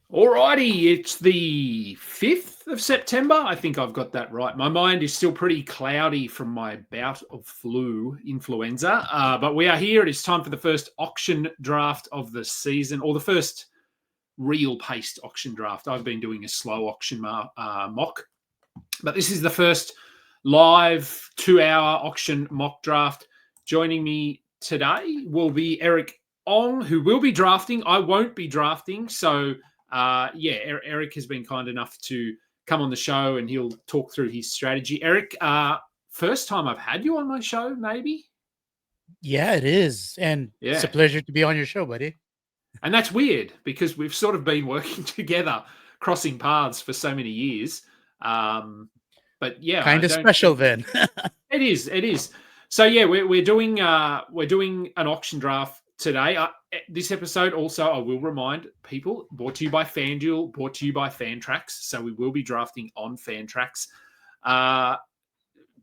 Alrighty, it's the 5th of September. I think I've got that right. My mind is still pretty cloudy from my bout of influenza, but we are here. It is time for the first auction draft of the season, or the first real paced auction draft. I've been doing a slow auction mock, but this is the first live 2-hour auction mock draft. Joining me today will be Erik Ong, who will be drafting. I won't be drafting, so Erik has been kind enough to come on the show and he'll talk through his strategy. Erik, first time I've had you on my show, maybe? Yeah, it is. And it's a pleasure to be on your show, buddy. And that's weird because we've sort of been working together, crossing paths for so many years. But yeah, kind of special then. It is. So yeah, we're doing an auction draft today. This episode also, I will remind people, brought to you by FanDuel, brought to you by Fantrax. So we will be drafting on Fantrax.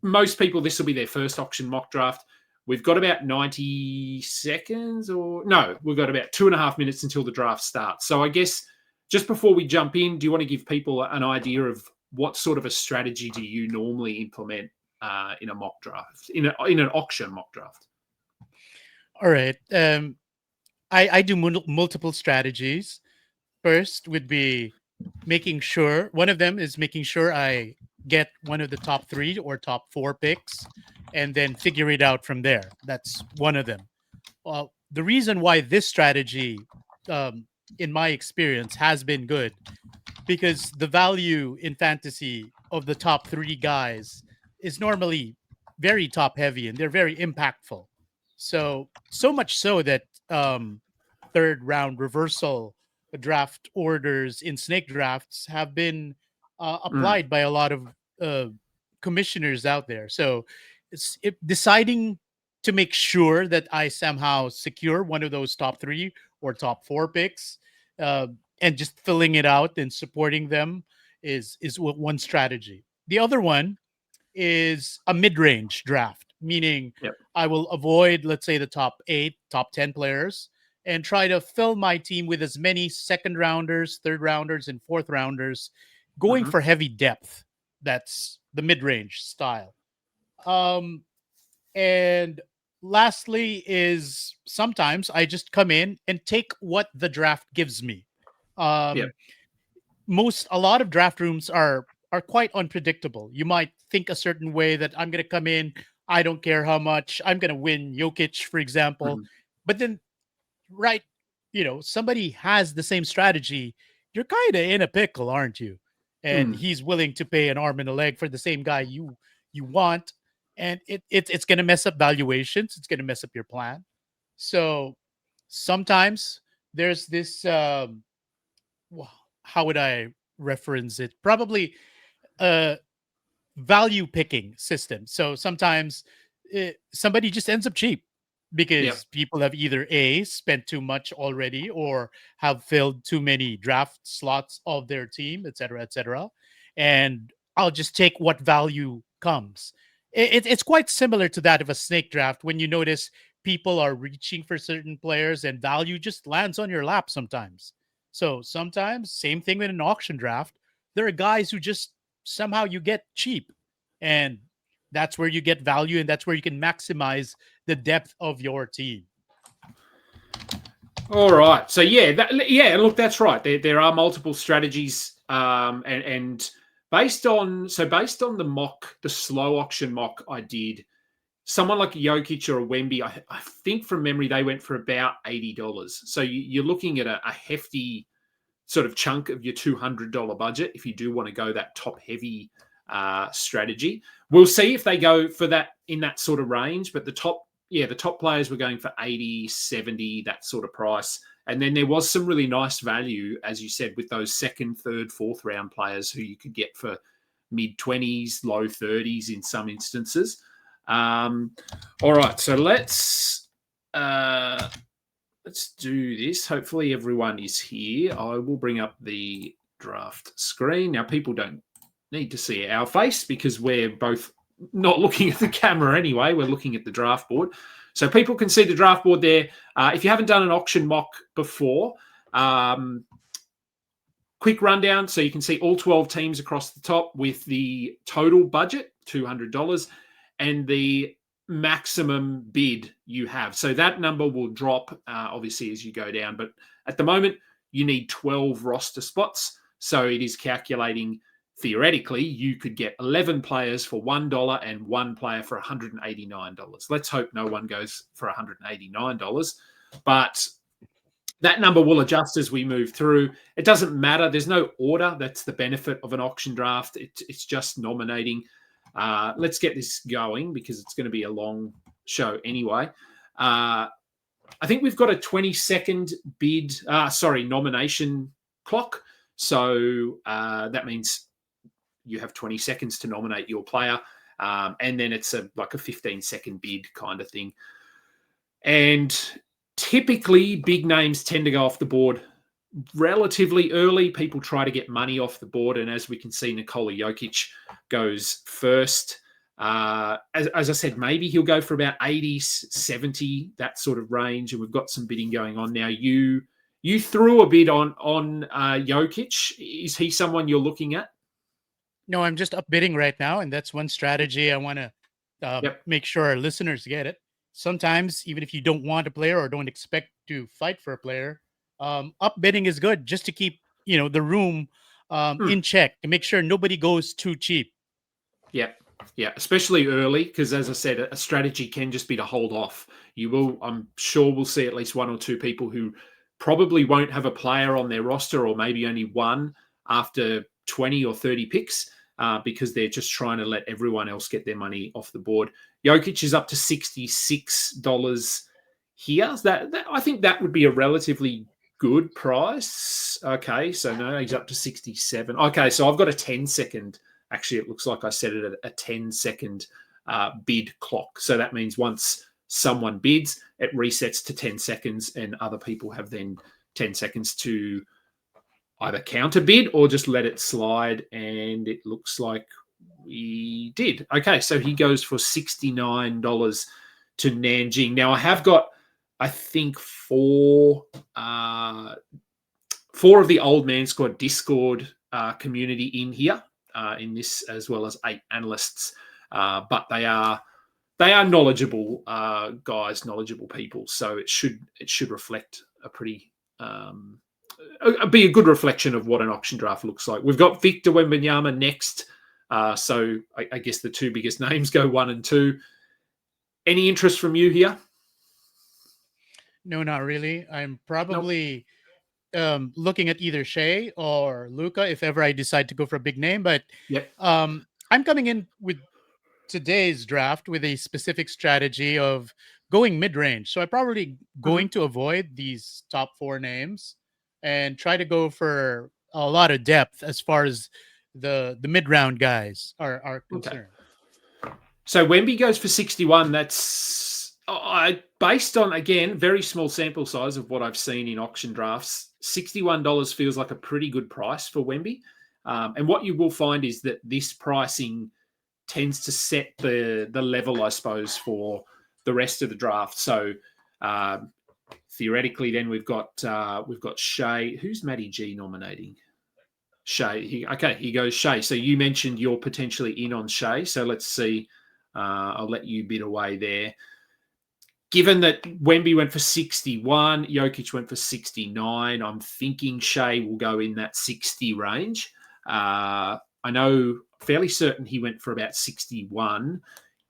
Most people, this will be their first auction mock draft. We've got about 90 seconds we've got about 2.5 minutes until the draft starts. So I guess just before we jump in, do you want to give people an idea of what sort of a strategy do you normally implement in a mock draft, in an auction mock draft? All right. I do multiple strategies. First would be one of them is making sure I get one of the top 3 or top 4 picks and then figure it out from there. That's one of them. The reason why this strategy, in my experience, has been good because the value in fantasy of the top 3 guys is normally very top heavy and they're very impactful. So much so that third round reversal draft orders in snake drafts have been applied by a lot of commissioners out there. So it's deciding to make sure that I somehow secure one of those top 3 or top 4 picks and just filling it out and supporting them is one strategy. The other one is a mid-range draft, meaning I will avoid, let's say, the top 8, top 10 players and try to fill my team with as many second rounders, third rounders, and fourth rounders, going for heavy depth. That's the mid-range style. And lastly is sometimes I just come in and take what the draft gives me. A lot of draft rooms are quite unpredictable. You might think a certain way that I'm going to come in, I don't care how much, I'm going to win Jokic, for example. But then, somebody has the same strategy. You're kind of in a pickle, aren't you? And he's willing to pay an arm and a leg for the same guy you want. And it's going to mess up valuations. It's going to mess up your plan. So sometimes there's this, how would I reference it? Probably value picking system. So sometimes somebody just ends up cheap because people have either spent too much already or have filled too many draft slots of their team, etc., etc. And I'll just take what value comes. It's quite similar to that of a snake draft when you notice people are reaching for certain players and value just lands on your lap sometimes. So sometimes, same thing with an auction draft, there are guys who just somehow you get cheap. And that's where you get value and that's where you can maximize the depth of your team. All right. So look, that's right. There are multiple strategies, and based on the slow auction mock I did, someone like Jokic or a Wemby, I think from memory they went for about $80. So you're looking at a hefty sort of chunk of your $200 budget if you do want to go that top heavy strategy. We'll see if they go for that in that sort of range, but the top players were going for 80, 70, that sort of price. And then there was some really nice value, as you said, with those second, third, fourth round players who you could get for mid-20s, low 30s in some instances. All right, so let's do this. Hopefully everyone is here. I will bring up the draft screen. Now, people don't need to see our face because we're both not looking at the camera anyway. We're looking at the draft board. So people can see the draft board there. If you haven't done an auction mock before, quick rundown. So you can see all 12 teams across the top with the total budget, $200, and the maximum bid you have. So that number will drop, obviously, as you go down. But at the moment, you need 12 roster spots. So it is calculating, theoretically, you could get 11 players for $1 and one player for $189. Let's hope no one goes for $189. But that number will adjust as we move through. It doesn't matter. There's no order. That's the benefit of an auction draft. It's just nominating. Let's get this going because it's going to be a long show anyway. I think we've got a 20-second nomination clock. So that means you have 20 seconds to nominate your player. And then it's like a 15-second bid kind of thing. And typically, big names tend to go off the board relatively early. People try to get money off the board. And as we can see, Nikola Jokic goes first. As I said, maybe he'll go for about 80, 70, that sort of range. And we've got some bidding going on now. You threw a bid on Jokic. Is he someone you're looking at? No, I'm just up bidding right now. And that's one strategy I want to make sure our listeners get it. Sometimes, even if you don't want a player or don't expect to fight for a player, up bidding is good just to keep the room in check, to make sure nobody goes too cheap. Yeah, especially early, because as I said, a strategy can just be to hold off. I'm sure we'll see at least one or two people who probably won't have a player on their roster, or maybe only one after 20 or 30 picks, because they're just trying to let everyone else get their money off the board. Jokic is up to $66 here. I think that would be a relatively good price. Okay, so no, he's up to 67. Okay, so I've got a 10-second. Actually, it looks like I set it at a 10-second bid clock. So that means once someone bids, it resets to 10 seconds, and other people have then 10 seconds to either counter bid or just let it slide. And it looks like we did. Okay, so he goes for $69 to Nanjing. Now, I have got, I think, four of the Old Man Squad Discord community in here, in this, as well as 8 analysts. But they are knowledgeable guys, knowledgeable people. So it should reflect a pretty be a good reflection of what an auction draft looks like. We've got Victor Wembanyama next. So I guess the two biggest names go 1 and 2. Any interest from you here? No, not really. I'm probably looking at either Shea or Luca if ever I decide to go for a big name. But I'm coming in with today's draft with a specific strategy of going mid-range. So I'm probably going to avoid these top 4 names and try to go for a lot of depth as far as the mid-round guys are concerned. Okay. So Wemby goes for 61. That's based on, again, very small sample size of what I've seen in auction drafts. $61 feels like a pretty good price for Wemby. And what you will find is that this pricing tends to set the level, I suppose, for the rest of the draft. So theoretically, then we've got Shea. Who's Matty G nominating? Shea. He goes Shea. So you mentioned you're potentially in on Shea. So let's see. I'll let you bid away there. Given that Wemby went for 61, Jokic went for 69, I'm thinking Shea will go in that 60 range. I know, fairly certain he went for about 61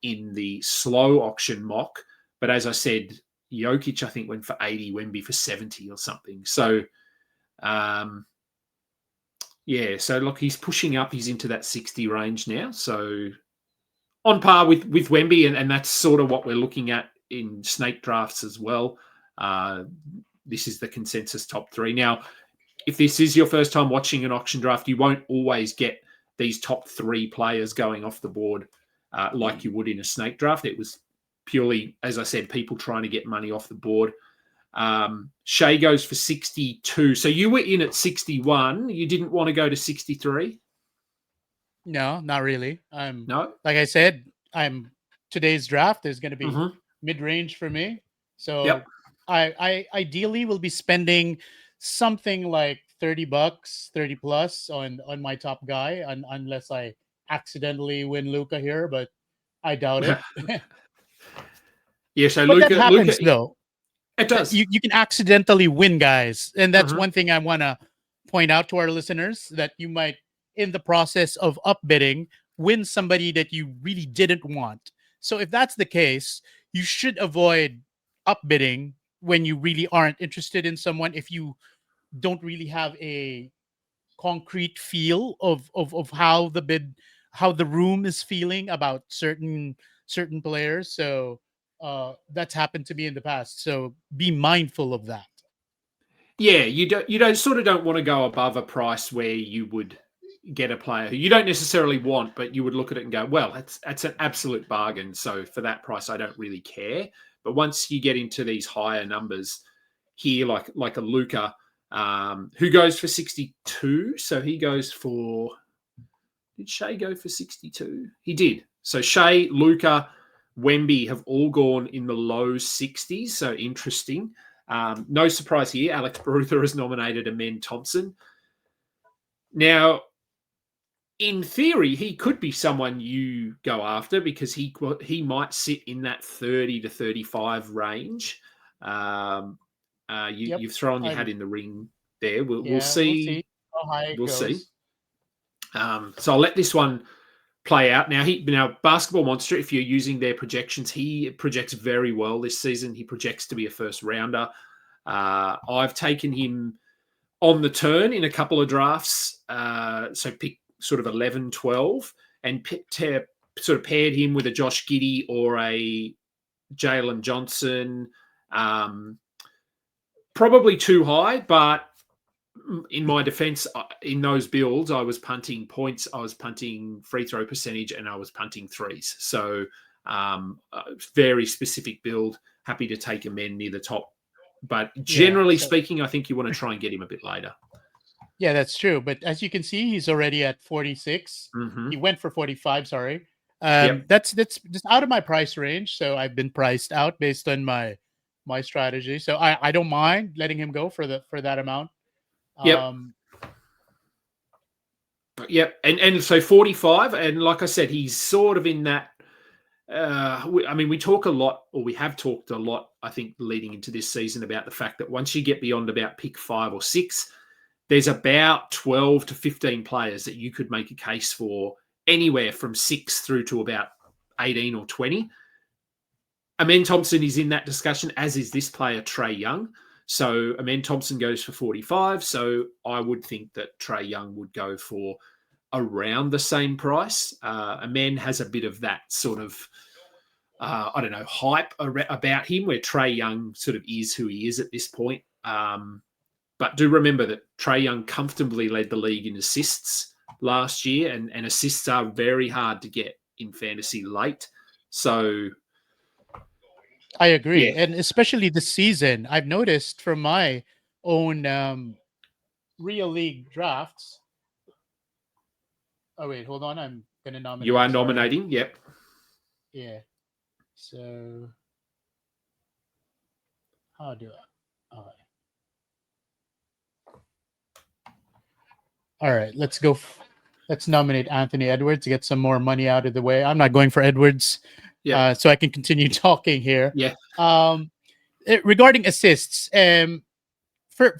in the slow auction mock. But as I said, Jokic, I think, went for 80, Wemby for 70 or something. So, so look, he's pushing up. He's into that 60 range now. So on par with Wemby, and that's sort of what we're looking at in snake drafts as well. This is the consensus top 3. Now, if this is your first time watching an auction draft, you won't always get these top 3 players going off the board like you would in a snake draft. It was purely, as I said, people trying to get money off the board. Shea goes for 62. So you were in at 61. You didn't want to go to 63? No, not really. No? Like I said, today's draft is going to be mid-range for me. So I ideally will be spending something like $30, 30 plus on my top guy, unless I accidentally win Luca here, but I doubt it. Yeah, so But that Luca, happens though. it does. You can accidentally win guys, and that's Mhm. one thing I want to point out to our listeners, that you might, in the process of upbidding, win somebody that you really didn't want. So if that's the case, you should avoid upbidding when you really aren't interested in someone, if you don't really have a concrete feel of how the room is feeling about certain players. So that's happened to me in the past, so be mindful of that. Yeah, you don't sort of don't want to go above a price where you would get a player who you don't necessarily want, but you would look at it and go, well, that's an absolute bargain. So for that price, I don't really care. But once you get into these higher numbers here, like a Luca, who goes for 62, so he goes for. Did Shea go for 62? He did. So Shea, Luca, Wemby have all gone in the low 60s. So interesting. No surprise here. Alex Barutha has nominated Amen Thompson. Now, in theory, he could be someone you go after because he might sit in that 30 to 35 range. Yep. You've thrown your hat I'm in the ring there. We'll Yeah, we'll see. see how high it We'll see. goes. So I'll let this one play out. Now Basketball Monster, if you're using their projections, he projects very well this season. He projects to be a first rounder. I've taken him on the turn in a couple of drafts. So pick sort of 11, 12, and sort of paired him with a Josh Giddey or a Jalen Johnson. Probably too high, but in my defense, in those builds, I was punting points, I was punting free throw percentage, and I was punting threes. So very specific build. Happy to take a men near the top. But Yeah. generally So speaking, I think you want to try and get him a bit later. yeah, that's true. But as you can see, he's already at 46. Mm-hmm. He went for 45. Sorry. Yep. That's just out of my price range. So I've been priced out based on my strategy. So I don't mind letting him go for that amount. Yep. Um, Yep. And so 45, and like I said, he's sort of in that. We talk a lot, or we have talked a lot, I think, leading into this season about the fact that once you get beyond about pick 5 or 6, there's about 12 to 15 players that you could make a case for anywhere from 6 through to about 18 or 20. Amen Thompson is in that discussion, as is this player, Trey Young. So Amen Thompson goes for 45. So I would think that Trey Young would go for around the same price. Amen has a bit of that sort of, hype about him, where Trey Young sort of is who he is at this point. But do remember that Trey Young comfortably led the league in assists last year, and assists are very hard to get in fantasy late. So, I agree, yeah. and especially this season, I've noticed from my own real league drafts. Oh wait, hold on. I'm gonna You are nominate. Sorry. nominating. Yep. Yeah. So how do I? All right, let's go. Let's nominate Anthony Edwards to get some more money out of the way. I'm not going for Edwards, Yep. so I can continue talking here. Yeah. Um, Regarding assists, for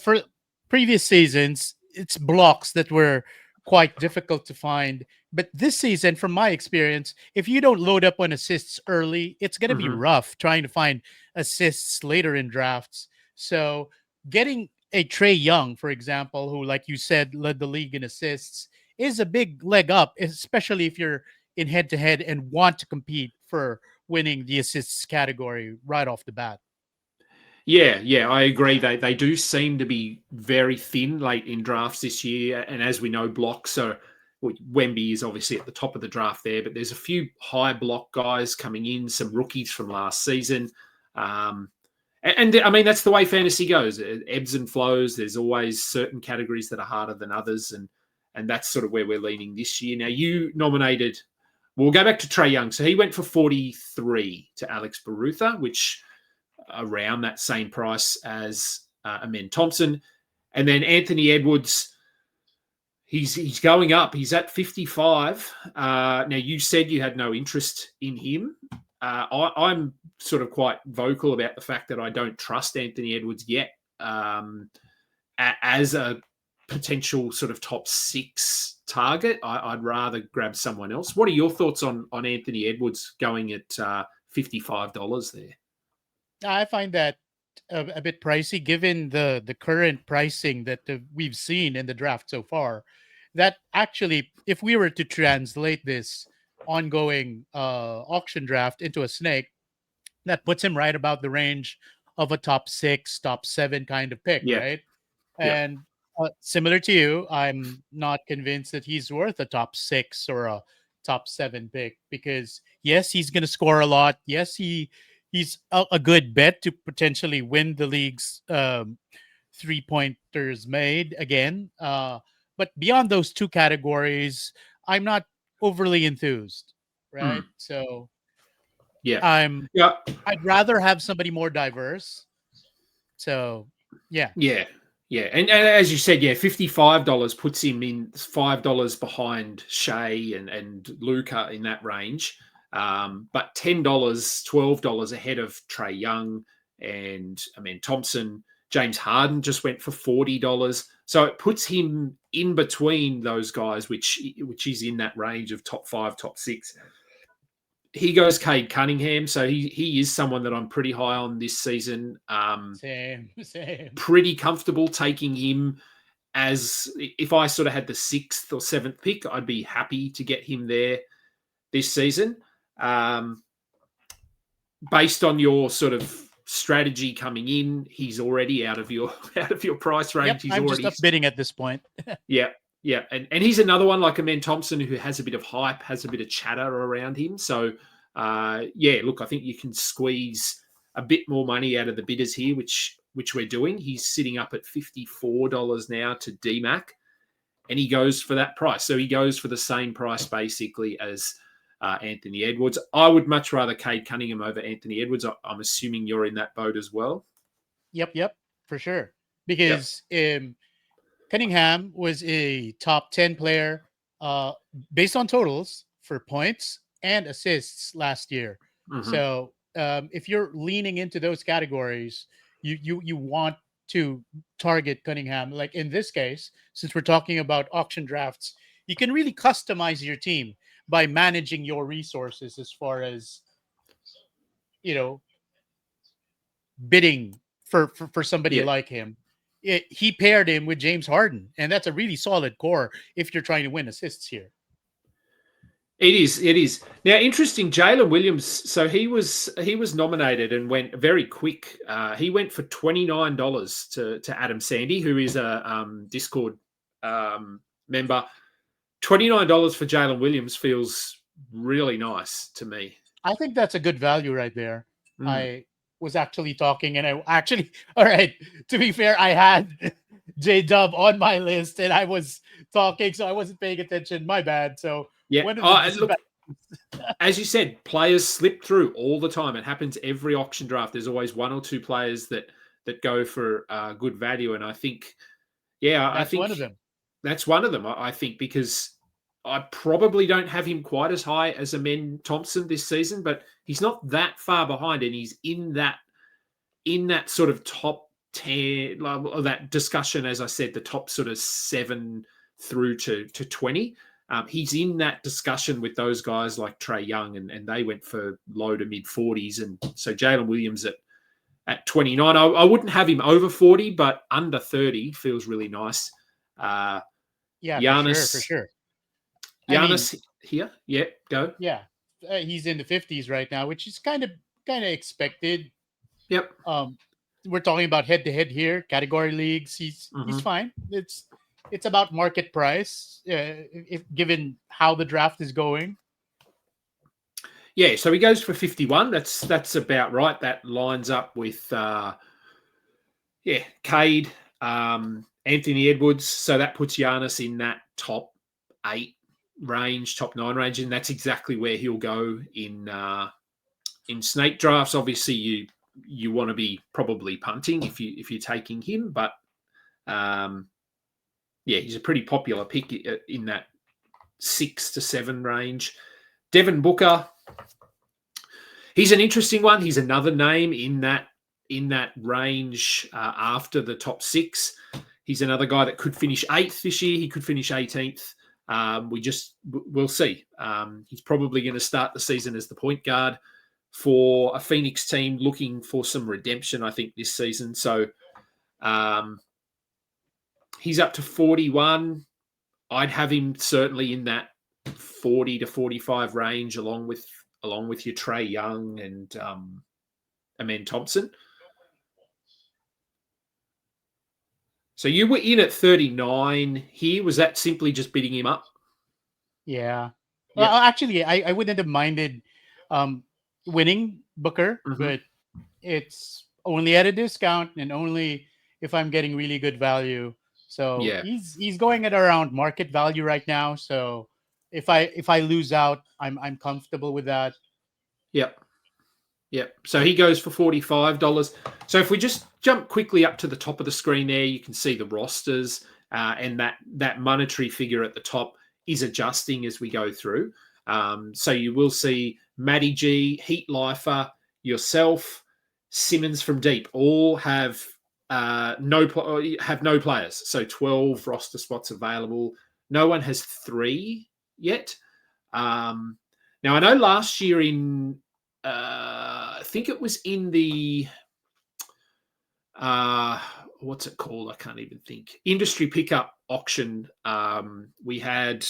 previous seasons, it's blocks that were quite difficult to find. But this season, from my experience, if you don't load up on assists early, it's going to be Mm-hmm. rough trying to find assists later in drafts. So getting a Trey Young, for example, who, like you said, led the league in assists, is a big leg up, especially if you're in head to head and want to compete for winning the assists category right off the bat. Yeah, I agree. They do seem to be very thin late in drafts this year, and as we know, blocks are. Well, Wemby is obviously at the top of the draft there, but there's a few high block guys coming in, some rookies from last season. And I mean, that's the way fantasy goes. It ebbs and flows. There's always certain categories that are harder than others, and that's sort of where we're leaning this year. Now, you nominated. We'll go back to Trey Young. So he went for 43 to Alex Barutha, which around that same price as Amen Thompson. And then Anthony Edwards, he's going up. He's at 55. Now, you said you had no interest in him. I'm sort of quite vocal about the fact that I don't trust Anthony Edwards yet as a potential sort of top 6 target. I'd rather grab someone else. What are your thoughts on Anthony Edwards going at $55 there? I find that a bit pricey given the current pricing that we've seen in the draft so far. That actually, if we were to translate this ongoing auction draft into a snake, that puts him right about the range of a top 6, top 7 kind of pick, Yeah, right? yeah. And similar to you, I'm not convinced that he's worth a top 6 or a top 7 pick because yes, he's going to score a lot. Yes, he's a good bet to potentially win the league's 3-pointers made again. But beyond those 2 categories, I'm not overly enthused, right? So Yeah. I'm Yeah. I'd rather have somebody more diverse. So yeah. Yeah. Yeah. And as you said, yeah, $55 puts him in $5 behind Shea and Luca in that range. But $10, $12 ahead of Trey Young and Thompson. James Harden just went for $40. So it puts him in between those guys, which is in that range of top 5, top 6. He goes Cade Cunningham, so he is someone that I'm pretty high on this season. Same. Pretty comfortable taking him as if I sort of had the 6th or 7th pick, I'd be happy to get him there this season. Based on your sort of strategy coming in, he's already out of your price range. Yep, He's I'm already just upbidding at this point. Yeah. And he's another one like Amen Thompson who has a bit of hype, has a bit of chatter around him. So, look, I think you can squeeze a bit more money out of the bidders here, which we're doing. He's sitting up at $54 now to DMAC, and he goes for that price. So he goes for the same price basically as Anthony Edwards. I would much rather Cade Cunningham over Anthony Edwards. I'm assuming you're in that boat as well. Yep, for sure. Because Cunningham was a top 10 player based on totals for points and assists last year. Mm-hmm. So if you're leaning into those categories, you want to target Cunningham. Like in this case, since we're talking about auction drafts, you can really customize your team by managing your resources as far as, bidding for somebody like him. He paired him with James Harden, and that's a really solid core if you're trying to win assists here. It is. Now, interesting, Jalen Williams. So he was nominated and went very quick. He went for $29 to Adam Sandy, who is a Discord member. $29 for Jalen Williams feels really nice to me. I think that's a good value right there. I was actually talking, and all right, to be fair, I had J-Dub on my list, and I was talking, so I wasn't paying attention. My bad. So yeah, look, as you said, players slip through all the time. It happens every auction draft. There's always 1 or 2 players that go for good value, and I think, I think one of them. That's one of them. I think because I probably don't have him quite as high as Amen Thompson this season, but he's not that far behind, and he's in that sort of top 10, that discussion, as I said, the top sort of 7 through to 20. He's in that discussion with those guys like Trey Young, and they went for low to mid 40s. And so Jalen Williams at 29, I wouldn't have him over 40, but under 30 feels really nice. Giannis, for sure. Giannis here. Yeah, go. Yeah. He's in the 50s right now, which is kind of expected. Yep. We're talking about head-to-head here, category leagues. He's fine. It's about market price, if given how the draft is going. Yeah, so he goes for 51. That's about right. That lines up with Cade, Anthony Edwards. So that puts Giannis in that top 8 range, top 9 range, and that's exactly where he'll go in snake drafts. Obviously, you want to be probably punting if you're taking him, but Yeah, he's a pretty popular pick in that 6 to 7 range. Devin Booker, he's an interesting one. He's another name in that range after the top 6. He's another guy that could finish 8th this year. He could finish 18th. We'll see. He's probably going to start the season as the point guard for a Phoenix team looking for some redemption, I think, this season. So he's up to 41. I'd have him certainly in that 40 to 45 range, along with your Trae Young and Amen Thompson. So you were in at 39 here. Was that simply just bidding him up? Yeah. Well, actually, I wouldn't have minded winning Booker, but it's only at a discount and only if I'm getting really good value. So he's going at around market value right now. So if I lose out, I'm comfortable with that. Yep. So he goes for $45. So if we just jump quickly up to the top of the screen there, you can see the rosters and that monetary figure at the top is adjusting as we go through. So you will see Matty G, Heat Lifer, yourself, Simmons from Deep all have no players. So 12 roster spots available. No one has 3 yet. Now I know last year in I think it was in the what's it called? I can't even think. Industry pickup auction. We had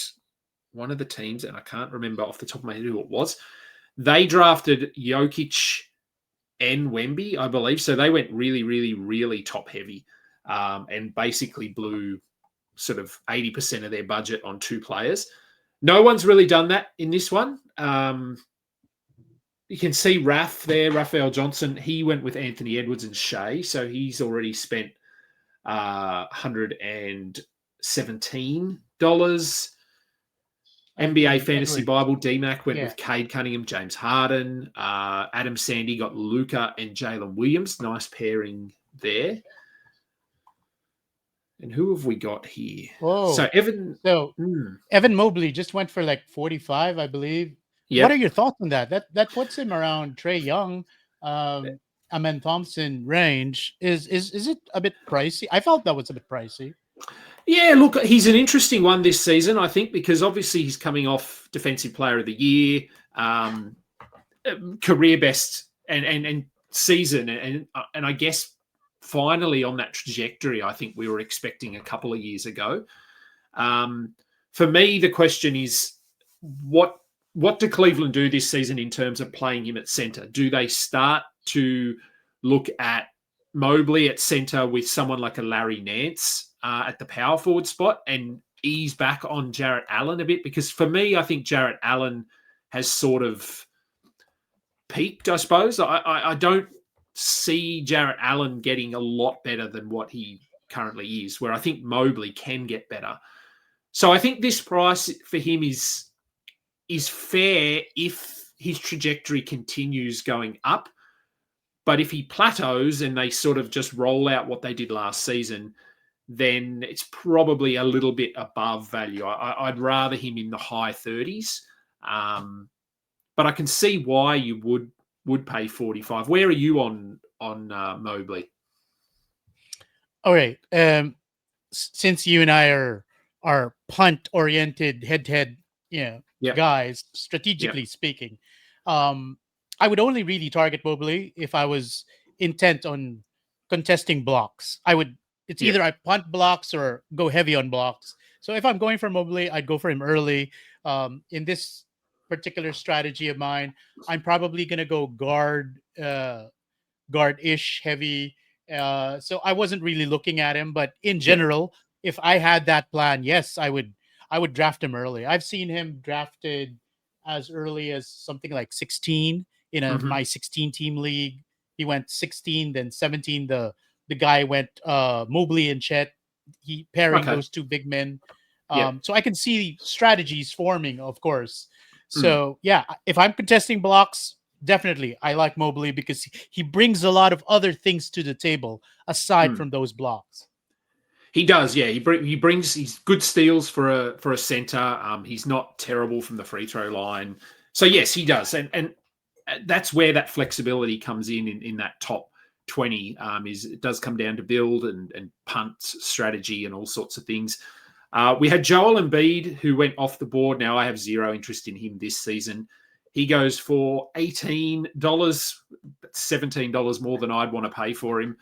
one of the teams, and I can't remember off the top of my head who it was. They drafted Jokic and Wemby, I believe. So they went really, really, really top heavy, and basically blew sort of 80% of their budget on 2 players. No one's really done that in this one. You can see Raph there, Raphael Johnson. He went with Anthony Edwards and Shea, so he's already spent $117. NBA Fantasy Edwards. Bible, DMAC went with Cade Cunningham, James Harden. Adam Sandy got Luka and Jalen Williams. Nice pairing there. And who have we got here? Whoa. So Evan Mobley just went for like 45, I believe. Yep. What are your thoughts on that? That puts him around Trae Young, Amen Thompson range. Is it a bit pricey? I felt that was a bit pricey. Yeah, look, he's an interesting one this season, I think, because obviously he's coming off Defensive Player of the Year, career best and season, and I guess finally on that trajectory I think we were expecting a couple of years ago. For me, the question is what do Cleveland do this season in terms of playing him at center? Do they start to look at Mobley at center with someone like a Larry Nance at the power forward spot and ease back on Jarrett Allen a bit? Because for me, I think Jarrett Allen has sort of peaked, I suppose. I don't see Jarrett Allen getting a lot better than what he currently is, where I think Mobley can get better. So I think this price for him is fair if his trajectory continues going up. But if he plateaus and they sort of just roll out what they did last season, then it's probably a little bit above value. I'd rather him in the high 30s. But I can see why you would pay 45. Where are you on Mobley? All right. Since you and I are punt-oriented, head-to-head, guys, strategically speaking, I would only really target Mobley if I was intent on contesting blocks. It's either I punt blocks or go heavy on blocks. So if I'm going for Mobley, I'd go for him early. In this particular strategy of mine, I'm probably going to go guard-ish heavy. So I wasn't really looking at him, but in general, if I had that plan, yes, I would draft him early. I've seen him drafted as early as something like 16 in my 16 team league. He went 16, then 17. The guy went Mobley and Chet. He pairing those 2 big men. So I can see strategies forming, of course. So if I'm contesting blocks, definitely I like Mobley because he brings a lot of other things to the table aside from those blocks. He does, yeah. He brings he's good steals for a center. He's not terrible from the free throw line. So yes, he does, and that's where that flexibility comes in that top 20. Is it does come down to build and punt strategy and all sorts of things. We had Joel Embiid, who went off the board. Now I have zero interest in him this season. He goes for $18, $17 more than I'd want to pay for him.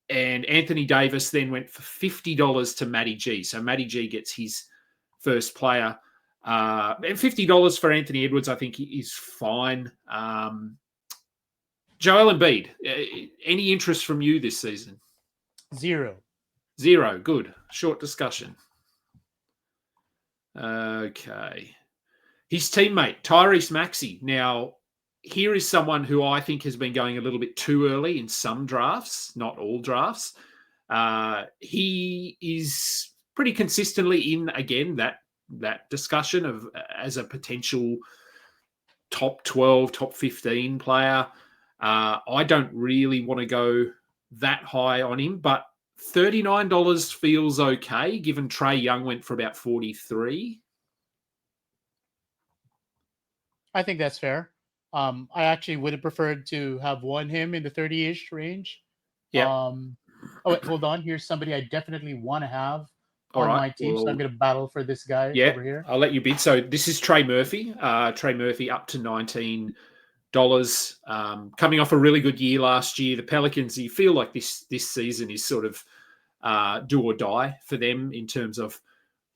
And Anthony Davis then went for $50 to Matty G. So Matty G gets his first player. And $50 for Anthony Edwards, I think, is fine. Joel Embiid, any interest from you this season? Zero. Zero. Good. Short discussion. Okay. His teammate, Tyrese Maxey. Now, here is someone who I think has been going a little bit too early in some drafts, not all drafts. He is pretty consistently in, again, that discussion of as a potential top 12, top 15 player. I don't really want to go that high on him, but $39 feels okay, given Trae Young went for about 43. I think that's fair. I actually would have preferred to have won him in the 30-ish range. Yeah. Oh wait, hold on. Here's somebody I definitely want to have All on right. my team. So I'm going to battle for this guy over here. I'll let you bid. So this is Trey Murphy. Trey Murphy up to $19. Coming off a really good year last year. The Pelicans, you feel like this season is sort of do or die for them in terms of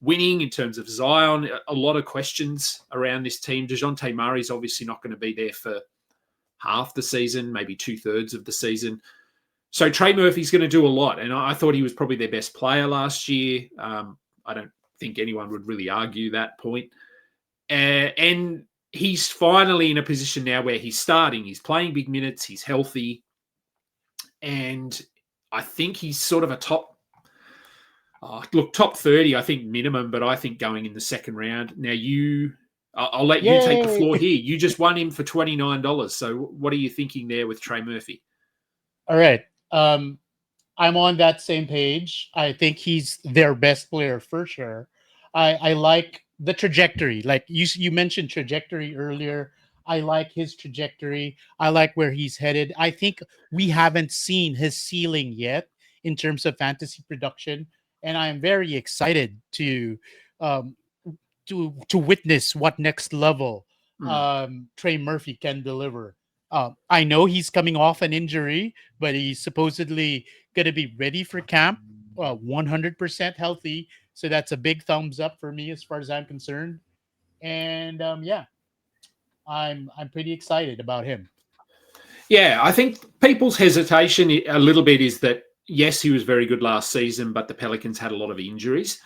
winning, in terms of Zion. A lot of questions around this team. DeJounte Murray's obviously not going to be there for half the season, maybe 2/3 of the season. So Trey Murphy's going to do a lot, and I thought he was probably their best player last year. I don't think anyone would really argue that point. And he's finally in a position now where he's starting. He's playing big minutes. He's healthy. And I think he's sort of a top 30, I think minimum, but I think going in the second round. Now I'll let you take the floor here. You just won him for $29. So what are you thinking there with Trey Murphy? All right. I'm on that same page. I think he's their best player for sure. I like the trajectory. Like you mentioned trajectory earlier. I like his trajectory. I like where he's headed. I think we haven't seen his ceiling yet in terms of fantasy production, and I am very excited um, to witness what next level Trey Murphy can deliver. I know he's coming off an injury, but he's supposedly going to be ready for camp, 100% healthy. So that's a big thumbs up for me as far as I'm concerned. And yeah, I'm pretty excited about him. Yeah, I think people's hesitation a little bit is that yes, he was very good last season, but the Pelicans had a lot of injuries.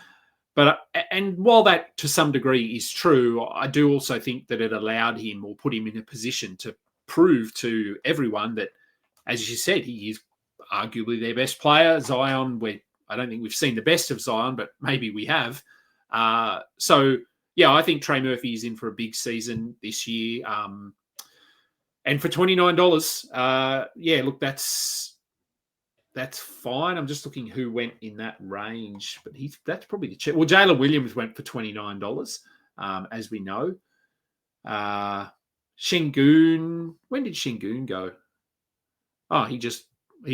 And while that to some degree is true, I do also think that it allowed him or put him in a position to prove to everyone that, as you said, he is arguably their best player. Zion, I don't think we've seen the best of Zion, but maybe we have. So yeah, I think Trey Murphy is in for a big season this year. And for $29, yeah, look, that's fine. I'm just looking who went in that range, but that's probably the cheap. Well, Jalen Williams went for $29, as we know. Şengün, when did Şengün go? Oh, he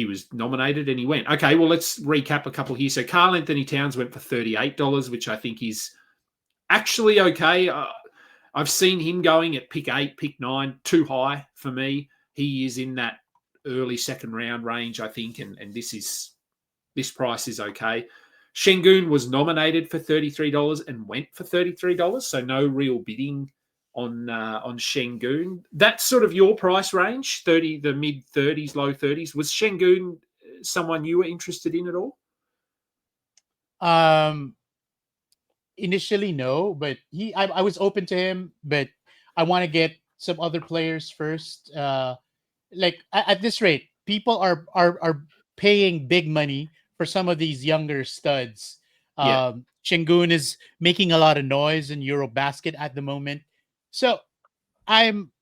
was nominated and he went. Okay, well, let's recap a couple here. So Karl Anthony Towns went for $38, which I think is actually okay. I've seen him going at pick 8, pick 9, too high for me. He is in that early second round range, I think, and this price is okay. Şengün was nominated for $33 and went for $33, so no real bidding on Şengün. That's sort of your price range, the mid 30s, low 30s. Was Şengün someone you were interested in at all? Initially, no, but I was open to him, but I want to get some other players first. Like at this rate, people are paying big money for some of these younger studs. Yeah. Şengün is making a lot of noise in Eurobasket at the moment, so I'm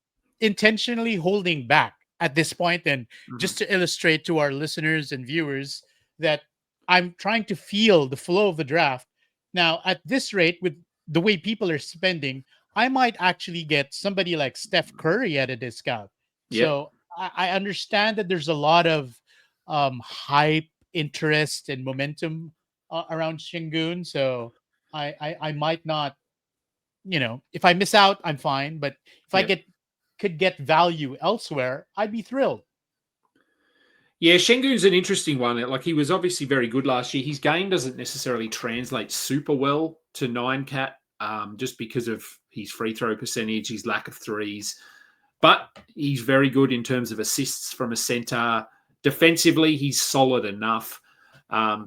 intentionally holding back at this point, and just to illustrate to our listeners and viewers that I'm trying to feel the flow of the draft. Now, at this rate, with the way people are spending, I might actually get somebody like Steph Curry at a discount. Yep. So I understand that there's a lot of hype, interest, and momentum around Shingun. So I might not, if I miss out, I'm fine. But if I Yep. could get value elsewhere, I'd be thrilled. Yeah, Shengun's an interesting one. Like, he was obviously very good last year. His game doesn't necessarily translate super well to nine cat, just because of his free throw percentage, his lack of threes. But he's very good in terms of assists from a center. Defensively, he's solid enough.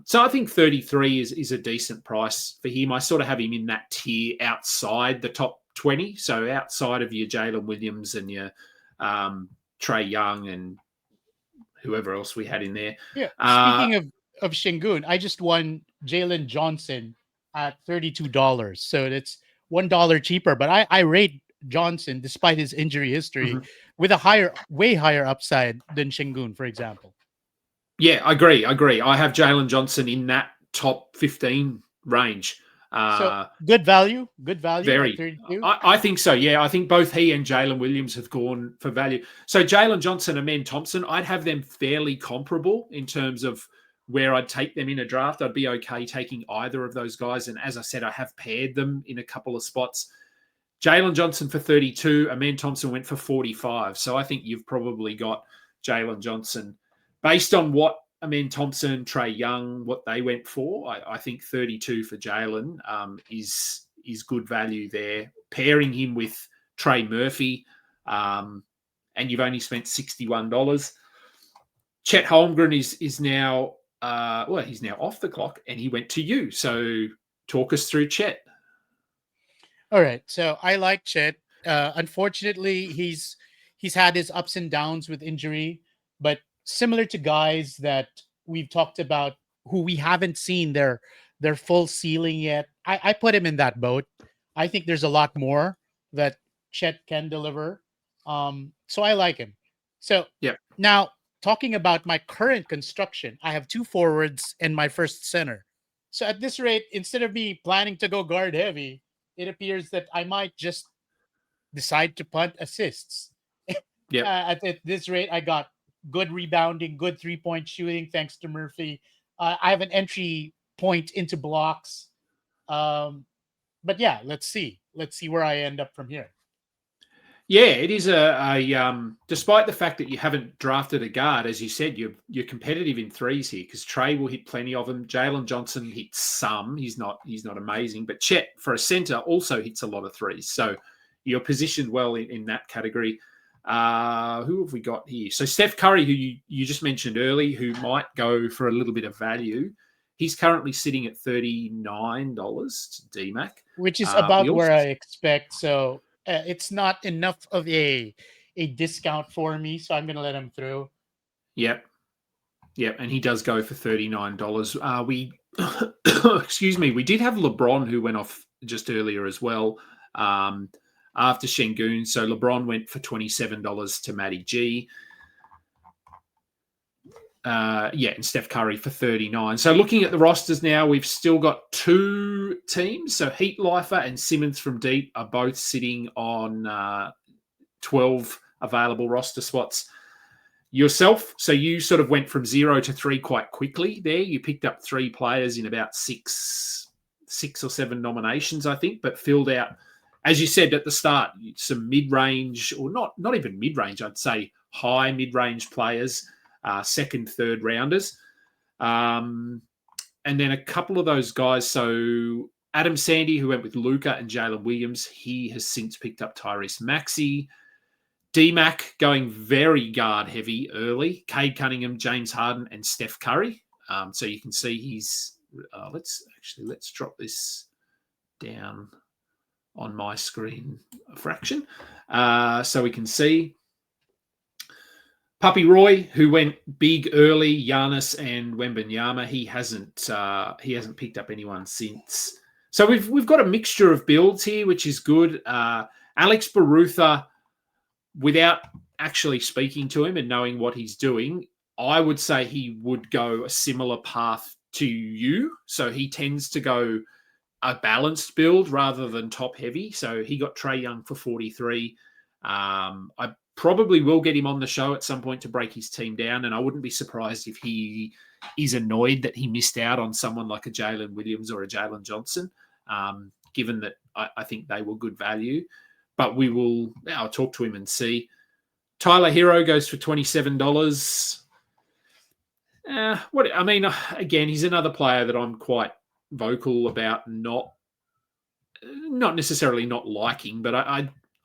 So I think 33 is a decent price for him. I sort of have him in that tier outside the top 20. So outside of your Jalen Williams and your Trey Young and whoever else we had in there. Yeah. Speaking of Shingun, I just won Jalen Johnson at $32. So that's $1 cheaper. But I rate Johnson, despite his injury history, mhm. with way higher upside than Shingun, for example. Yeah, I agree. I have Jalen Johnson in that top 15 range. So good value at Very. 32. I think so, yeah. I think both he and Jalen Williams have gone for value. So Jalen Johnson and Amen Thompson, I'd have them fairly comparable in terms of where I'd take them in a draft. I'd be okay taking either of those guys. And as I said, I have paired them in a couple of spots. Jalen Johnson for 32, Amen Thompson went for 45. So I think you've probably got Jalen Johnson. Based on what Amen Thompson, Trey Young, what they went for, I think 32 for Jalen is good value there. Pairing him with Trey Murphy, and you've only spent $61. Chet Holmgren is now he's now off the clock, and he went to you. So talk us through Chet. All right. So I like Chet. Unfortunately, he's had his ups and downs with injury, but similar to guys that we've talked about who we haven't seen their full ceiling yet, I put him in that boat. I think there's a lot more that Chet can deliver. So I like him. So Yeah. now talking about my current construction, I have two forwards and my first center. So at this rate, instead of me planning to go guard heavy, it appears that I might just decide to punt assists. Yep. At this rate, I got good rebounding, good 3-point shooting, thanks to Murphy. I have an entry point into blocks. But yeah, let's see. Let's see where I end up from here. Yeah, it is a despite the fact that you haven't drafted a guard, as you said, you're competitive in threes here because Trey will hit plenty of them. Jalen Johnson hits some. He's not amazing, but Chet for a center also hits a lot of threes. So you're positioned well in that category. Who have we got here? So Steph Curry, who you just mentioned early, who might go for a little bit of value. He's currently sitting at $39 to DMAC. Which is about where I expect. So it's not enough of a discount for me, so I'm going to let him through. Yep. And he does go for $39. We excuse me, we did have LeBron who went off just earlier as well. After Shengun. So LeBron went for $27 to Matty G. And Steph Curry for 39. So looking at the rosters now, we've still got two teams. So Heat Lifer and Simmons from Deep are both sitting on 12 available roster spots. Yourself, so you sort of went from 0 to 3 quite quickly there. You picked up 3 players in about six or 7 nominations, I think, but filled out, as you said at the start, some mid-range, or not even mid-range, I'd say high mid-range players, second, third rounders. And then a couple of those guys, so Adam Sandy, who went with Luka and Jalen Williams, he has since picked up Tyrese Maxey. DMAC going very guard heavy early. Cade Cunningham, James Harden, and Steph Curry. So you can see he's. Let's drop this down on my screen a fraction, so we can see Puppy Roy, who went big early. Giannis and Wembanyama. He hasn't picked up anyone since. So we've got a mixture of builds here, which is good. Alex Barutha, without actually speaking to him and knowing what he's doing, I would say he would go a similar path to you. So he tends to go a balanced build rather than top heavy. So he got Trae Young for 43. I probably will get him on the show at some point to break his team down, and I wouldn't be surprised if he is annoyed that he missed out on someone like a Jalen Williams or a Jalen Johnson, given that I think they were good value. But I'll talk to him and see. Tyler Hero goes for $27. Again, he's another player that I'm quite vocal about not necessarily not liking, but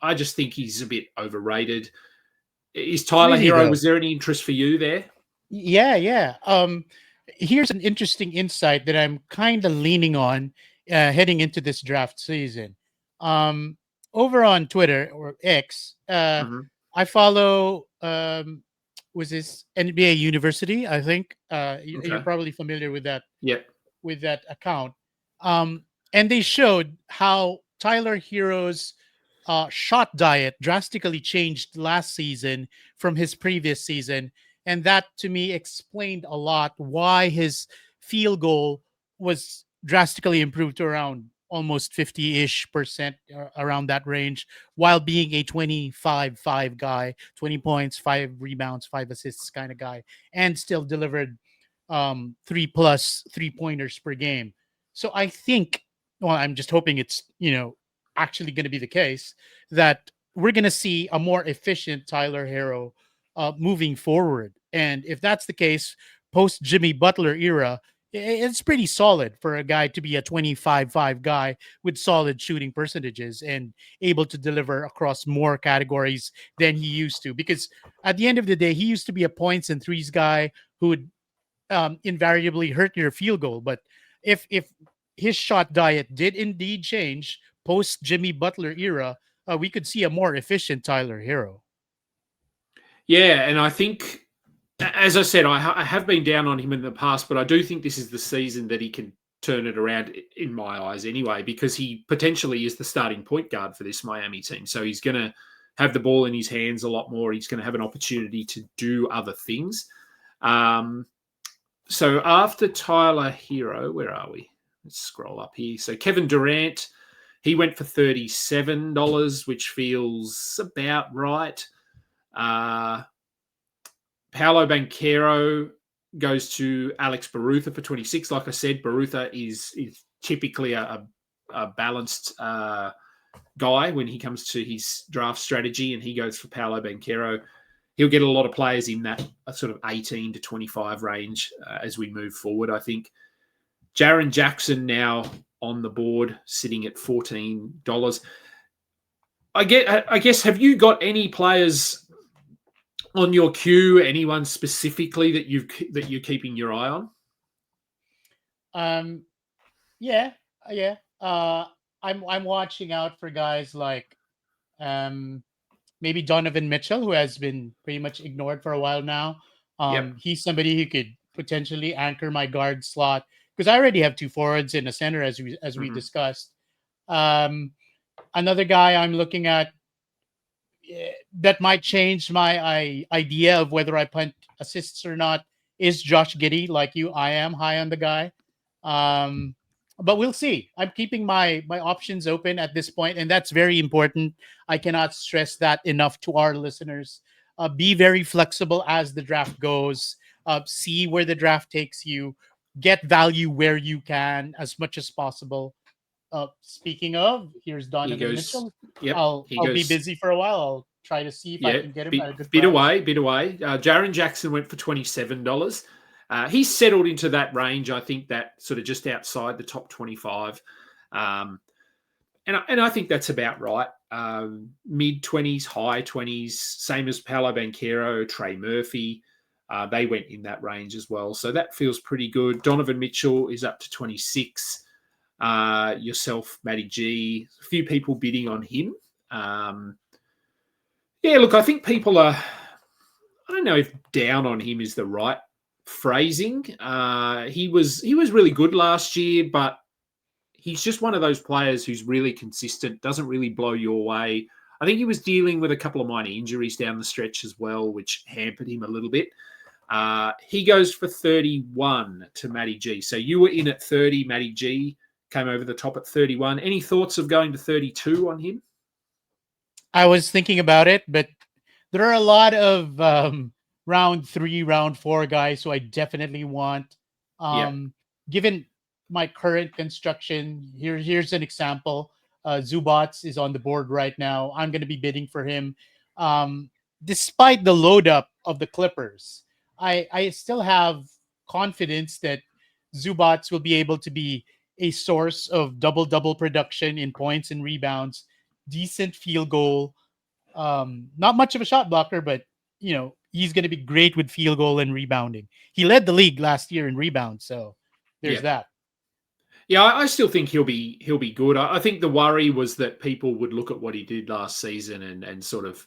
I just think he's a bit overrated. Is Tyler Really, Hero? though? Was there any interest for you there? Yeah. Here's an interesting insight that I'm kind of leaning on heading into this draft season. Um, Over on Twitter or X, Mm-hmm. I follow was this NBA University? I think you're Okay. probably familiar Yep. with that account. Um, and they showed how Tyler Hero's shot diet drastically changed last season from his previous season. And that to me explained a lot why his field goal was drastically improved to around almost 50-ish% around that range, while being a 25-5 guy, 20 points, 5 rebounds, 5 assists kind of guy, and still delivered 3+ 3-pointers per game. So I think, well, I'm just hoping it's, actually going to be the case that we're going to see a more efficient Tyler Hero moving forward. And if that's the case, post Jimmy Butler era, it's pretty solid for a guy to be a 25-5 guy with solid shooting percentages and able to deliver across more categories than he used to. Because at the end of the day, he used to be a points and threes guy who would invariably hurt your field goal. But if his shot diet did indeed change post Jimmy Butler era, we could see a more efficient Tyler Hero. Yeah, and I think, as I said, I have been down on him in the past, but I do think this is the season that he can turn it around in my eyes anyway, because he potentially is the starting point guard for this Miami team. So he's going to have the ball in his hands a lot more. He's going to have an opportunity to do other things. So after Tyler Hero, where are we? Let's scroll up here. So Kevin Durant, he went for $37, which feels about right. Paolo Banchero goes to Alex Barutha for 26. Like I said, Barutha is typically a balanced guy when he comes to his draft strategy, and he goes for Paolo Banchero. He'll get a lot of players in that sort of 18 to 25 range as we move forward, I think. Jaren Jackson now on the board, sitting at $14. I guess, have you got any players on your queue? Anyone specifically that you're keeping your eye on? Yeah. I'm watching out for guys like maybe Donovan Mitchell, who has been pretty much ignored for a while now. Yep. He's somebody who could potentially anchor my guard slot because I already have two forwards and a center, as we discussed. Another guy I'm looking at that might change my idea of whether I punt assists or not is Josh Giddey. Like you, I am high on the guy. But we'll see. I'm keeping my options open at this point, and that's very important. I cannot stress that enough to our listeners. Be very flexible as the draft goes. See where the draft takes you. Get value where you can as much as possible. Speaking of, here's Donovan Mitchell. Yep. I'll be busy for a while. I'll try to see if I can get him at a good price. Bit away. Jaren Jackson went for $27. He's settled into that range. I think that sort of just outside the top 25. And I think that's about right. Mid 20s, high 20s, same as Paolo Banchero, Trey Murphy. They went in that range as well. So that feels pretty good. Donovan Mitchell is up to 26. Yourself, Matty G, a few people bidding on him. Look, I think people are, I don't know if down on him is the right phrasing. He was really good last year, but he's just one of those players who's really consistent, doesn't really blow your way. I think he was dealing with a couple of minor injuries down the stretch as well, which hampered him a little bit. He goes for 31 to Matty G. So you were in at 30. Matty G came over the top at 31. Any thoughts of going to 32 on him? I was thinking about it, but there are a lot of round 3, round 4 guys who I definitely want. Yeah. Given my current construction, here's an example. Zubats is on the board right now. I'm going to be bidding for him. Um, Despite the load up of the Clippers, I still have confidence that Zubats will be able to be a source of double production in points and rebounds, decent field goal. Not much of a shot blocker, but he's going to be great with field goal and rebounding. He led the league last year in rebounds, so there's Yeah. that. Yeah, I still think he'll be good. I think the worry was that people would look at what he did last season and sort of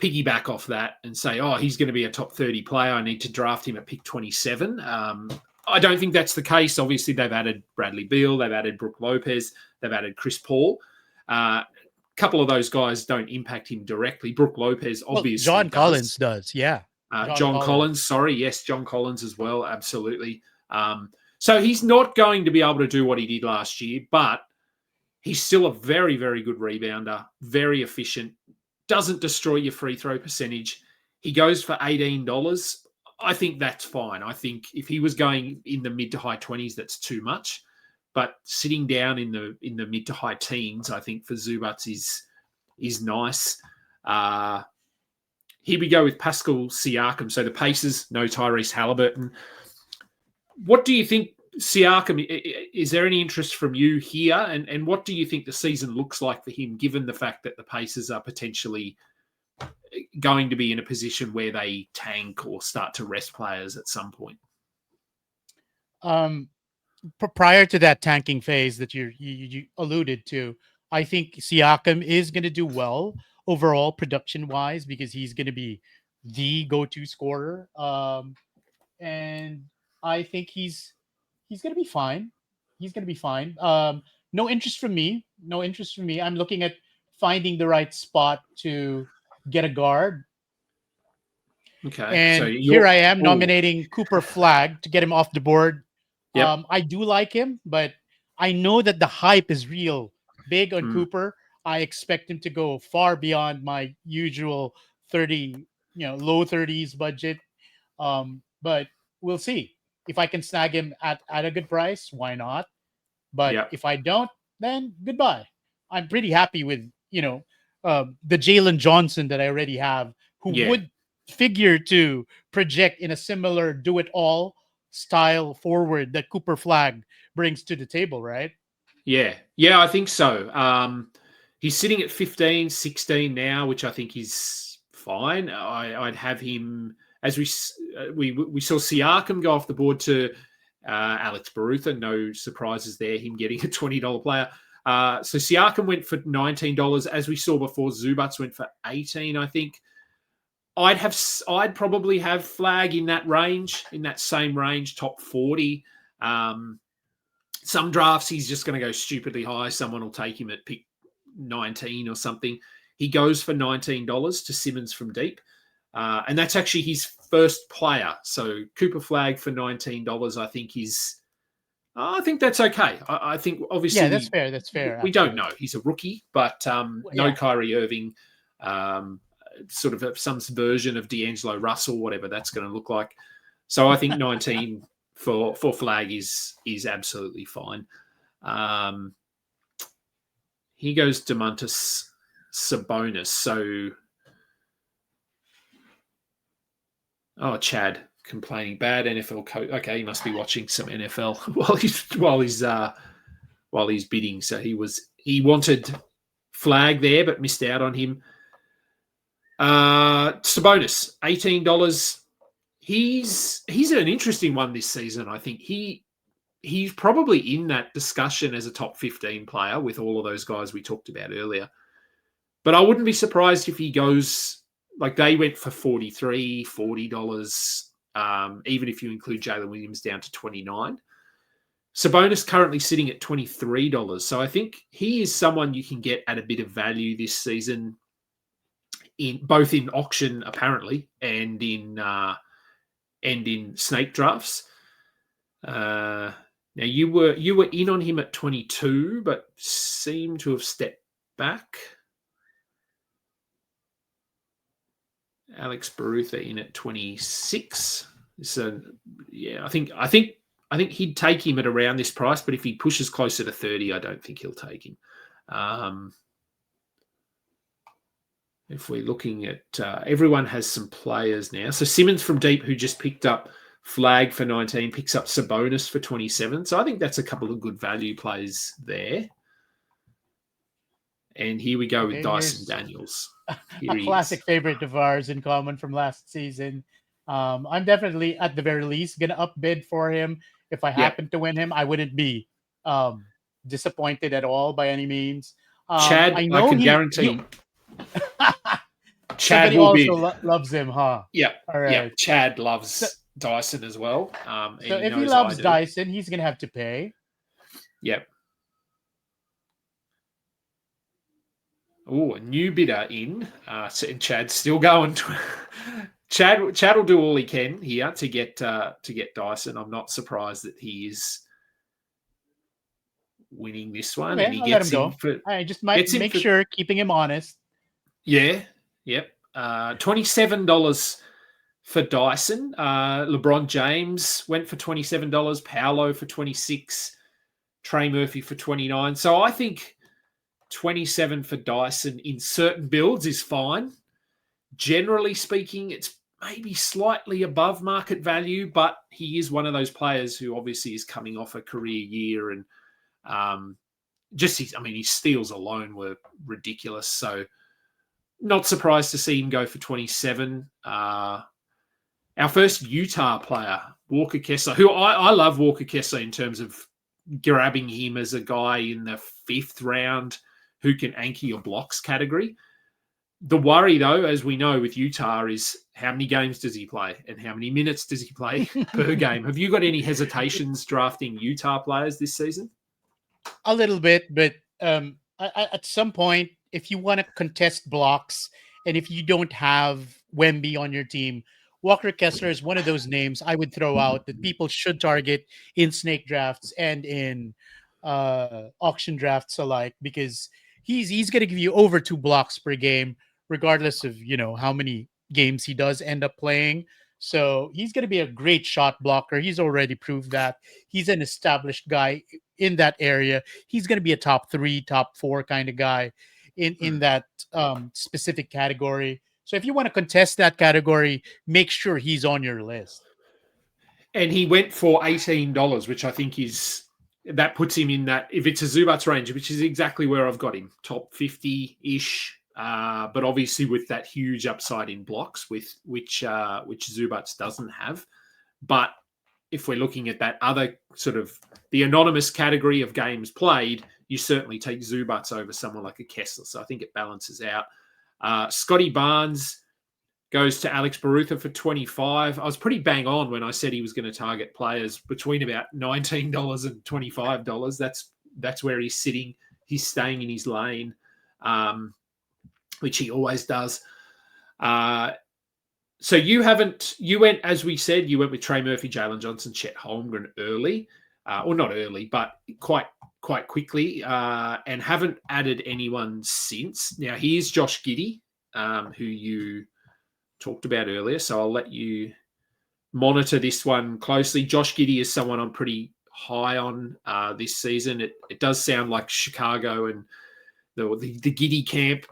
piggyback off that and say, oh, he's going to be a top 30 player. I need to draft him at pick 27. I don't think that's the case. Obviously, they've added Bradley Beal, they've added Brook Lopez, they've added Chris Paul. A couple of those guys don't impact him directly. Brook Lopez obviously John does. Collins does, yeah. John Collins, sorry. Yes, John Collins as well, absolutely. So he's not going to be able to do what he did last year, but he's still a very, very good rebounder, very efficient, doesn't destroy your free throw percentage. He goes for $18. I think that's fine. I think if he was going in the mid to high 20s, that's too much. But sitting down in the mid to high teens, I think for Zubats is nice. Here we go with Pascal Siakam. So the Pacers, no Tyrese Halliburton. What do you think, Siakam? Is there any interest from you here? And what do you think the season looks like for him, given the fact that the Pacers are potentially going to be in a position where they tank or start to rest players at some point? Prior to that tanking phase that you alluded to, I think Siakam is going to do well overall production wise because he's going to be the go-to scorer. And I think he's going to be fine. He's going to be fine. No interest from me. No interest from me. I'm looking at finding the right spot to get a guard. Okay. So And here I am nominating Cooper Flag to get him off the board. Yep. I do like him, but I know that the hype is real big on Cooper. I expect him to go far beyond my usual 30, low 30s budget. But we'll see. If I can snag him at a good price, why not? But if I don't, then goodbye. I'm pretty happy with, the Jalen Johnson that I already have, who would figure to project in a similar do-it-all style forward that Cooper Flag brings to the table, right? Yeah, I think so. He's sitting at 15, 16 now, which I think is fine. I'd have him, as we saw Siakam go off the board to Alex Barutha. No surprises there, him getting a $20 player. So Siakam went for $19, as we saw before. Zubats went for 18, I think. I'd probably have Flag in that range, in that same range, top 40. Some drafts he's just going to go stupidly high. Someone will take him at pick 19 or something. He goes for $19 to Simmons from deep. And that's actually his first player. So Cooper Flag for $19, I think that's okay. I think obviously that's fair. That's fair. We don't know. He's a rookie, but no Kyrie Irving, sort of some version of D'Angelo Russell, whatever that's going to look like. So I think 19 for Flag is absolutely fine. Here goes Domantas Sabonis. So, Chad complaining, bad NFL coach. Okay, he must be watching some NFL while he's bidding. So he wanted Flag there, but missed out on him. Sabonis, $18. He's an interesting one this season. I think he's probably in that discussion as a top 15 player with all of those guys we talked about earlier. But I wouldn't be surprised if he goes, like they went for $43, $40, even if you include Jalen Williams down to $29. Sabonis currently sitting at $23. So I think he is someone you can get at a bit of value this season, in both in auction apparently and in and in snake drafts. Now you were in on him at 22, but seem to have stepped back. Alex Barutha in at 26. So yeah, I think he'd take him at around this price, but if he pushes closer to 30, I don't think he'll take him. If we're looking at everyone has some players now. So Simmons from deep, who just picked up Flag for 19, picks up Sabonis for 27. So I think that's a couple of good value plays there. And here we go with Dyson Daniels. A classic favorite of ours in common from last season. I'm definitely, at the very least, going to upbid for him. If I happen to win him, I wouldn't be disappointed at all by any means. Chad, I can guarantee. Chad also loves him, huh? Yeah. All right. Yeah. Chad loves Dyson as well. So if he loves Dyson, he's going to have to pay. Yep. Oh, a new bidder in. And Chad's still going. Chad will do all he can here to get Dyson. I'm not surprised that he is winning this one. Okay, and he I'll gets let him go. I just might make sure keeping him honest. Yeah. Yep. $27 for Dyson. LeBron James went for $27. Paolo for 26. Trey Murphy for 29. So I think 27 for Dyson in certain builds is fine. Generally speaking, it's maybe slightly above market value, but he is one of those players who obviously is coming off a career year, and his steals alone were ridiculous. So not surprised to see him go for 27. Our first Utah player, Walker Kessler, who I love Walker Kessler in terms of grabbing him as a guy in the 5th round who can anchor your blocks category. The worry, though, as we know with Utah, is how many games does he play and how many minutes does he play per game? Have you got any hesitations drafting Utah players this season? A little bit, but at some point, if you want to contest blocks and if you don't have Wemby on your team, Walker Kessler is one of those names I would throw out that people should target in snake drafts and in auction drafts alike, because he's going to give you over 2 blocks per game, regardless of how many games he does end up playing. So he's going to be a great shot blocker. He's already proved that. He's an established guy in that area. He's going to be a top 3, top 4 kind of guy in that specific category. So if you want to contest that category, make sure he's on your list. And he went for $18, which I think that puts him in that, if it's a Zubats range, which is exactly where I've got him, top 50-ish, but obviously with that huge upside in blocks, which Zubats doesn't have. But if we're looking at that other sort of the anonymous category of games played, you certainly take Zubats over someone like a Kessler. So I think it balances out. Scotty Barnes goes to Alex Barutha for 25. I was pretty bang on when I said he was going to target players between about $19 and $25. That's where he's sitting. He's staying in his lane, which he always does. So you went, as we said, you went with Trey Murphy, Jalen Johnson, Chet Holmgren early, or not early, but quite quickly, and haven't added anyone since. Now, here's Josh Giddey, who you talked about earlier, so I'll let you monitor this one closely. Josh Giddey is someone I'm pretty high on this season. It does sound like Chicago and the Giddey camp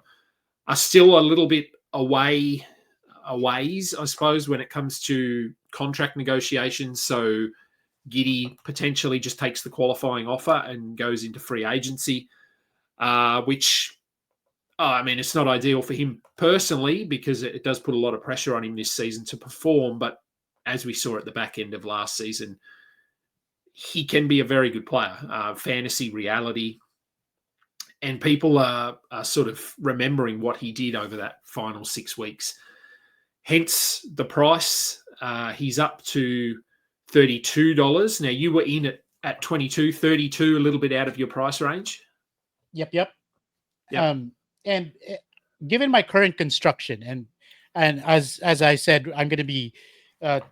are still a little bit a ways, I suppose, when it comes to contract negotiations. So Giddey potentially just takes the qualifying offer and goes into free agency, which, it's not ideal for him personally because it does put a lot of pressure on him this season to perform. But as we saw at the back end of last season, he can be a very good player, fantasy reality. And people are sort of remembering what he did over that final 6 weeks. Hence the price. He's up to $32. Now, you were in at 22, 32, a little bit out of your price range. Yep. And given my current construction, and as I said, I'm going to be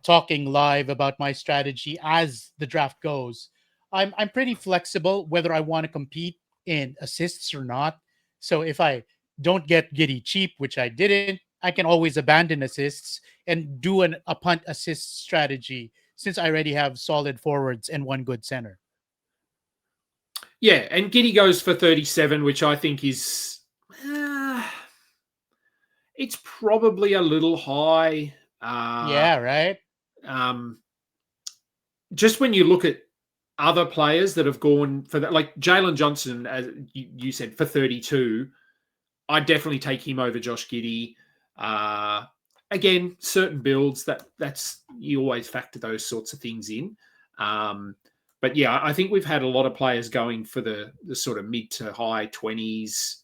talking live about my strategy as the draft goes. I'm pretty flexible whether I want to compete in assists or not. So if I don't get Giddy cheap, which I didn't, I can always abandon assists and do a punt assist strategy since I already have solid forwards and one good center. Yeah, and Giddy goes for 37, which I think is it's probably a little high. Yeah, right. Um, just when you look at other players that have gone for that, like Jalen Johnson, as you said, for 32, I'd definitely take him over Josh Giddy. Again, certain builds that's you always factor those sorts of things in. But yeah, I think we've had a lot of players going for the sort of mid to high 20s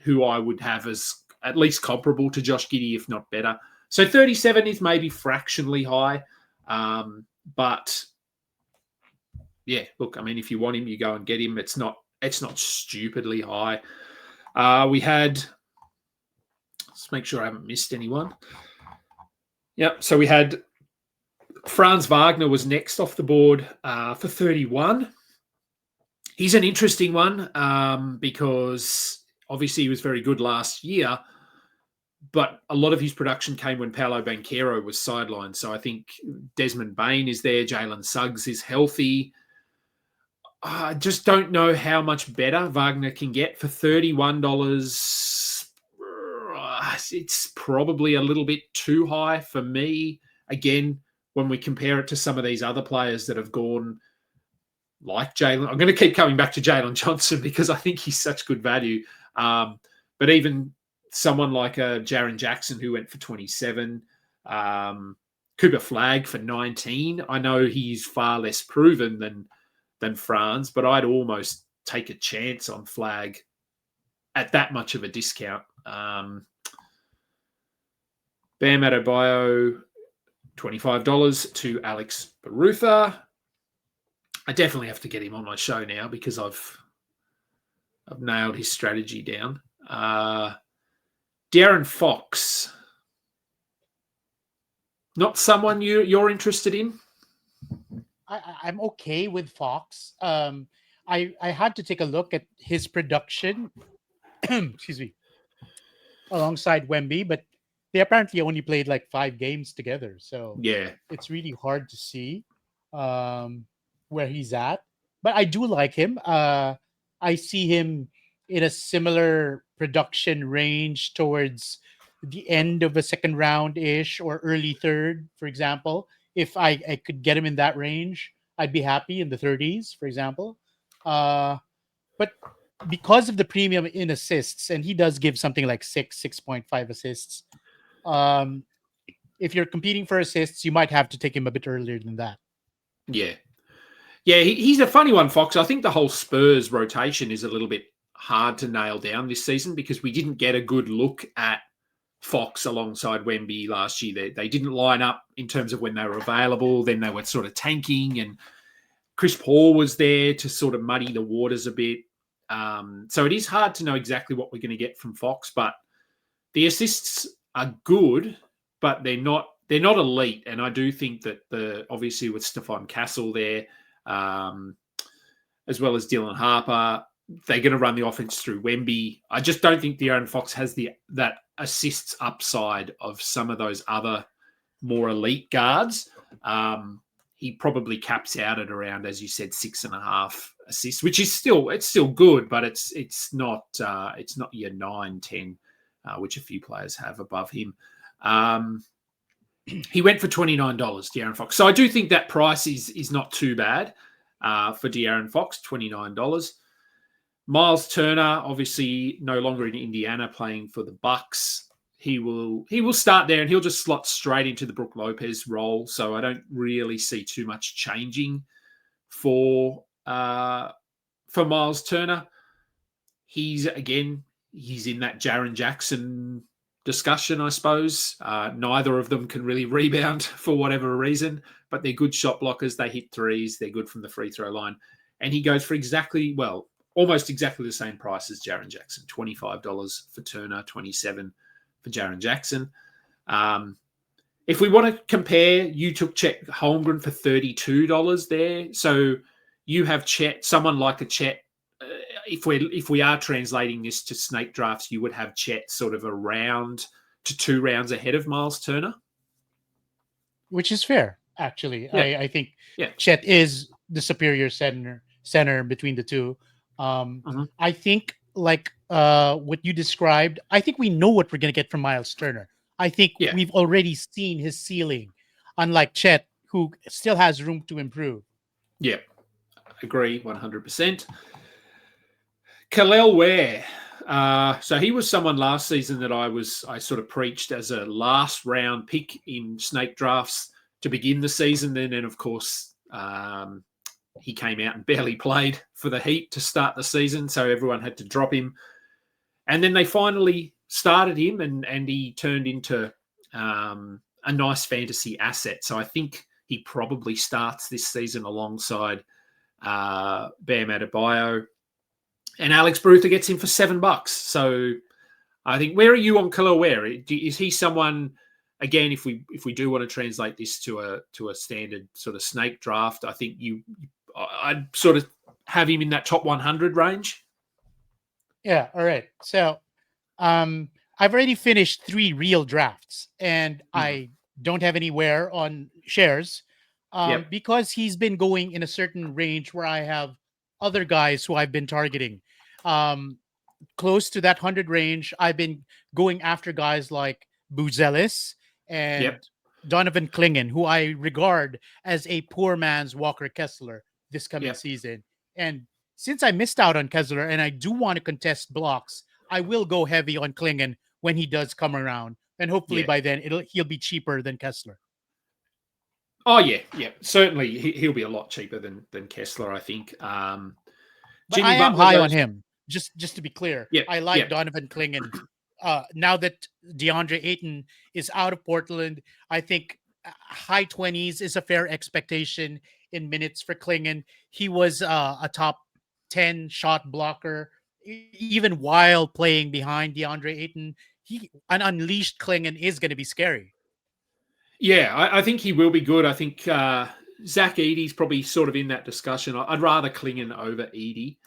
who I would have as at least comparable to Josh Giddy, if not better. So 37 is maybe fractionally high. But yeah, look, I mean, if you want him, you go and get him. It's not stupidly high. We had, let's make sure I haven't missed anyone. Yep. So we had Franz Wagner was next off the board for 31. He's an interesting one because obviously he was very good last year, but a lot of his production came when Paolo Banchero was sidelined. So I think Desmond Bain is there. Jalen Suggs is healthy. I just don't know how much better Wagner can get for $31. It's probably a little bit too high for me. Again, when we compare it to some of these other players that have gone like Jalen, I'm going to keep coming back to Jalen Johnson because I think he's such good value. But even someone like Jaren Jackson who went for 27, Cooper Flagg for 19. I know he's far less proven than Franz, but I'd almost take a chance on Flagg at that much of a discount. Bam Adebayo, $25 to Alex Barutha. I definitely have to get him on my show now because I've nailed his strategy down. De'Aaron Fox. Not someone you're interested in? I'm okay with Fox. I had to take a look at his production. Excuse me, alongside Wemby, but they apparently only played like 5 games together. So Yeah. it's really hard to see um, where he's at. But I do like him. I see him in a similar production range towards the end of a second round ish or early third, for example. If I could get him in that range, I'd be happy in the 30s, for example. But because of the premium in assists, and he does give something like 6.5 assists. Um, if you're competing for assists, you might have to take him a bit earlier than that. Yeah. Yeah, he's a funny one, Fox. I think the whole Spurs rotation is a little bit hard to nail down this season because we didn't get a good look at Fox alongside Wemby last year. They didn't line up in terms of when they were available. Then they were sort of tanking, and Chris Paul was there to sort of muddy the waters a bit. So it is hard to know exactly what we're going to get from Fox, but the assists are good, but they're not elite. And I do think that obviously with Stephon Castle there, as well as Dylan Harper, they're going to run the offense through Wemby. I just don't think De'Aaron Fox has that assists upside of some of those other more elite guards. He probably caps out at around, as you said, 6.5 assists, which is still good, but it's not your 9-10, which a few players have above him. He went for $29, De'Aaron Fox. So I do think that price is not too bad for De'Aaron Fox, $29. Miles Turner, obviously no longer in Indiana, playing for the Bucks. He will start there and he'll just slot straight into the Brook Lopez role. So I don't really see too much changing for Miles Turner. He's in that Jaren Jackson discussion, I suppose. Neither of them can really rebound for whatever reason, but they're good shot blockers. They hit threes. They're good from the free throw line. And he goes for almost exactly the same price as Jaren Jackson, $25 for Turner, $27 for Jaren Jackson. If we want to compare, you took Chet Holmgren for $32 there. So you have Chet, someone like a Chet. If we are translating this to snake drafts, you would have Chet sort of around to 2 rounds ahead of Miles Turner. Which is fair, actually. Yeah. I think Yeah. Chet is the superior center between the two. I think like what you described, I think we know what we're gonna get from Miles Turner. I think Yeah. we've already seen his ceiling, unlike Chet, who still has room to improve. Yeah. Agree 100%. Kalel Ware. So he was someone last season that I sort of preached as a last round pick in snake drafts to begin the season. Then of course he came out and barely played for the Heat to start the season, so everyone had to drop him. And then they finally started him, and he turned into a nice fantasy asset. So I think he probably starts this season alongside Bam Adebayo. And Alex Bruther gets him for $7. So I think, where are you on Kalel Ware? Is he someone, again, if we do want to translate this to a standard sort of snake draft, I think I'd sort of have him in that top 100 range. Yeah. All right. So I've already finished 3 real drafts, and I don't have anywhere on shares because he's been going in a certain range where I have other guys who I've been targeting. Close to that 100 range, I've been going after guys like Buzelis and Donovan Clingan, who I regard as a poor man's Walker Kessler this coming season. And since I missed out on Kessler and I do want to contest blocks, I will go heavy on Clingan when he does come around. And hopefully by then he'll be cheaper than Kessler. Oh yeah. Certainly he'll be a lot cheaper than Kessler, I think. But I am high on him. Just to be clear, I like Donovan Clingan. Now that DeAndre Ayton is out of Portland, I think high 20s is a fair expectation in minutes for Clingan. He was a top 10 shot blocker, even while playing behind DeAndre Ayton. An unleashed Clingan is going to be scary. Yeah, I think he will be good. I think Zach Edey's probably sort of in that discussion. I'd rather Clingan over Edey.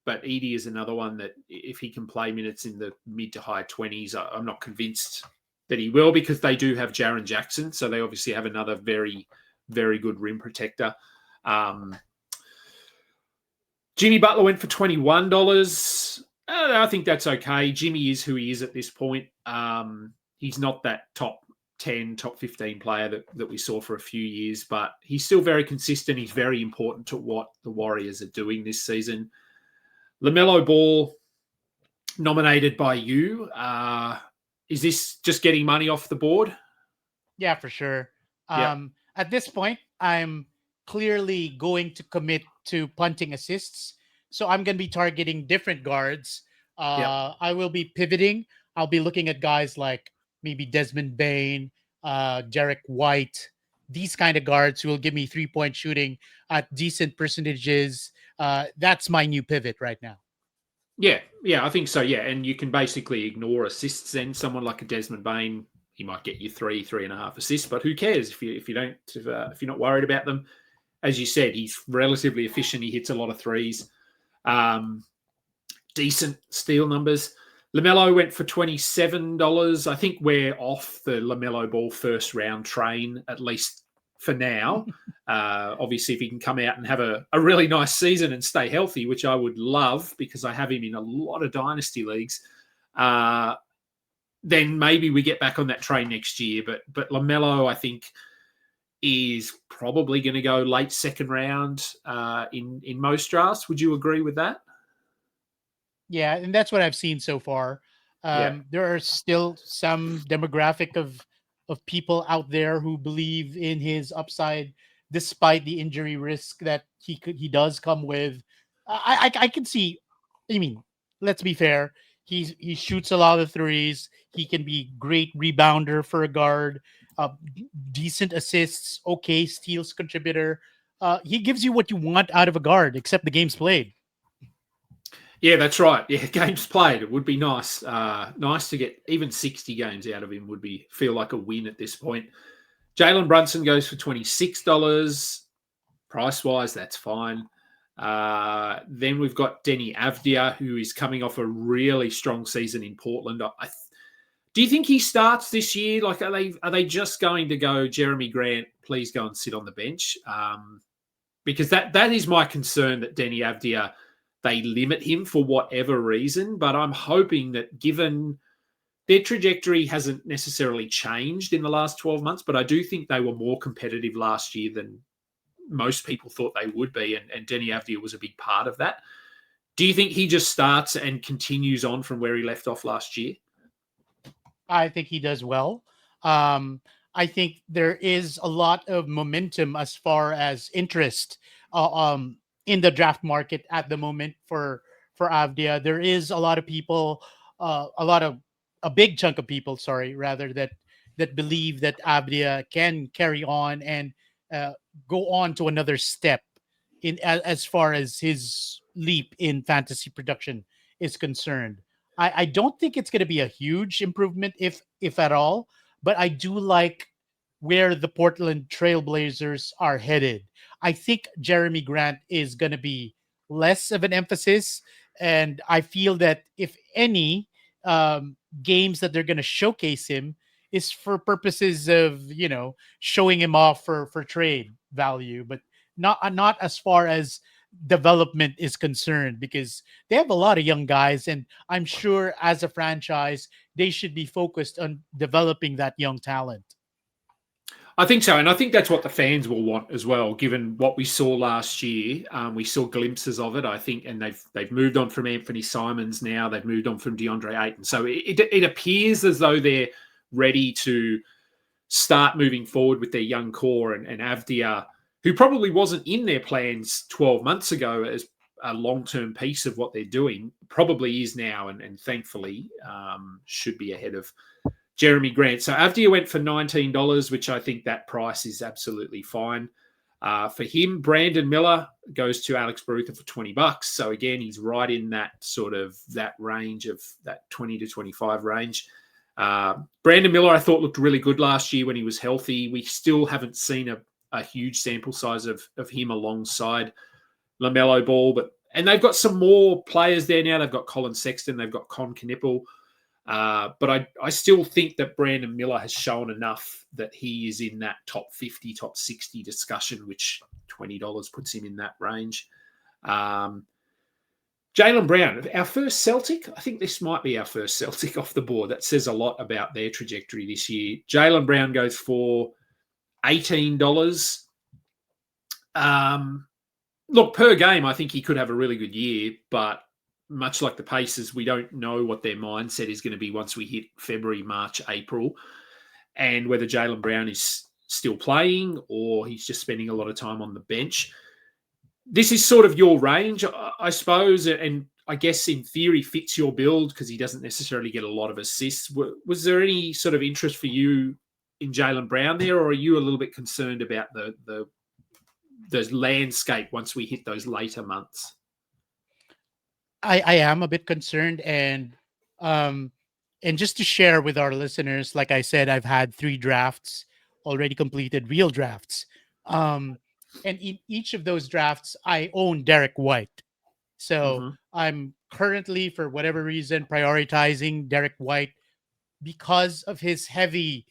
But Edey is another one that if he can play minutes in the mid to high 20s, I'm not convinced that he will, because they do have Jaren Jackson. So they obviously have another very, very good rim protector. Jimmy Butler went for $21. I think that's okay. Jimmy is who he is at this point. He's not that top 10, top 15 player that we saw for a few years, but he's still very consistent. He's very important to what the Warriors are doing this season. LaMelo Ball, nominated by you. Is this just getting money off the board? Yeah, for sure. At this point, I'm clearly going to commit to punting assists. So I'm going to be targeting different guards. I will be pivoting. I'll be looking at guys like maybe Desmond Bain, Derek White, these kind of guards who will give me 3-point shooting at decent percentages. That's my new pivot right now. Yeah, I think so. Yeah, and you can basically ignore assists. Then someone like a Desmond Bain, he might get you 3.5 assists, but who cares if you're not worried about them? As you said, he's relatively efficient. He hits a lot of threes. Decent steal numbers. LaMelo went for $27. I think we're off the LaMelo Ball first round train, at least for now. Obviously, if he can come out and have a really nice season and stay healthy, which I would love because I have him in a lot of dynasty leagues, then maybe we get back on that train next year. But LaMelo, I think, is probably going to go late second round in most drafts. Would you agree with that? Yeah, and that's what I've seen so far. There are still some demographic of people out there who believe in his upside, despite the injury risk that he does come with. I can see. I mean, let's be fair. He shoots a lot of threes. He can be great rebounder for a guard. Decent assists. Okay, steals contributor. He gives you what you want out of a guard, except the game's played. Yeah, that's right. Yeah, games played. It would be nice. Nice to get even 60 games out of him would feel like a win at this point. Jalen Brunson goes for $26. Price wise, that's fine. Then we've got Denny Avdia, who is coming off a really strong season in Portland. Do you think he starts this year? Like, are they just going to go, Jeremy Grant, please go and sit on the bench? Because that is my concern, that Denny Avdia, they limit him for whatever reason. But I'm hoping that, given their trajectory hasn't necessarily changed in the last 12 months, but I do think they were more competitive last year than most people thought they would be. And Denny Avdia was a big part of that. Do you think he just starts and continues on from where he left off last year? I think he does well. Um, I think there is a lot of momentum as far as interest in the draft market at the moment for Avdia. There is a lot of people, a big chunk of people, sorry, rather, that believe that Avdia can carry on and uh, go on to another step in as far as his leap in fantasy production is concerned. I don't think it's going to be a huge improvement, if at all, but I do like where the Portland Trailblazers are headed. I think Jeremy Grant is going to be less of an emphasis, and I feel that, if any, games that they're going to showcase him is for purposes of, showing him off for trade value, but not as far as development is concerned, because they have a lot of young guys, and I'm sure as a franchise they should be focused on developing that young talent. I think so, and I think that's what the fans will want as well. Given what we saw last year, we saw glimpses of it. I think, and they've moved on from Anthony Simons now. They've moved on from DeAndre Ayton, so it appears as though they're ready to start moving forward with their young core. And Avdia, who probably wasn't in their plans 12 months ago as a long-term piece of what they're doing, probably is now, and thankfully should be ahead of Jeremy Grant. So Avdia went for $19, which I think that price is absolutely fine. For him, Brandon Miller goes to Alex Barutha for $20. So again, he's right in that sort of that range of that 20 to 25 range. Brandon Miller, I thought, looked really good last year when he was healthy. We still haven't seen a huge sample size of him alongside LaMelo Ball, and they've got some more players there now. They've got Colin Sexton, they've got Con Knipple. But I still think that Brandon Miller has shown enough that he is in that top 50, top 60 discussion, which $20 puts him in that range. Jaylen Brown, our first Celtic. I think this might be our first Celtic off the board. That says a lot about their trajectory this year. Jaylen Brown goes for $18. Look, per game, I think he could have a really good year, but much like the Pacers, we don't know what their mindset is going to be once we hit February, March, April, and whether Jaylen Brown is still playing or he's just spending a lot of time on the bench. This is sort of your range, I suppose, and I guess in theory fits your build because he doesn't necessarily get a lot of assists. Was there any sort of interest for you in Jaylen Brown there, or are you a little bit concerned about the landscape once we hit those later months? I am a bit concerned, and just to share with our listeners, like I said, I've had 3 drafts already completed, real drafts. And in each of those drafts, I own Derek White. So Mm-hmm. I'm currently, for whatever reason, prioritizing Derek White because of his heavy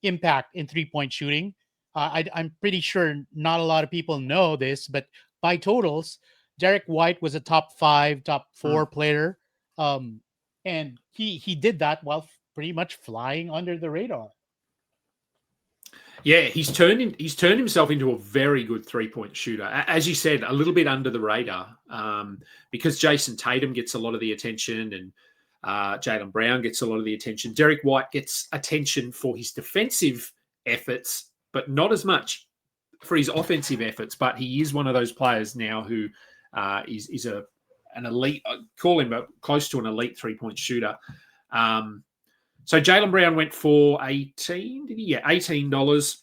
impact in 3-point shooting. I'm pretty sure not a lot of people know this, but by totals, Derek White was a top 5, top 4 player, um, and he did that while pretty much flying under the radar. Yeah, he's turned himself into a very good 3-point shooter. As you said, a little bit under the radar, because Jason Tatum gets a lot of the attention, and Jaylen Brown gets a lot of the attention. Derek White gets attention for his defensive efforts, but not as much for his offensive efforts. But he is one of those players now who is an elite, call him close to an elite 3-point shooter. So Jaylen Brown went for $18. Did he? Yeah, $18.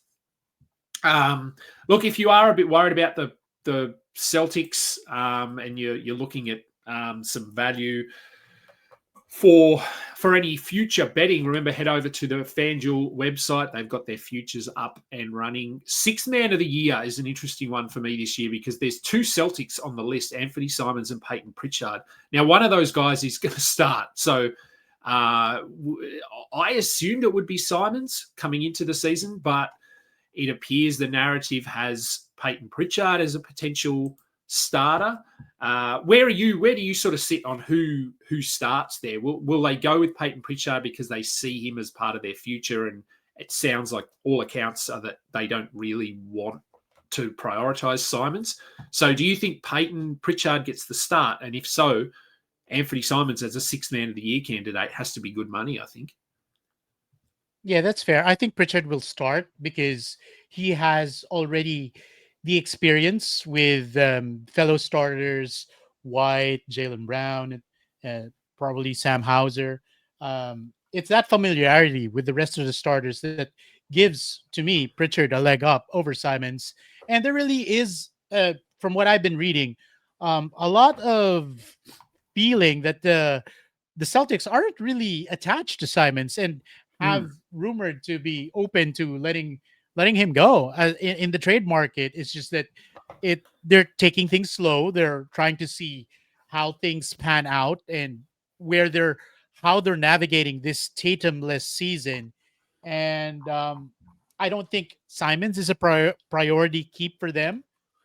Look, if you are a bit worried about the Celtics, and you're looking at some value for any future betting. Remember, head over to the FanDuel website. They've got their futures up and running. Sixth man of the year is an interesting one for me this year because there's two Celtics on the list, Anthony Simons and Peyton Pritchard. Now, one of those guys is going to start. So I assumed it would be Simons coming into the season, but it appears the narrative has Peyton Pritchard as a potential starter. Where do you sort of sit on who starts there? Will they go with Peyton Pritchard because they see him as part of their future? And it sounds like all accounts are that they don't really want to prioritize Simons. So do you think Peyton Pritchard gets the start? And if so, Anthony Simons as a sixth man of the year candidate has to be good money, I think. Yeah, that's fair. I think Pritchard will start because he has already the experience with fellow starters, White, Jalen Brown, and probably Sam Hauser. It's that familiarity with the rest of the starters that gives, to me, Pritchard a leg up over Simons. And there really is, from what I've been reading, a lot of feeling that the Celtics aren't really attached to Simons and have rumored to be open to letting him go in the trade market. It's just that they're taking things slow. They're trying to see how things pan out and where they're how they're navigating this Tatumless season. And I don't think Simons is a priority keep for them.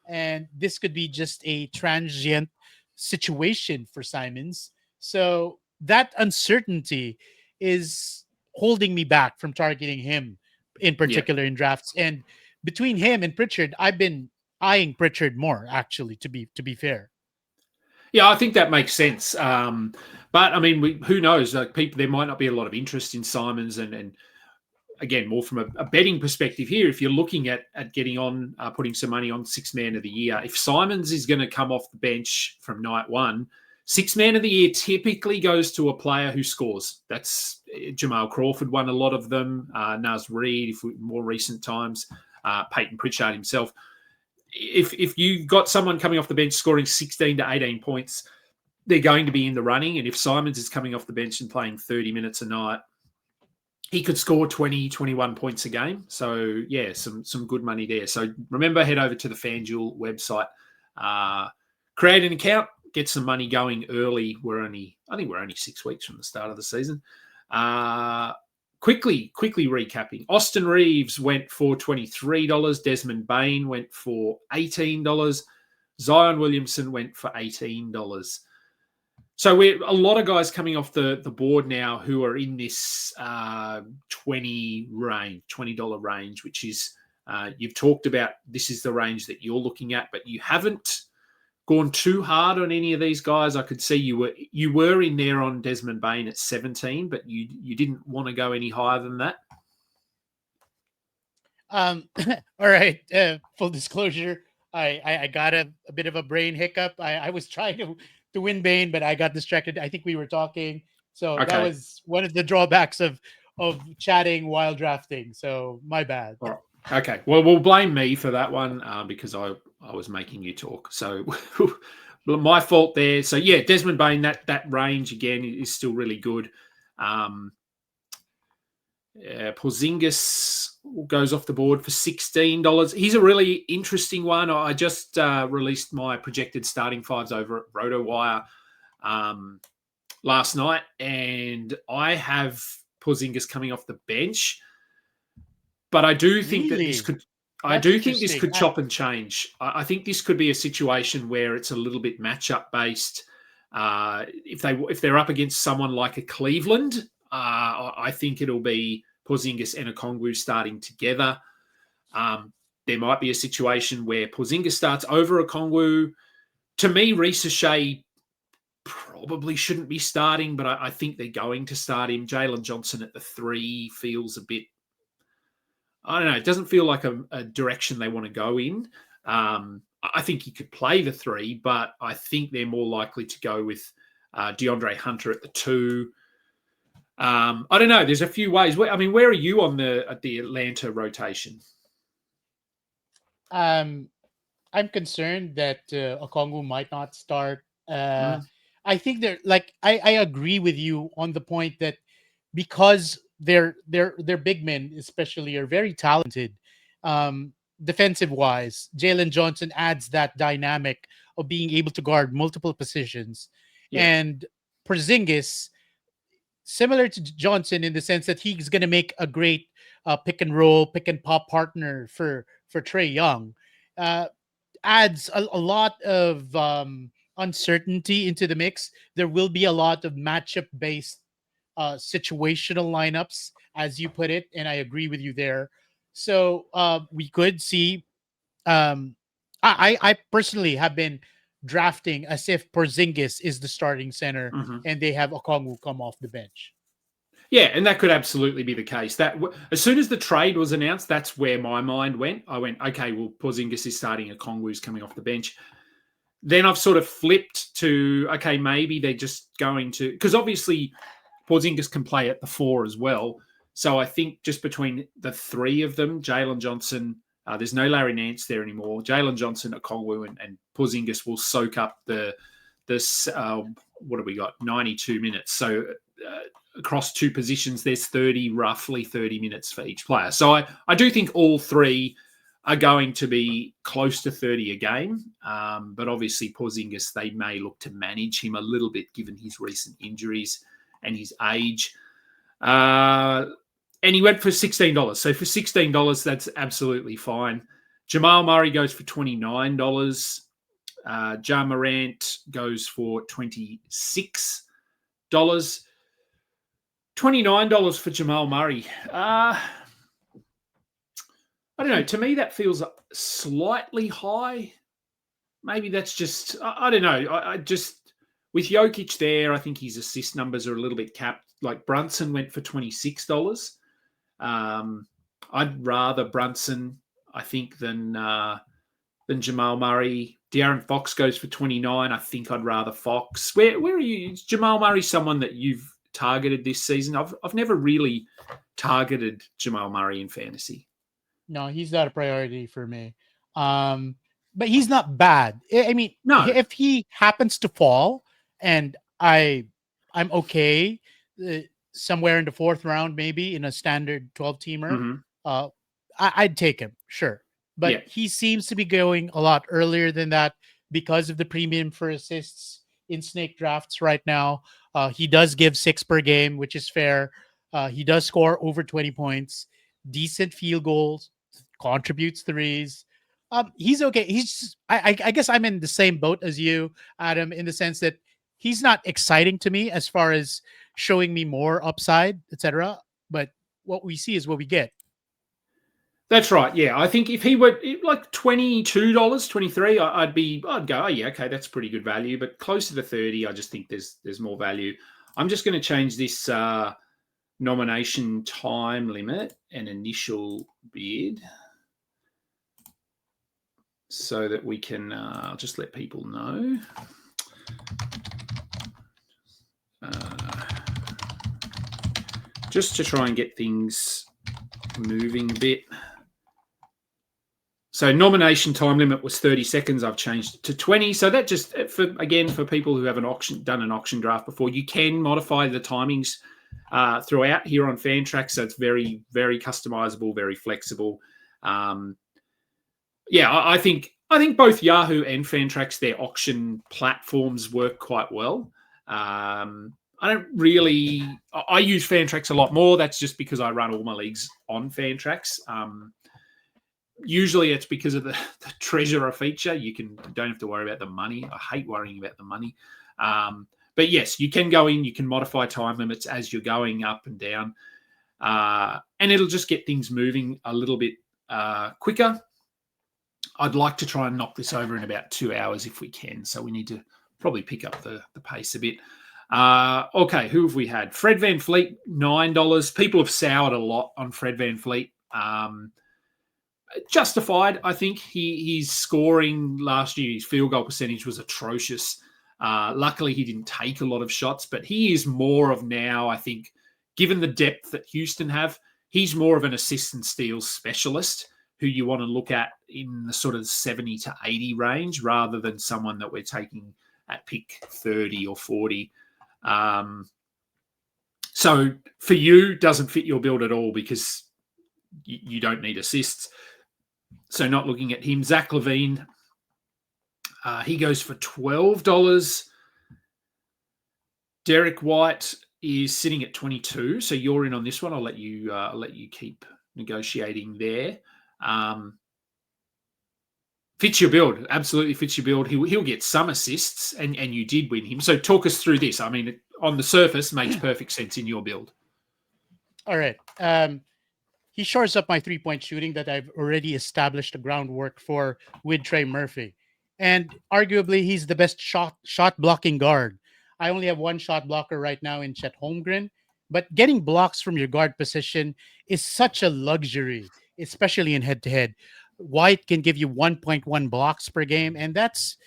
And this could be just a transient situation for Simons. So that uncertainty is holding me back from targeting him in Yeah. particular in drafts. And between him and Pritchard, I've been eyeing Pritchard more, actually, to be fair. Yeah, I think that makes sense. But I mean, who knows? Like people, there might not be a lot of interest in Simons, and again, more from a betting perspective here. If you're looking at getting on, putting some money on sixth man of the year, if Simons is going to come off the bench from night one, sixth man of the year typically goes to a player who scores. That's Jamal Crawford won a lot of them. Naz Reid, if more recent times, Peyton Pritchard himself. If you've got someone coming off the bench scoring 16 to 18 points, they're going to be in the running. And if Simons is coming off the bench and playing 30 minutes a night, he could score 20, 21 points a game. So, yeah, some good money there. So, remember, head over to the FanDuel website, create an account, get some money going early. I think we're only 6 weeks from the start of the season. Quickly recapping. Austin Reeves went for $23. Desmond Bain went for $18. Zion Williamson went for $18. So we're a lot of guys coming off the board now who are in this $20 range, which is you've talked about. This is the range that you're looking at, but you haven't gone too hard on any of these guys. I could see you were in there on Desmond Bain at 17, but you didn't want to go any higher than that. All right. Full disclosure, I got a bit of a brain hiccup. I was trying to win Bane, but I got distracted. I think we were talking, so that was one of the drawbacks of chatting while drafting. So my bad. All right. Okay. Well, we'll blame me for that one because I was making you talk. So my fault there. So yeah, Desmond Bain, that range again is still really good. Porzingis goes off the board for $16. He's a really interesting one. I just released my projected starting fives over at RotoWire last night, and I have Porzingis coming off the bench. But I do think that this could. I do think this could chop and change. I think this could be a situation where it's a little bit matchup based. If they're up against someone like a Cleveland, I think it'll be Porzingis and Okongwu starting together. There might be a situation where Porzingis starts over Okongwu. To me, Reece Shea probably shouldn't be starting, but I think they're going to start him. Jalen Johnson at the 3 feels a bit. I don't know. It doesn't feel like a direction they want to go in. I think he could play the 3, but I think they're more likely to go with DeAndre Hunter at the 2. I don't know. There's a few ways. Where are you on the Atlanta rotation? I'm concerned that Okongwu might not start. I think they're like I agree with you on the point that because their big men especially are very talented, um, defensive wise. Jalen Johnson adds that dynamic of being able to guard multiple positions, Yeah. and Porzingis similar to Johnson in the sense that he's going to make a great pick and roll, pick and pop partner for Trey Young. Uh, adds a lot of uncertainty into the mix. There will be a lot of matchup based situational lineups, as you put it, and I agree with you there. So we could see. Um, I personally have been drafting as if Porzingis is the starting center, Mhm. and they have Okongwu come off the bench. Yeah, and that could absolutely be the case. As soon as the trade was announced, that's where my mind went. I went, okay, well, Porzingis is starting, Okongwu's coming off the bench. Then I've sort of flipped to, okay, maybe they're just going to, because obviously Porzingis can play at the 4 as well. So I think just between the 3 of them, Jalen Johnson, there's no Larry Nance there anymore. Jalen Johnson, Okongwu, and Porzingis will soak up this. What have we got? 92 minutes. So across 2 positions, there's roughly 30 minutes for each player. So I do think all 3 are going to be close to 30 a game. But obviously, Porzingis, they may look to manage him a little bit given his recent injuries and his age. And he went for $16. So for $16, that's absolutely fine. Jamal Murray goes for $29. Ja Morant goes for $26. $29 for Jamal Murray. I don't know. To me, that feels slightly high. Maybe that's just, I don't know. I just, with Jokic there, I think his assist numbers are a little bit capped. Like Brunson went for $26. I'd rather Brunson, I think, than Jamal Murray. De'Aaron Fox goes for 29. I think I'd rather Fox. Where are you? Is Jamal Murray someone that you've targeted this season? I've never really targeted Jamal Murray in fantasy. No, he's not a priority for me. Um, but he's not bad. I mean, No. if he happens to fall, and I'm okay, uh, somewhere in the 4th round, maybe in a standard 12-teamer, Mm-hmm. uh, I'd take him, sure. But Yeah. he seems to be going a lot earlier than that because of the premium for assists in snake drafts right now. He does give 6 per game, which is fair. He does score over 20 points, decent field goals, contributes threes. He's okay. I guess I'm in the same boat as you, Adam, in the sense that he's not exciting to me as far as showing me more upside, etc. But what we see is what we get. That's right. Yeah, I think if he were like $22, 23, I'd go, oh yeah, okay, that's pretty good value. But closer to 30, I just think there's more value. I'm just going to change this nomination time limit and initial bid so that we can just let people know. Just to try and get things moving a bit. So nomination time limit was 30 seconds. I've changed it to 20. So that just, for people who haven't done an auction draft before, you can modify the timings throughout here on Fantrax. So it's very, very customizable, very flexible. I think both Yahoo and Fantrax, their auction platforms work quite well. I use Fantrax a lot more. That's just because I run all my leagues on Fantrax. Usually it's because of the treasurer feature. You don't have to worry about the money. I hate worrying about the money. But yes, you can go in, you can modify time limits as you're going up and down. And it'll just get things moving a little bit quicker. I'd like to try and knock this over in about 2 hours if we can. So we need to probably pick up the pace a bit. Okay, who have we had? Fred VanVleet, $9. People have soured a lot on Fred VanVleet. Justified, I think. He's scoring last year. His field goal percentage was atrocious. Luckily, he didn't take a lot of shots, but he is more of now, I think, given the depth that Houston have, he's more of an assist and steals specialist who you want to look at in the sort of 70 to 80 range rather than someone that we're taking at pick 30 or 40. So for you, doesn't fit your build at all because you don't need assists. So not looking at him. Zach Levine, he goes for $12. Derek White is sitting at 22. So you're in on this one. I'll let you keep negotiating there. Fits your build. Absolutely fits your build. He'll get some assists, and you did win him. So talk us through this. I mean, on the surface, makes perfect sense in your build. All right. He shores up my 3-point shooting that I've already established the groundwork for with Trey Murphy. And arguably, he's the best shot blocking guard. I only have one shot blocker right now in Chet Holmgren, but getting blocks from your guard position is such a luxury, especially in head to head. White can give you 1.1 blocks per game, and that's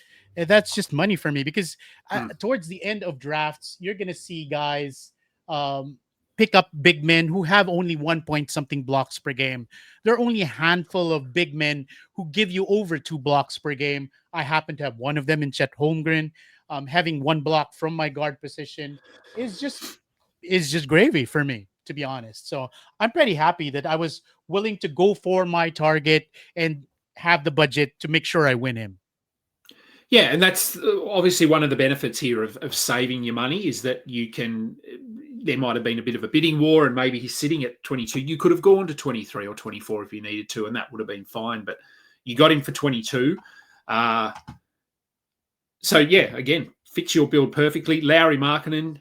just money for me because towards the end of drafts, you're gonna see guys pick up big men who have only 1 point something blocks per game. There are only a handful of big men who give you over 2 blocks per game. I happen to have one of them in Chet Holmgren. Having 1 block from my guard position is just gravy for me, to be honest. So I'm pretty happy that I was willing to go for my target and have the budget to make sure I win him. Yeah, and that's obviously one of the benefits here of saving your money is that you can. There might have been a bit of a bidding war, and maybe he's sitting at 22. You could have gone to 23 or 24 if you needed to, and that would have been fine. But you got him for 22. So yeah, again, fits your build perfectly. Lauri Markkanen,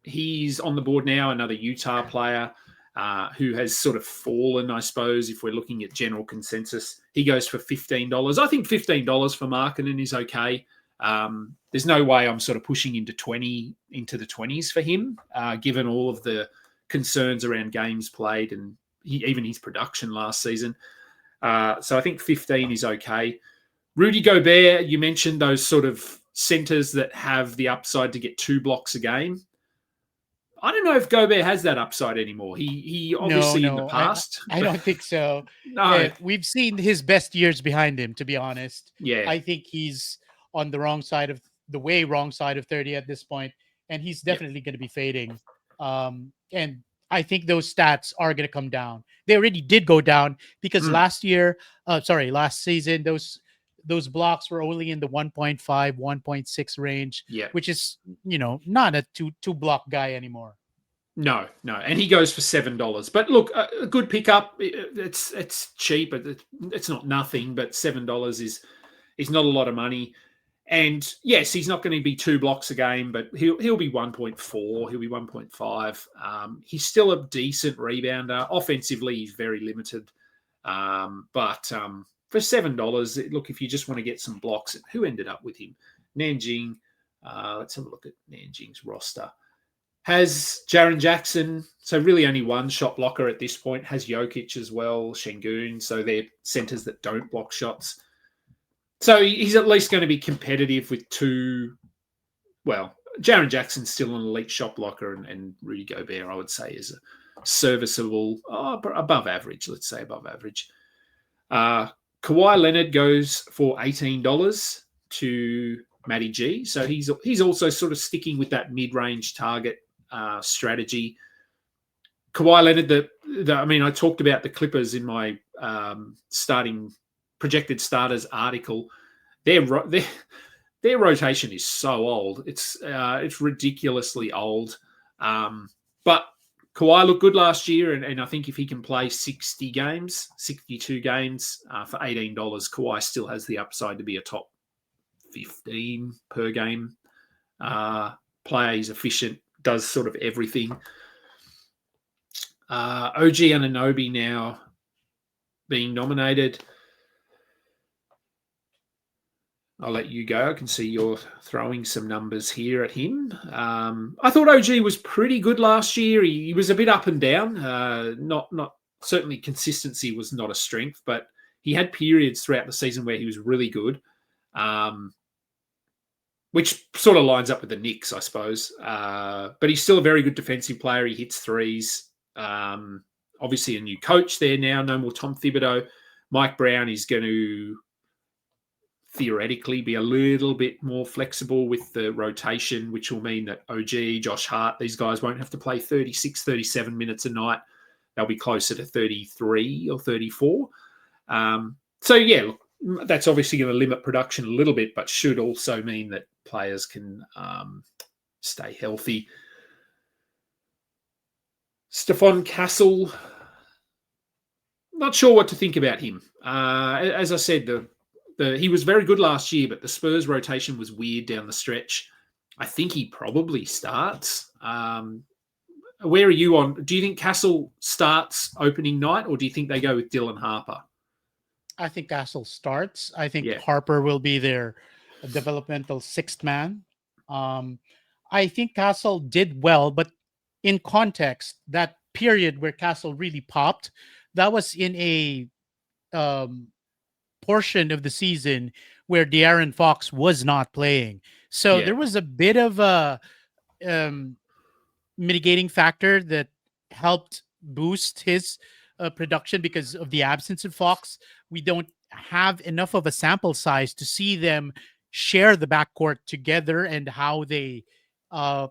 he's on the board now. Another Utah player. Who has sort of fallen, I suppose, if we're looking at general consensus. He goes for $15. I think $15 for Markkanen is okay. There's no way I'm sort of pushing into the 20s for him, given all of the concerns around games played and even his production last season. So I think 15 is okay. Rudy Gobert, you mentioned those sort of centers that have the upside to get 2 blocks a game. I don't know if Gobert has that upside anymore. He obviously in the past. I don't think so. No. We've seen his best years behind him, to be honest. Yeah. I think he's on the wrong side of 30 at this point, and he's definitely going to be fading. And I think those stats are going to come down. They already did go down because last season, those blocks were only in the 1.5, 1.6 range, which is, not a two block guy anymore. No. And he goes for $7. But look, a good pickup. It's cheap. It's not nothing, but $7 is not a lot of money. And yes, he's not going to be 2 blocks a game, but he'll be 1.4. He'll be 1.5. He's still a decent rebounder. Offensively, he's very limited. But for $7, look, if you just want to get some blocks, who ended up with him? Nanjing. Let's have a look at Nanjing's roster. Has Jaren Jackson, so really only one shot blocker at this point. Has Jokic as well, Şengün. So they're centers that don't block shots. So he's at least going to be competitive with 2. Well, Jaren Jackson's still an elite shot blocker, and Rudy Gobert, I would say, is a serviceable, above average. Let's say above average. Kawhi Leonard goes for $18 to Matty G. So he's also sort of sticking with that mid-range target strategy. Kawhi Leonard, I talked about the Clippers in my projected starters article. Their rotation is so old. It's ridiculously old. But Kawhi looked good last year, and I think if he can play 62 games for $18, Kawhi still has the upside to be a top 15 per game player. He's efficient, does sort of everything. OG Anunoby now being nominated. I'll let you go. I can see you're throwing some numbers here at him. I thought OG was pretty good last year. He was a bit up and down. Not certainly consistency was not a strength, but he had periods throughout the season where he was really good, which sort of lines up with the Knicks, I suppose. But he's still a very good defensive player. He hits threes. Obviously, a new coach there now. No more Tom Thibodeau. Mike Brown is going to theoretically be a little bit more flexible with the rotation, which will mean that OG, Josh Hart, these guys won't have to play 36, 37 minutes a night. They'll be closer to 33 or 34. So, yeah, look, that's obviously going to limit production a little bit, but should also mean that players can stay healthy. Stefan Castle, not sure what to think about him. As I said, he was very good last year, but the Spurs rotation was weird down the stretch. I think he probably starts. Where are you on? Do you think Castle starts opening night, or do you think they go with Dylan Harper? I think Castle starts. I think Yeah. Harper will be their developmental sixth man. I think Castle did well, but in context, that period where Castle really popped, that was in a um, portion of the season where De'Aaron Fox was not playing. So Yeah. there was a bit of a um, mitigating factor that helped boost his production because of the absence of Fox. We don't have enough of a sample size to see them share the backcourt together and how they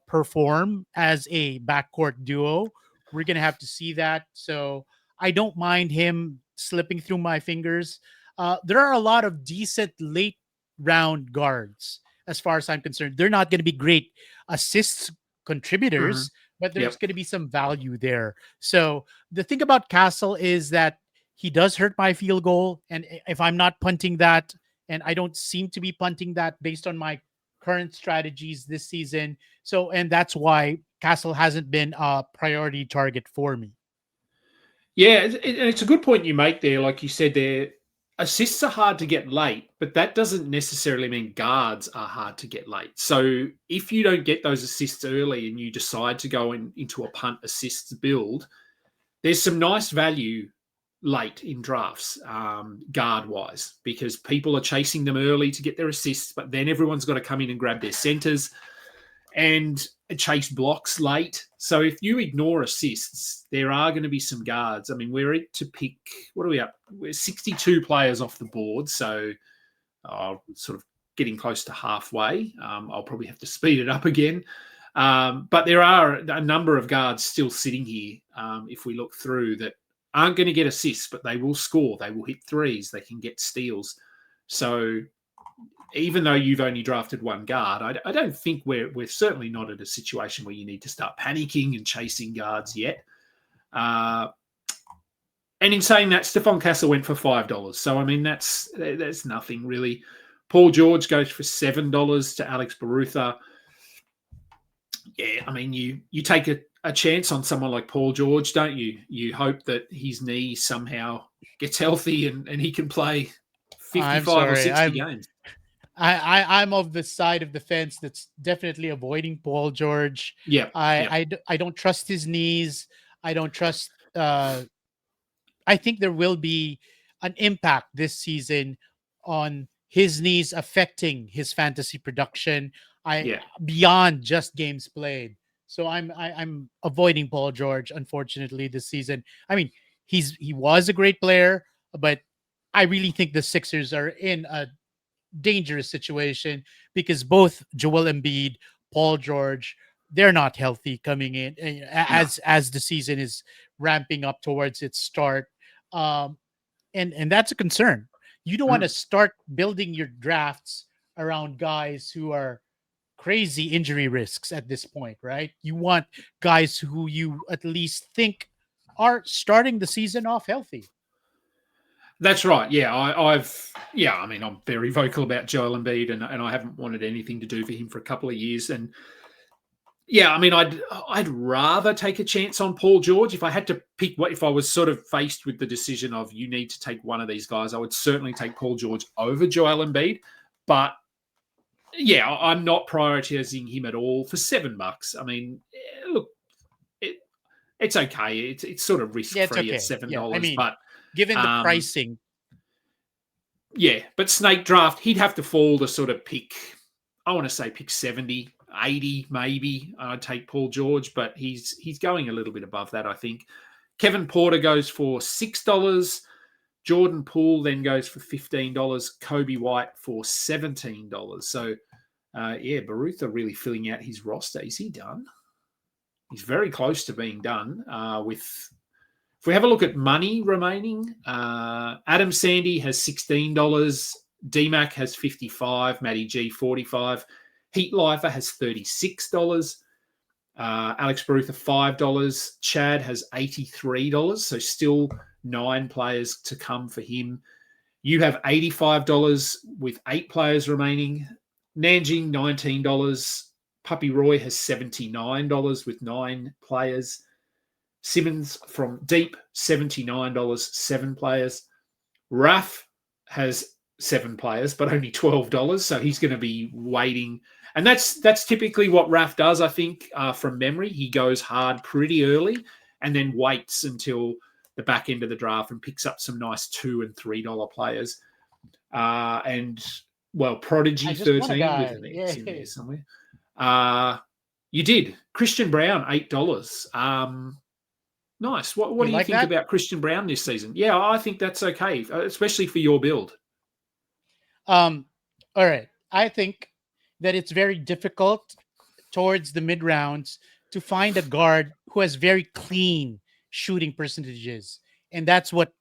perform as a backcourt duo. We're going to have to see that. So I don't mind him slipping through my fingers. There are a lot of decent late round guards as far as I'm concerned. They're not going to be great assists contributors, but there's Yep. going to be some value there. So the thing about Castle is that he does hurt my field goal. And if I'm not punting that, and I don't seem to be punting that based on my current strategies this season. So, and that's why Castle hasn't been a priority target for me. Yeah, and it's a good point you make there. Like you said there, assists are hard to get late, but that doesn't necessarily mean guards are hard to get late. So if you don't get those assists early and you decide to go into a punt assists build, there's some nice value late in drafts, guard-wise, because people are chasing them early to get their assists, but then everyone's got to come in and grab their centers and chase blocks late. So if you ignore assists, there are going to be some guards. I mean, we're to pick, what are we up? We're 62 players off the board, so sort of getting close to halfway. I'll probably have to speed it up again. But there are a number of guards still sitting here, if we look through, that aren't going to get assists, but they will score. They will hit threes. They can get steals. So even though you've only drafted one guard, I don't think we're certainly not at a situation where you need to start panicking and chasing guards yet. And in saying that, Stefan Castle went for $5. So, I mean, that's nothing really. Paul George goes for $7 to Alex Barutha. Yeah, I mean, you take a chance on someone like Paul George, don't you? You hope that his knee somehow gets healthy and he can play 55 or 60 games. I'm of the side of the fence that's definitely avoiding Paul George. Yeah. I don't trust his knees. I don't trust. I think there will be an impact this season on his knees affecting his fantasy production. Beyond just games played. So I'm avoiding Paul George, unfortunately, this season. I mean, he was a great player, but I really think the Sixers are in a dangerous situation because both Joel Embiid, Paul George, they're not healthy coming in as the season is ramping up towards its start, and that's a concern. You don't want to start building your drafts around guys who are crazy injury risks at this point, right? You want guys who you at least think are starting the season off healthy. That's right. Yeah, I mean, I'm very vocal about Joel Embiid, and I haven't wanted anything to do for him for a couple of years. And yeah, I mean, I'd rather take a chance on Paul George if I had to pick. If I was sort of faced with the decision of you need to take one of these guys, I would certainly take Paul George over Joel Embiid. But yeah, I'm not prioritizing him at all for $7. I mean, look, it's okay. It's sort of risk free at $7. Yeah, I mean, but given the pricing, yeah, but snake draft, he'd have to fall to sort of pick, I want to say pick 70, 80 maybe. I'd take Paul George, but he's going a little bit above that, I think. Kevin Porter goes for $6. Jordan Poole then goes for $15. Kobe White for $17. So, Barutha really filling out his roster. Is he done? He's very close to being done. If we have a look at money remaining, Adam Sandy has $16. DMAC has $55. Matty G, $45. Heat Lifer has $36. Alex Barutha, $5. Chad has $83. So still 9 players to come for him. You have $85 with 8 players remaining. Nanjing, $19. Puppy Roy has $79 with 9 players. Simmons from Deep, $79, 7 players. Raf has 7 players, but only $12. So he's going to be waiting. And that's typically what Raf does, I think, from memory. He goes hard pretty early and then waits until the back end of the draft and picks up some nice $2 and $3 players. Prodigy 13 with an X in there somewhere. You did. Christian Brown, $8. Nice. What do you think about Christian Brown this season? Yeah, I think that's okay, especially for your build. All right. I think that it's very difficult towards the mid rounds to find a guard who has very clean shooting percentages. And that's what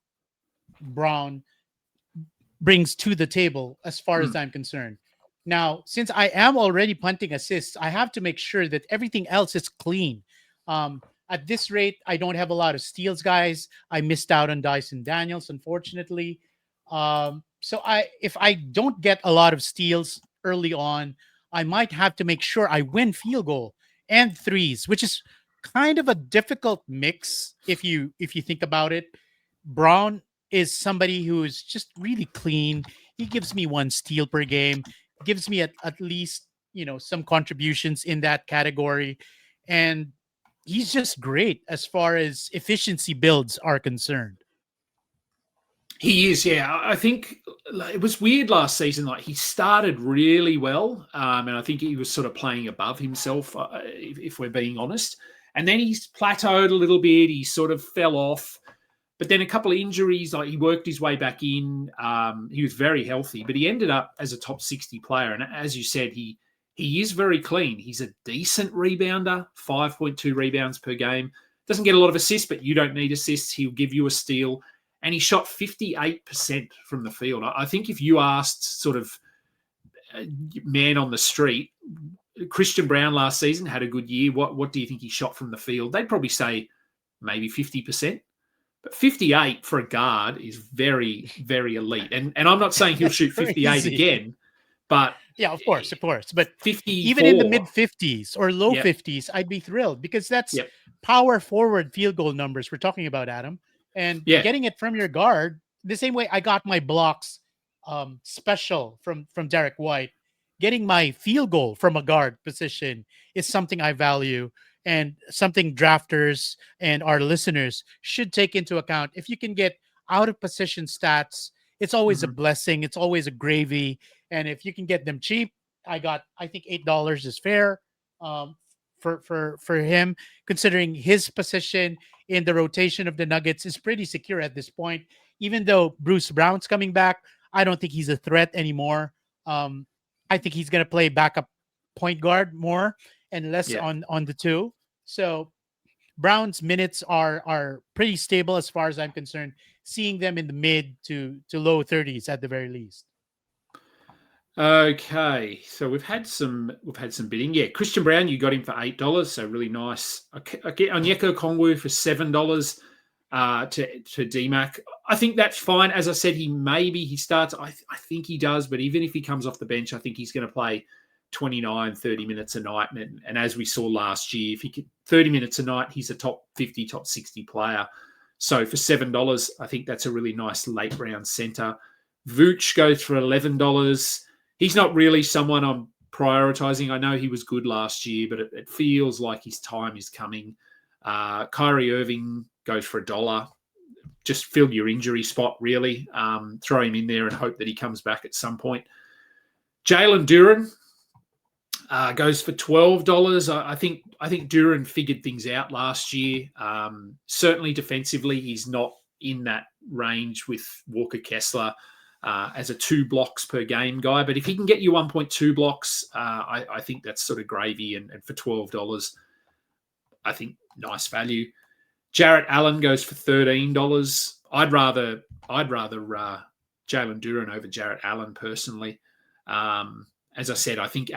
Brown brings to the table as far as I'm concerned. Now, since I am already punting assists, I have to make sure that everything else is clean. At this rate, I don't have a lot of steals, guys. I missed out on Dyson Daniels, unfortunately. So if I don't get a lot of steals early on, I might have to make sure I win field goal and threes, which is kind of a difficult mix if you think about it. Brown is somebody who is just really clean. He gives me 1 steal per game, gives me at least, some contributions in that category. And he's just great as far as efficiency builds are concerned. He is, yeah. I think it was weird last season. Like, he started really well, and I think he was sort of playing above himself, if we're being honest. And then he's plateaued a little bit. He sort of fell off. But then a couple of injuries, like he worked his way back in. He was very healthy, but he ended up as a top 60 player. And as you said, he is very clean. He's a decent rebounder, 5.2 rebounds per game. Doesn't get a lot of assists, but you don't need assists. He'll give you a steal. And he shot 58% from the field. I think if you asked sort of man on the street, Christian Brown last season had a good year. What do you think he shot from the field? They'd probably say maybe 50%. But 58 for a guard is very, very elite. And I'm not saying he'll shoot 58 again, but yeah, of course. But 54, even in the mid 50s or low 50s, I'd be thrilled because that's power forward field goal numbers we're talking about, Adam. And getting it from your guard, the same way I got my blocks special from Derek White, getting my field goal from a guard position is something I value and something drafters and our listeners should take into account. If you can get out of position stats, it's always a blessing. It's always a gravy. And if you can get them cheap, I think $8 is fair for him, considering his position in the rotation of the Nuggets is pretty secure at this point. Even though Bruce Brown's coming back, I don't think he's a threat anymore. I think he's going to play backup point guard more and less on the 2. So Brown's minutes are pretty stable as far as I'm concerned, seeing them in the mid to low 30s at the very least. Okay, so we've had some bidding. Yeah, Christian Brown, you got him for $8, so really nice. Onyeka Okongwu for $7 to DMAC. I think that's fine. As I said, he starts. I think he does, but even if he comes off the bench, I think he's going to play 29, 30 minutes a night. And as we saw last year, if he could 30 minutes a night, he's a top 50, top 60 player. So for $7, I think that's a really nice late round center. Vooch goes for $11. He's not really someone I'm prioritizing. I know he was good last year, but it feels like his time is coming. Kyrie Irving goes for $1. Just fill your injury spot, really. Throw him in there and hope that he comes back at some point. Jalen Duren goes for $12. I think Duren figured things out last year. Certainly defensively, he's not in that range with Walker Kessler as a 2 blocks per game guy. But if he can get you 1.2 blocks, I think that's sort of gravy. And for $12, I think nice value. Jarrett Allen goes for $13. I'd rather Jalen Duren over Jarrett Allen personally. As I said, I think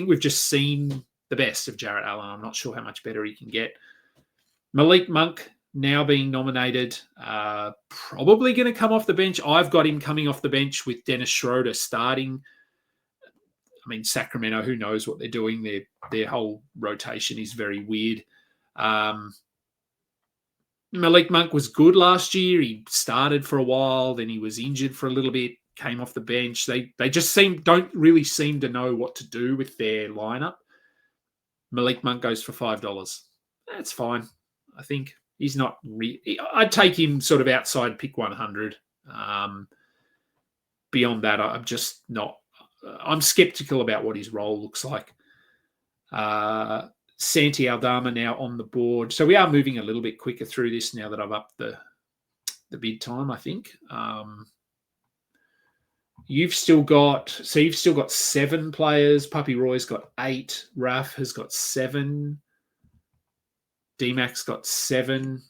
we've just seen the best of Jarrett Allen. I'm not sure how much better he can get. Malik Monk now being nominated, probably going to come off the bench. I've got him coming off the bench with Dennis Schroeder starting. I mean, Sacramento, who knows what they're doing? Their whole rotation is very weird. Malik Monk was good last year. He started for a while, then he was injured for a little bit, came off the bench. They just don't really seem to know what to do with their lineup. Malik Monk goes for $5. That's fine. I think he's not. I'd take him sort of outside pick 100. Beyond that, I'm just not. I'm skeptical about what his role looks like. Santi Aldama now on the board. So we are moving a little bit quicker through this now that I've upped the bid time, I think. You've still got 7 players. Puppy Roy's got 8. Raf has got 7. D-Max got 7.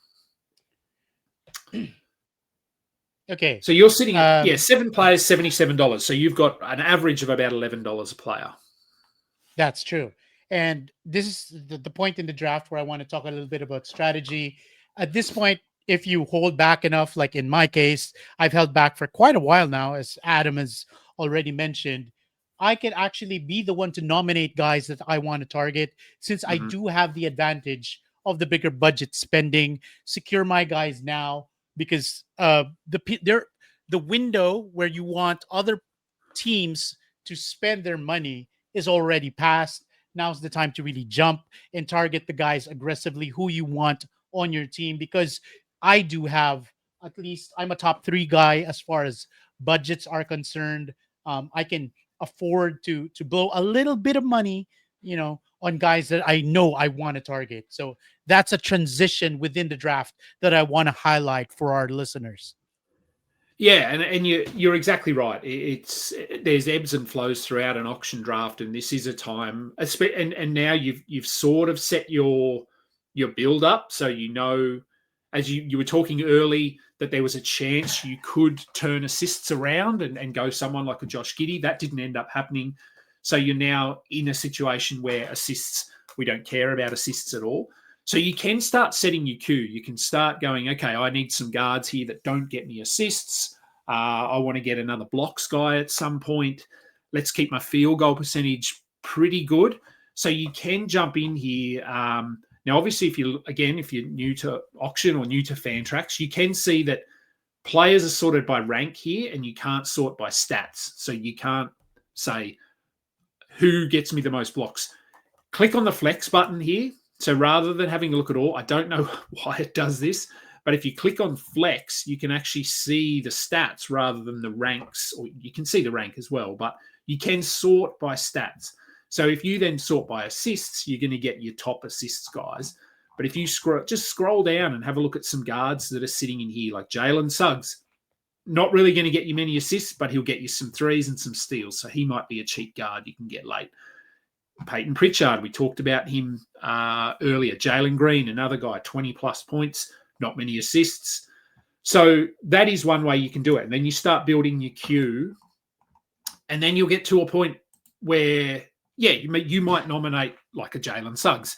Okay. So you're sitting at 7 players, $77. So you've got an average of about $11 a player. That's true. And this is the point in the draft where I want to talk a little bit about strategy. At this point, if you hold back enough, like in my case, I've held back for quite a while now, as Adam has already mentioned, I can actually be the one to nominate guys that I want to target, since I do have the advantage of the bigger budget spending, secure my guys now, because the window where you want other teams to spend their money is already passed. Now's the time to really jump and target the guys aggressively who you want on your team, because I do have, at least I'm a top 3 guy as far as budgets are concerned. I can afford to blow a little bit of money, on guys that I know I want to target. So that's a transition within the draft that I want to highlight for our listeners. Yeah, and you're exactly right. There's ebbs and flows throughout an auction draft, and this is a time, and now you've sort of set your build up, so as you were talking early, that there was a chance you could turn assists around and go someone like a Josh Giddey. That didn't end up happening, so you're now in a situation where assists, we don't care about assists at all. So you can start setting your queue. You can start going, okay, I need some guards here that don't get me assists. I want to get another blocks guy at some point. Let's keep my field goal percentage pretty good. So you can jump in here. Now, obviously, if you're new to auction or new to Fantrax, you can see that players are sorted by rank here, and you can't sort by stats. So you can't say who gets me the most blocks. Click on the flex button here. So rather than having a look at all, I don't know why it does this, but if you click on flex, you can actually see the stats rather than the ranks, or you can see the rank as well, but you can sort by stats. So if you then sort by assists, you're going to get your top assists guys. But if you scroll down and have a look at some guards that are sitting in here, like Jalen Suggs, not really going to get you many assists, but he'll get you some threes and some steals. So he might be a cheap guard you can get late. Peyton Pritchard, we talked about him earlier. Jalen Green, another guy, 20-plus points, not many assists. So that is one way you can do it. And then you start building your queue, and then you'll get to a point where, you might nominate like a Jalen Suggs,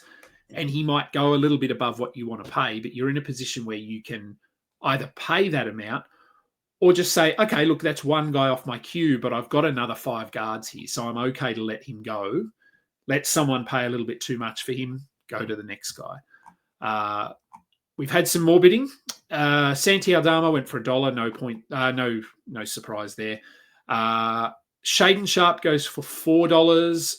and he might go a little bit above what you want to pay, but you're in a position where you can either pay that amount or just say, okay, look, that's one guy off my queue, but I've got another 5 guards here, so I'm okay to let him go. Let someone pay a little bit too much for him, go to the next guy. We've had some more bidding. Santi Aldama went for $1. No point. No surprise there. Shaden Sharp goes for $4.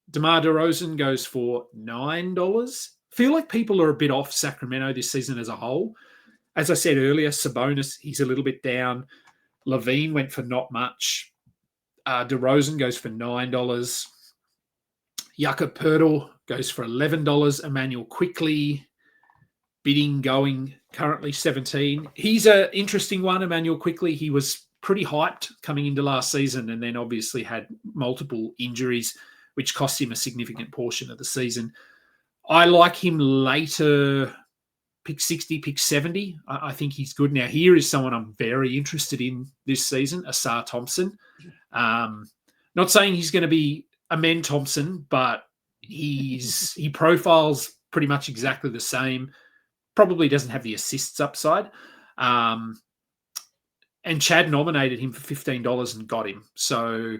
DeMar DeRozan goes for $9. Feel like people are a bit off Sacramento this season as a whole. As I said earlier, Sabonis, he's a little bit down. Levine went for not much. DeRozan goes for $9. Jakob Poeltl goes for $11. Emmanuel Quickley bidding going currently 17. He's an interesting one, Emmanuel. Quickly, he was pretty hyped coming into last season, and then obviously had multiple injuries, which cost him a significant portion of the season. I like him later, pick 60, pick 70. I think he's good. Now, here is someone I'm very interested in this season, Asar Thompson. Not saying he's going to be Amen Thompson, but he profiles pretty much exactly the same. Probably doesn't have the assists upside. And Chad nominated him for $15 and got him. So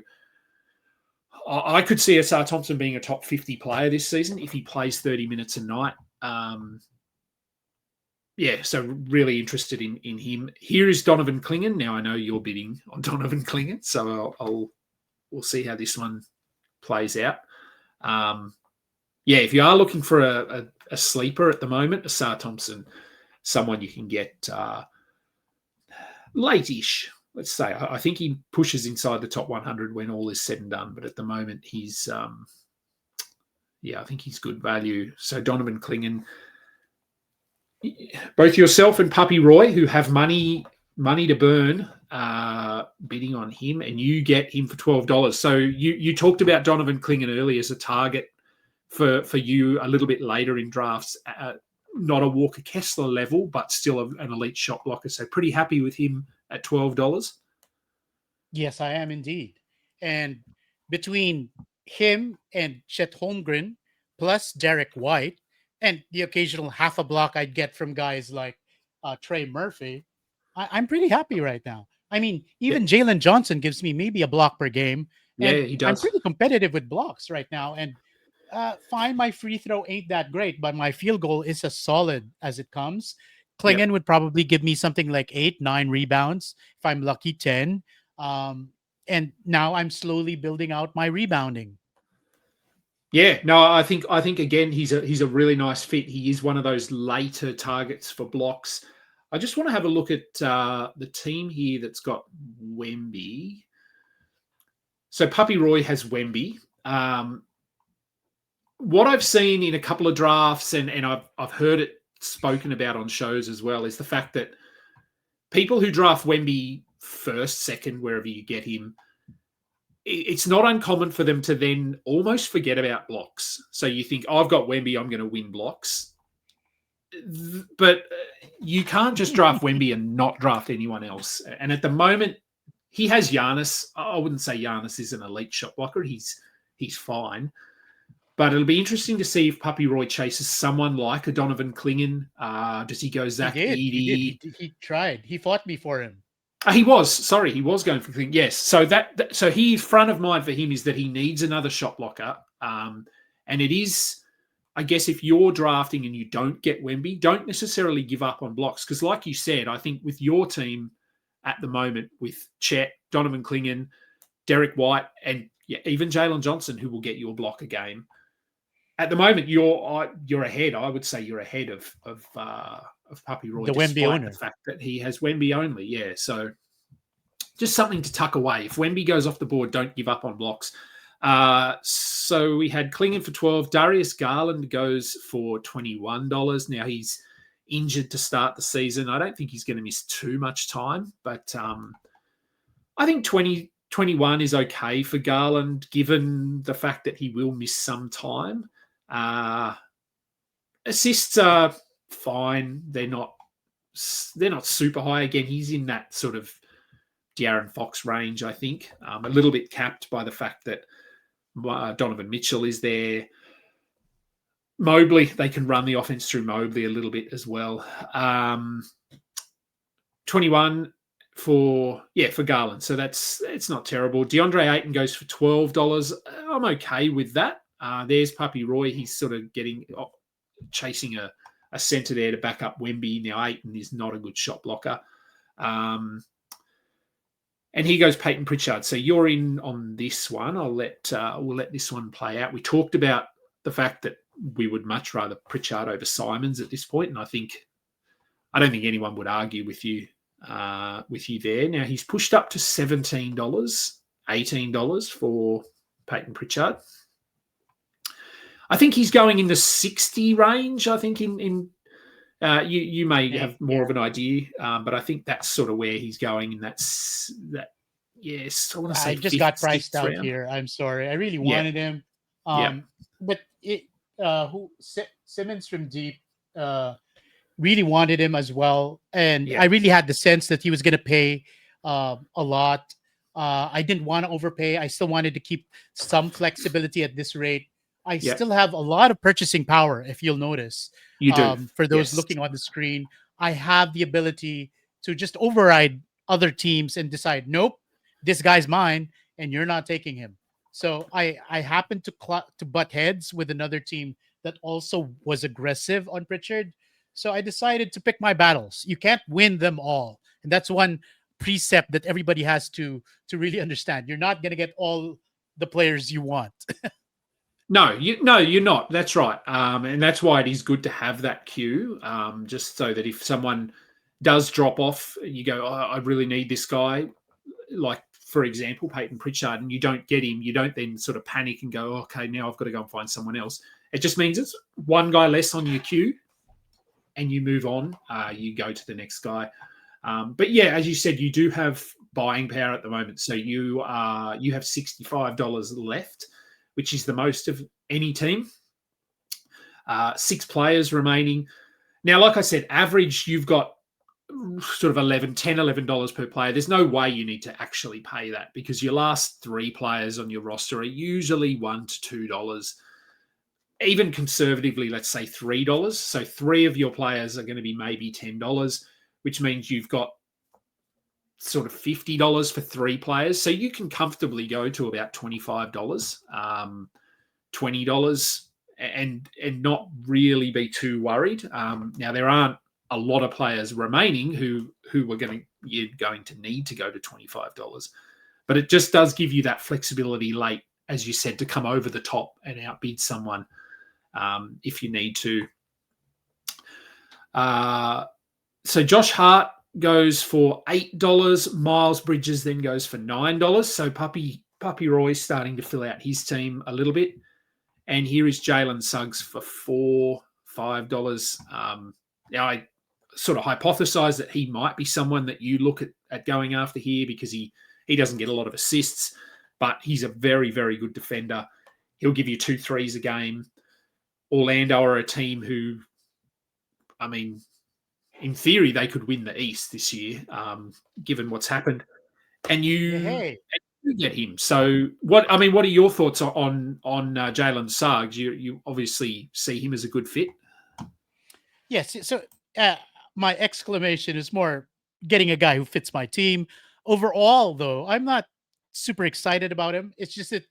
I could see Asar Thompson being a top 50 player this season if he plays 30 minutes a night. So really interested in him. Here is Donovan Clingan. Now, I know you're bidding on Donovan Clingan, so we'll see how this one plays out. If you are looking for a sleeper at the moment, Asar Thompson, someone you can get late-ish, let's say. I think he pushes inside the top 100 when all is said and done, but at the moment he's, I think he's good value. So Donovan Clingan, both yourself and Puppy Roy, who have money to burn, bidding on him, and you get him for $12. So you talked about Donovan Clingan early as a target for you a little bit later in drafts, not a Walker Kessler level, but still an elite shot blocker. So pretty happy with him at $12. Yes, I am indeed. And between him and Chet Holmgren, plus Derek White, and the occasional half a block I'd get from guys like Trey Murphy, I'm pretty happy right now. I mean, even Jalen Johnson gives me maybe a block per game. Yeah, And he does. I'm pretty competitive with blocks right now. And fine, my free throw ain't that great, but my field goal is as solid as it comes. Clingan would probably give me something like 8, 9 rebounds. If I'm lucky, 10. And now I'm slowly building out my rebounding. Yeah, no, I think again he's a really nice fit. He is one of those later targets for blocks. I just want to have a look at the team here that's got Wemby. So Puppy Roy has Wemby. What I've seen in a couple of drafts, and I've heard it spoken about on shows as well, is the fact that people who draft Wemby first, second, wherever you get him, it's not uncommon for them to then almost forget about blocks. So you think, I've got Wemby, I'm going to win blocks. But you can't just draft Wemby and not draft anyone else. And at the moment, he has Giannis. I wouldn't say Giannis is an elite shot blocker. He's fine. But it'll be interesting to see if Puppy Roy chases someone like a Donovan Clingan. Does he go Zach Edey? He tried. He fought me for him. He was going for Clingan. Yes. So he front of mind for him is that he needs another shot blocker. And it is, I guess, if you're drafting and you don't get Wemby, don't necessarily give up on blocks. Because like you said, I think with your team at the moment, with Chet, Donovan Clingan, Derek White, and even Jalen Johnson, who will get you a block a game, at the moment, you're ahead. I would say you're ahead of Puppy Roy, the Wemby owner. The fact that he has Wemby only. Yeah, so just something to tuck away. If Wemby goes off the board, don't give up on blocks. So we had Clingan for $12. Darius Garland goes for $21. Now he's injured to start the season. I don't think he's going to miss too much time, but I think 21 is okay for Garland, given the fact that he will miss some time. Assists are fine. They're not super high. Again, he's in that sort of De'Aaron Fox range, I think. A little bit capped by the fact that Donovan Mitchell is there. Mobley, they can run the offense through Mobley a little bit as well. 21 for Garland. So it's not terrible. DeAndre Ayton goes for $12. I'm okay with that. There's Puppy Roy. He's sort of chasing a center there to back up Wemby. Now, Ayton is not a good shot blocker. And here goes Peyton Pritchard. So you're in on this one. we'll let this one play out. We talked about the fact that we would much rather Pritchard over Simons at this point, and I don't think anyone would argue with you there. Now he's pushed up to $17, $18 for Peyton Pritchard. I think he's going in the 60 range. I think in You may Same have more of an idea, but I think that's sort of where he's going, and that's that. Yes, I want to say I just fifth, got priced sixth out round. here. I'm sorry. I really Yeah, wanted him. yeah, But Simmons from deep really wanted him as well, and yeah, I really had the sense that he was going to pay a lot. I didn't want to overpay. I still wanted to keep some flexibility at this rate. I yeah. still have a lot of purchasing power, if you'll notice. You do. For those Yes. looking on the screen, I have the ability to just override other teams and decide, nope, this guy's mine, and you're not taking him. So I happened to butt heads with another team that also was aggressive on Pritchard. So I decided to pick my battles. You can't win them all, and that's one precept that everybody has to really understand. You're not going to get all the players you want. No, you're not. That's right. And that's why it is good to have that queue, just so that if someone does drop off, you go, oh, I really need this guy. Like, for example, Peyton Pritchard, and you don't get him, you don't then sort of panic and go, okay, now I've got to go and find someone else. It just means it's one guy less on your queue, and you move on. You go to the next guy. But yeah, as you said, you do have buying power at the moment. So you have $65 left, which is the most of any team. 6 players remaining. Now, like I said, average, you've got sort of $11 per player. There's no way you need to actually pay that, because your last 3 players on your roster are usually $1 to $2. Even conservatively, let's say $3. So 3 of your players are going to be maybe $10, which means you've got sort of $50 for 3 players. So you can comfortably go to about $25, $20, and not really be too worried. Now, there aren't a lot of players remaining who you're going to need to go to $25, but it just does give you that flexibility late, as you said, to come over the top and outbid someone if you need to. So Josh Hart goes for $8. Miles Bridges then goes for $9. So Puppy Roy's starting to fill out his team a little bit. And here is Jalen Suggs for $5. Now, I sort of hypothesize that he might be someone that you look at going after here, because he doesn't get a lot of assists, but he's a very, very good defender. He'll give you 2 threes a game. Orlando are a team who, I mean, in theory, they could win the East this year, given what's happened. And you get him. So, what are your thoughts on Jalen Suggs? You obviously see him as a good fit. Yes. So my exclamation is more getting a guy who fits my team. Overall, though, I'm not super excited about him. It's just that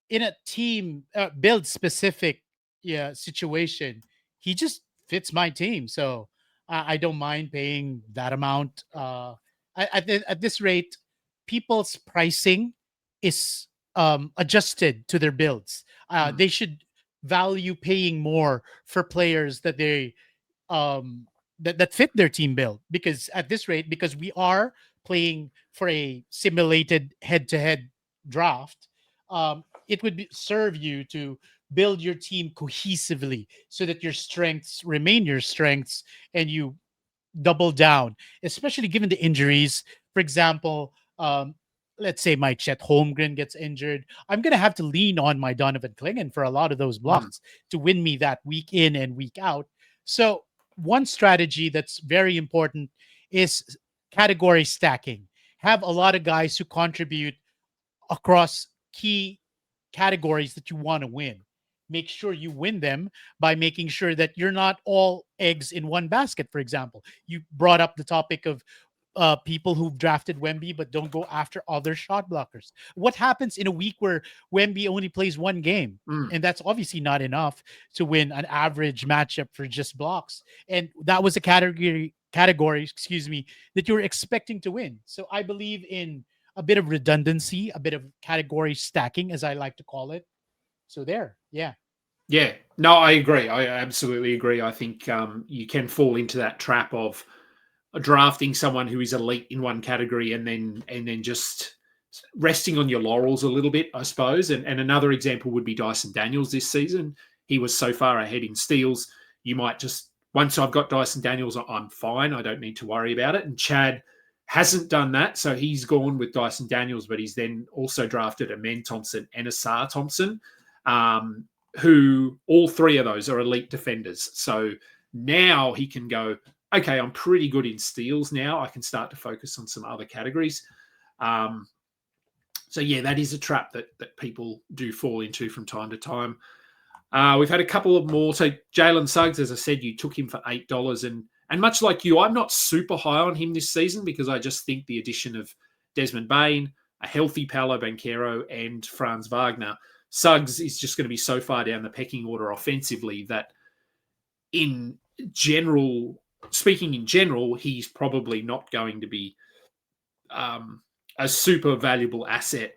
in a team build specific situation, he just fits my team. So I don't mind paying that amount. At this rate, people's pricing is adjusted to their builds. They should value paying more for players that they that fit their team build, because at this rate, because we are playing for a simulated head-to-head draft, it would serve you to build your team cohesively so that your strengths remain your strengths and you double down, especially given the injuries. For example, let's say my Chet Holmgren gets injured. I'm going to have to lean on my Donovan Clingan for a lot of those blocks to win me that week in and week out. So, one strategy that's very important is category stacking. Have a lot of guys who contribute across key categories that you want to win. Make sure you win them by making sure that you're not all eggs in one basket. For example, you brought up the topic of people who've drafted Wemby but don't go after other shot blockers. What happens in a week where Wemby only plays 1 game? And that's obviously not enough to win an average matchup for just blocks. And that was a category, excuse me, that you were expecting to win. So I believe in a bit of redundancy, a bit of category stacking, as I like to call it. So there, yeah. Yeah, no, I agree. I absolutely agree. I think you can fall into that trap of drafting someone who is elite in one category and then just resting on your laurels a little bit, I suppose. And another example would be Dyson Daniels this season. He was so far ahead in steals. You might just once I've got Dyson Daniels, I'm fine. I don't need to worry about it. And Chad hasn't done that. So he's gone with Dyson Daniels, but he's then also drafted Amen Thompson and Asar Thompson, who all three of those are elite defenders. So now he can go, okay, I'm pretty good in steals now. I can start to focus on some other categories. So, yeah, that is a trap that people do fall into from time to time. We've had a couple of more. So Jalen Suggs, as I said, you took him for $8. And much like you, I'm not super high on him this season because I just think the addition of Desmond Bain, a healthy Paolo Banchero, and Franz Wagner, Suggs is just going to be so far down the pecking order offensively that speaking in general, he's probably not going to be a super valuable asset.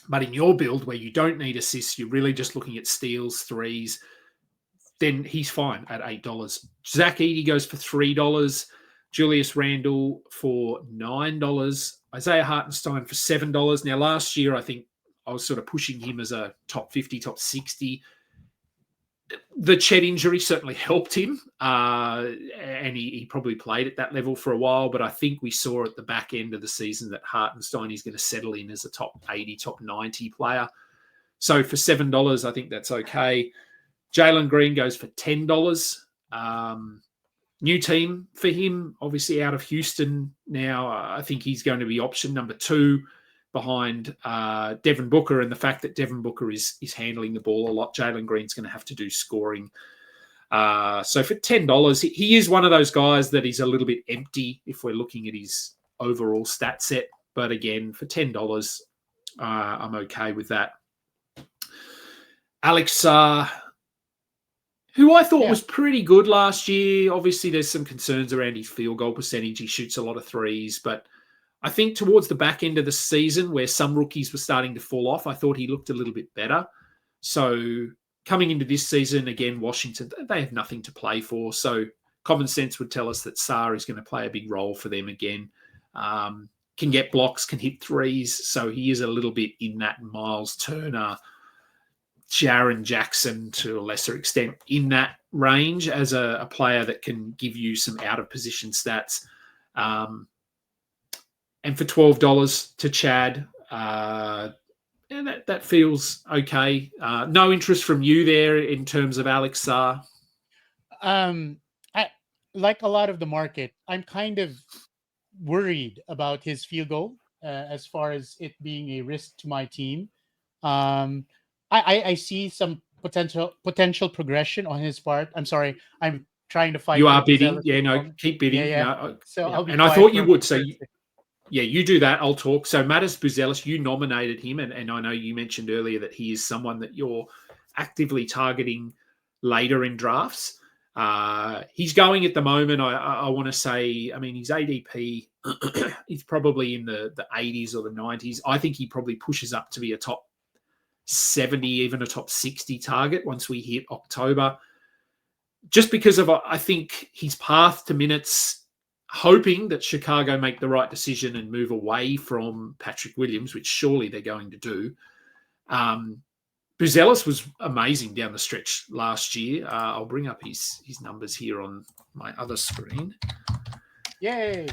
But in your build where you don't need assists, you're really just looking at steals, threes, then he's fine at $8. Zach Edey goes for $3. Julius Randle for $9. Isaiah Hartenstein for $7. Now, last year, I think I was sort of pushing him as a top 50, top 60. The Chet injury certainly helped him, and he probably played at that level for a while, but I think we saw at the back end of the season that Hartenstein is going to settle in as a top 80, top 90 player. So for $7, I think that's okay. Jalen Green goes for $10. New team for him, obviously out of Houston now. I think he's going to be option number 2 behind Devin Booker, and the fact that Devin Booker is handling the ball a lot, Jalen Green's going to have to do scoring. So for $10, he is one of those guys that is a little bit empty if we're looking at his overall stat set. But again, for $10, I'm okay with that. Alex Sarr, who I thought was pretty good last year. Obviously, there's some concerns around his field goal percentage. He shoots a lot of threes, but I think towards the back end of the season where some rookies were starting to fall off, I thought he looked a little bit better. So coming into this season, again, Washington, they have nothing to play for. So common sense would tell us that Sarr is going to play a big role for them again. Can get blocks, can hit threes. So he is a little bit in that Miles Turner, Jaren Jackson to a lesser extent in that range as a player that can give you some out-of-position stats. And for $12 to Chad, that feels okay. No interest from you there in terms of Alex Sarr? Like a lot of the market, I'm kind of worried about his field goal as far as it being a risk to my team. I see some potential progression on his part. I'm sorry, I'm trying to fight. You are bidding, yeah. No, keep bidding. Yeah. No, so I'll be. And I thought you would. So, you do that. I'll talk. So, Mattis Buzelis, you nominated him, and I know you mentioned earlier that he is someone that you're actively targeting later in drafts. He's going at the moment. I want to say, I mean, his ADP, he's probably in the 80s or the 90s. I think he probably pushes up to be a top 70, even a top 60 target once we hit October. Just because of, I think, his path to minutes, hoping that Chicago make the right decision and move away from Patrick Williams, which surely they're going to do. Buzelis was amazing down the stretch last year. I'll bring up his numbers here on my other screen. Yay.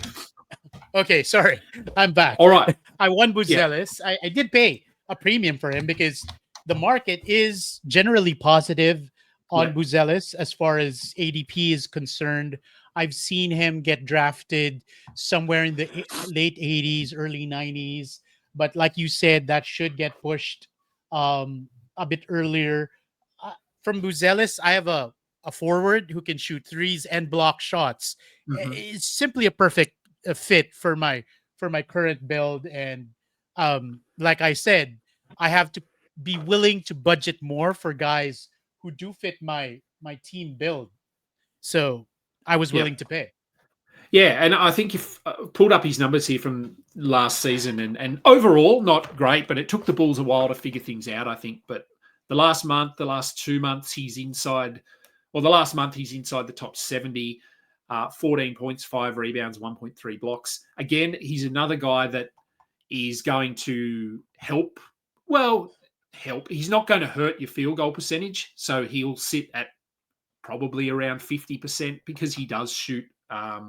Okay, sorry. I'm back. All right. I won Buzelis. Yeah. I did pay a premium for him because the market is generally positive on Buzelis as far as ADP is concerned. I've seen him get drafted somewhere in the late 80s, early 90s. But like you said, that should get pushed a bit earlier. From Buzelis, I have a forward who can shoot threes and block shots. Mm-hmm. It's simply a perfect fit for my current build. And like I said, I have to be willing to budget more for guys who do fit my team build. So I was willing to pay. Yeah, and I think you've pulled up his numbers here from last season, and overall, not great, but it took the Bulls a while to figure things out, I think. But the last 2 months, he's inside, the last month, he's inside the top 70, 14 points, 5 rebounds, 1.3 blocks. Again, he's another guy that is going to help. Well, he's not going to hurt your field goal percentage, so he'll sit at probably around 50% because he does shoot a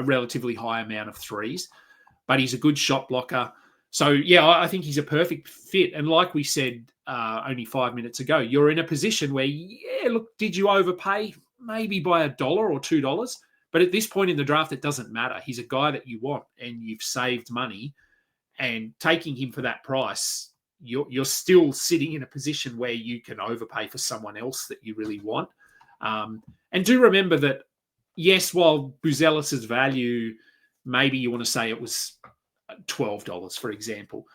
relatively high amount of threes, but he's a good shot blocker. So, yeah, I think he's a perfect fit. And like we said only 5 minutes ago, you're in a position where, yeah, look, did you overpay? Maybe by $1 or $2. But at this point in the draft, it doesn't matter. He's a guy that you want and you've saved money. And taking him for that price, you're still sitting in a position where you can overpay for someone else that you really want. And do remember that, yes, while Buzelis's value, maybe you want to say it was $12, for example.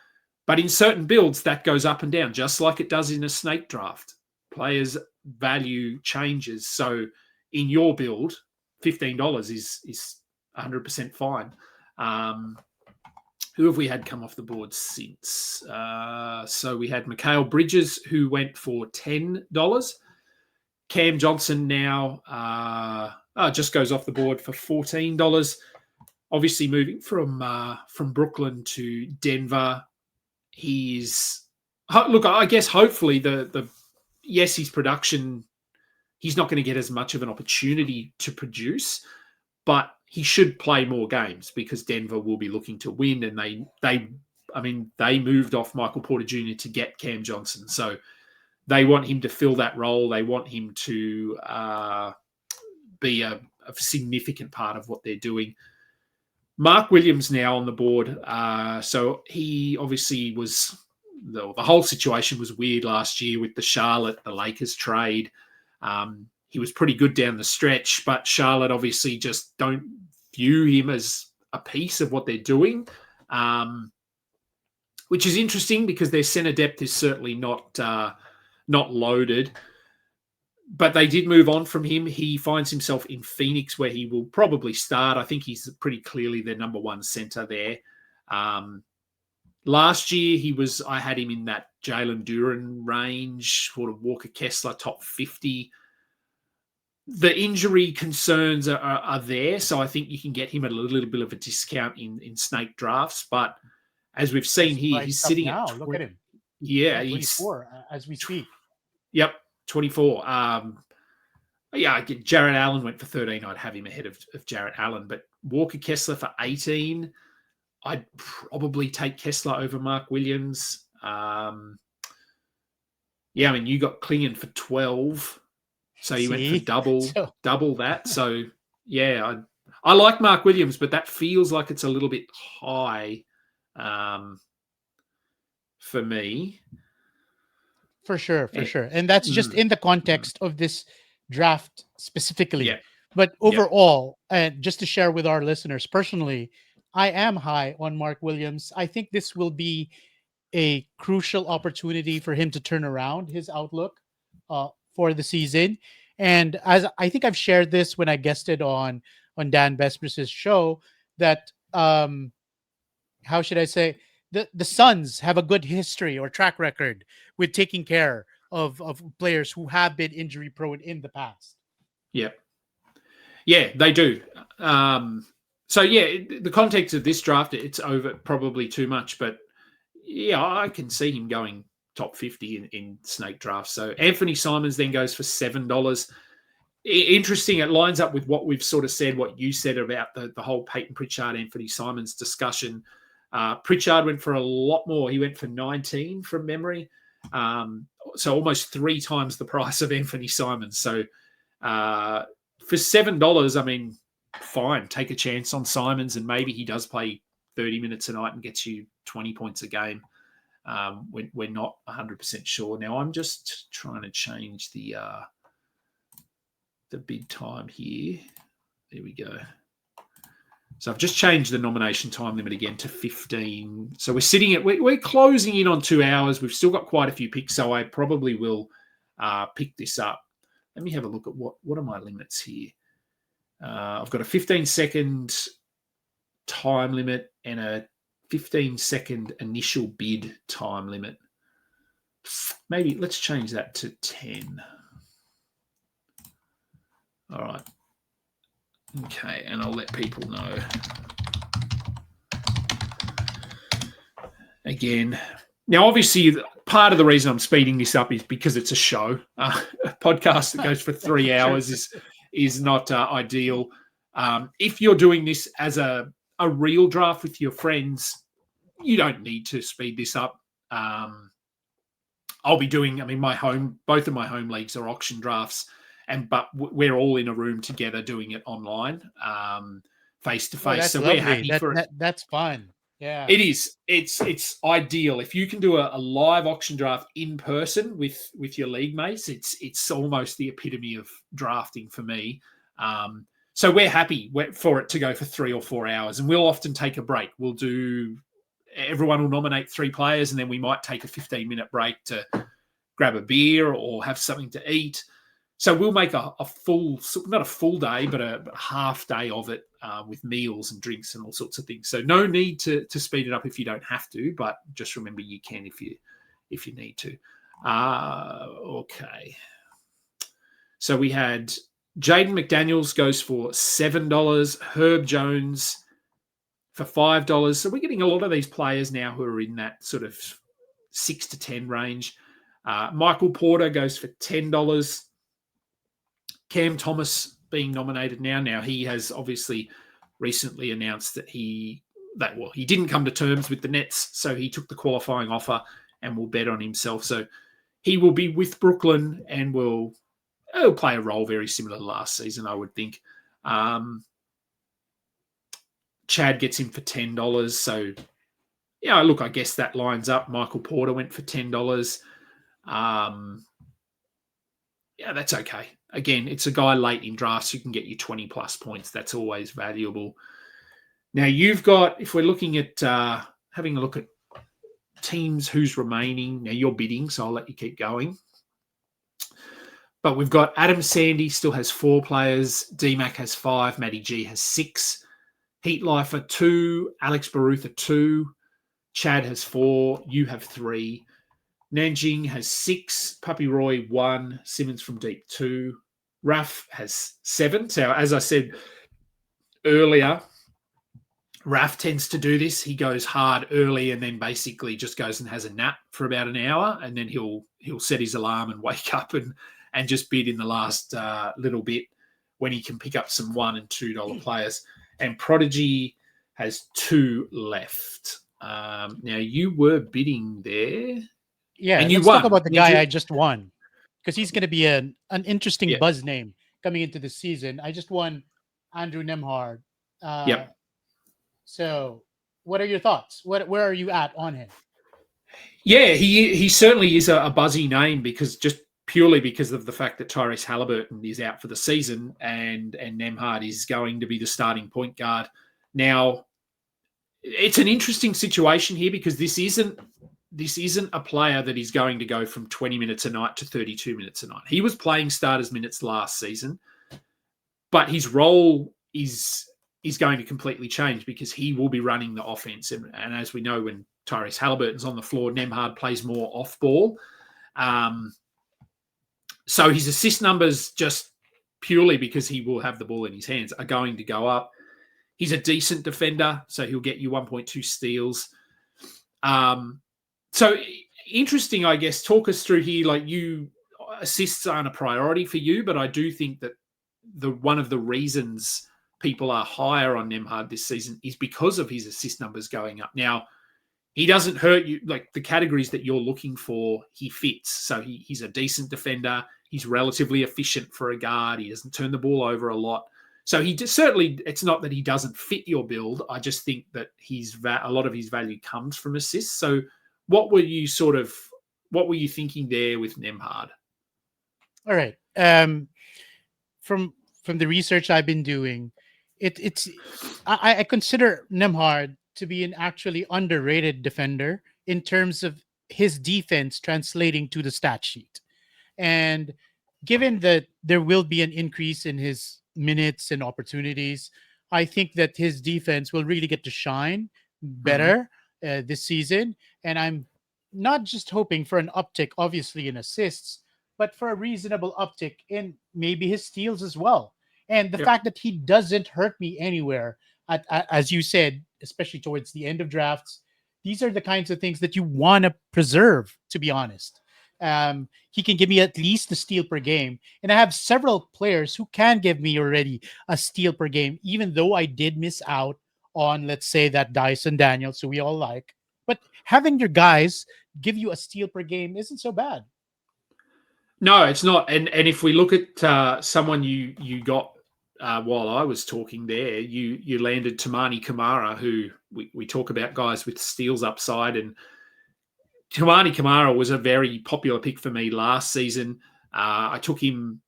But in certain builds, that goes up and down, just like it does in a snake draft. Players' value changes. So in your build, $15 is 100% fine. Who have we had come off the board since? So we had Mikal Bridges, who went for $10. Cam Johnson now just goes off the board for $14. Obviously, moving from Brooklyn to Denver, he's look. I guess hopefully yes, his production. He's not going to get as much of an opportunity to produce, but he should play more games because Denver will be looking to win, and they moved off Michael Porter Jr. to get Cam Johnson, so they want him to fill that role. They want him to be a significant part of what they're doing. Mark Williams now on the board. So he obviously was the whole situation was weird last year with the Lakers trade. He was pretty good down the stretch, but Charlotte obviously just don't view him as a piece of what they're doing, which is interesting because their center depth is certainly not loaded. But they did move on from him. He finds himself in Phoenix, where he will probably start. I think he's pretty clearly their number one center there. Last year, I had him in that Jalen Duren range, sort of Walker Kessler top 50. The injury concerns are there, so I think you can get him at a little bit of a discount in snake drafts. But as we've seen here, he's sitting now. at 20, look at him. Yeah, 24 as we speak. Yep, 24. Jarrett Allen went for 13. I'd have him ahead of Jarrett Allen, but Walker Kessler for 18. I'd probably take Kessler over Mark Williams. You got Klingon for 12. So you went for double that. So, yeah, I like Mark Williams, but that feels like it's a little bit high for me. For sure. And that's just in the context of this draft specifically. Yeah. But overall, and just to share with our listeners, personally, I am high on Mark Williams. I think this will be a crucial opportunity for him to turn around his outlook for the season. And as I think I've shared this when I guested on Dan Besbris's show, that how should I say, the Suns have a good history or track record with taking care of players who have been injury prone in the past. Yeah, they do. The context of this draft, it's over probably too much, but yeah, I can see him going top 50 in snake drafts. So Anthony Simons then goes for $7. Interesting. It lines up with what we've sort of said, what you said about the whole Peyton Pritchard, Anthony Simons discussion. Pritchard went for a lot more. He went for 19 from memory. So almost 3 times the price of Anthony Simons. So for $7, fine. Take a chance on Simons, and maybe he does play 30 minutes a night and gets you 20 points a game. We're not 100% sure. Now, I'm just trying to change the bid time here. There we go. So I've just changed the nomination time limit again to 15. So we're closing in on 2 hours. We've still got quite a few picks, so I probably will pick this up. Let me have a look at what are my limits here. I've got a 15-second time limit and a 15-second initial bid time limit. Maybe let's change that to 10. All right. Okay, and I'll let people know. Again, Now, obviously, part of the reason I'm speeding this up is because it's a show. A podcast that goes for 3 hours is not ideal. If you're doing this as a real draft with your friends, you don't need to speed this up. I'll be doing. I mean, both of my home leagues are auction drafts, but we're all in a room together doing it online, face to face. So lovely. we're happy for it. That's fun. Yeah, It is. It's ideal if you can do a live auction draft in person with your league mates. It's almost the epitome of drafting for me. So we're happy for it to go for 3 or 4 hours, and we'll often take a break. Everyone will nominate 3 players, and then we might take a 15-minute break to grab a beer or have something to eat. So we'll make a full, not a full day, but a half day of it with meals and drinks and all sorts of things. So no need to speed it up if you don't have to, but just remember you can if you need to. Okay. So we had Jaden McDaniels goes for $7, Herb Jones for $5. So we're getting a lot of these players now who are in that sort of 6 to 10 range. Michael Porter goes for $10. Cam Thomas being nominated now. Now he has obviously recently announced that he didn't come to terms with the Nets, so he took the qualifying offer and will bet on himself. So he will be with Brooklyn and will play a role very similar to last season, I would think. Chad gets him for $10. So yeah, look, I guess that lines up. Michael Porter went for $10. Yeah, that's okay. Again, it's a guy late in drafts who can get you 20 plus points. That's always valuable. Now you've got, if we're looking at having a look at teams who's remaining, now you're bidding, so I'll let you keep going. But we've got Adam Sandy still has 4 players. DMAC has 5. Matty G has 6. Heat Lifer 2. Alex Barutha 2. Chad has 4. You have 3. Nanjing has 6, Puppy Roy 1, Simmons from Deep 2, Raf has 7. So as I said earlier, Raf tends to do this. He goes hard early and then basically just goes and has a nap for about an hour, and then he'll set his alarm and wake up and just bid in the last little bit when he can pick up some $1 and $2 players. And Prodigy has 2 left. Now you were bidding there. Yeah, and you let's won. talk about the guy I just won, because he's going to be an interesting buzz name coming into the season. I just won Andrew Nemhard. Yep. So what are your thoughts? Where are you at on him? Yeah, he certainly is a buzzy name just purely because of the fact that Tyrese Halliburton is out for the season and Nemhard is going to be the starting point guard. Now, it's an interesting situation here because this isn't a player that is going to go from 20 minutes a night to 32 minutes a night. He was playing starters minutes last season, but his role is going to completely change because he will be running the offense. And as we know, when Tyrese Halliburton's on the floor, Nemhard plays more off ball. So his assist numbers, just purely because he will have the ball in his hands, are going to go up. He's a decent defender, so he'll get you 1.2 steals. So interesting, I guess. Talk us through here. Like, assists aren't a priority for you, but I do think that one of the reasons people are higher on Nemhard this season is because of his assist numbers going up. Now, he doesn't hurt you. Like, the categories that you're looking for, he fits. So he's a decent defender. He's relatively efficient for a guard. He doesn't turn the ball over a lot. So certainly, it's not that he doesn't fit your build. I just think that a lot of his value comes from assists. So what were you thinking there with Nemhard? All right. From the research I've been doing, I consider Nemhard to be an actually underrated defender in terms of his defense translating to the stat sheet. And given that there will be an increase in his minutes and opportunities, I think that his defense will really get to shine better this season. And I'm not just hoping for an uptick, obviously, in assists, but for a reasonable uptick in maybe his steals as well. And the fact that he doesn't hurt me anywhere, as you said, especially towards the end of drafts, these are the kinds of things that you want to preserve, to be honest. He can give me at least a steal per game. And I have several players who can give me already a steal per game, even though I did miss out on, let's say, that Dyson Daniels, who we all like. But having your guys give you a steal per game isn't so bad. No, it's not. And if we look at someone you got while I was talking there, you landed Tamani Kamara, who we talk about guys with steals upside, and Tamani Kamara was a very popular pick for me last season. I took him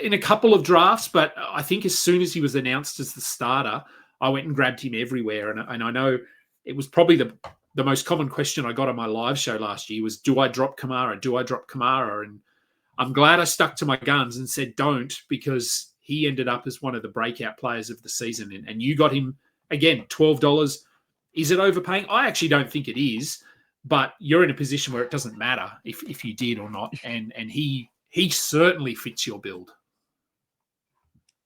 in a couple of drafts, but I think as soon as he was announced as the starter, I went and grabbed him everywhere. And I know it was probably the most common question I got on my live show last year was, do I drop Kamara? Do I drop Kamara? And I'm glad I stuck to my guns and said don't, because he ended up as one of the breakout players of the season. And you got him, again, $12. Is it overpaying? I actually don't think it is, but you're in a position where it doesn't matter if you did or not. And he certainly fits your build.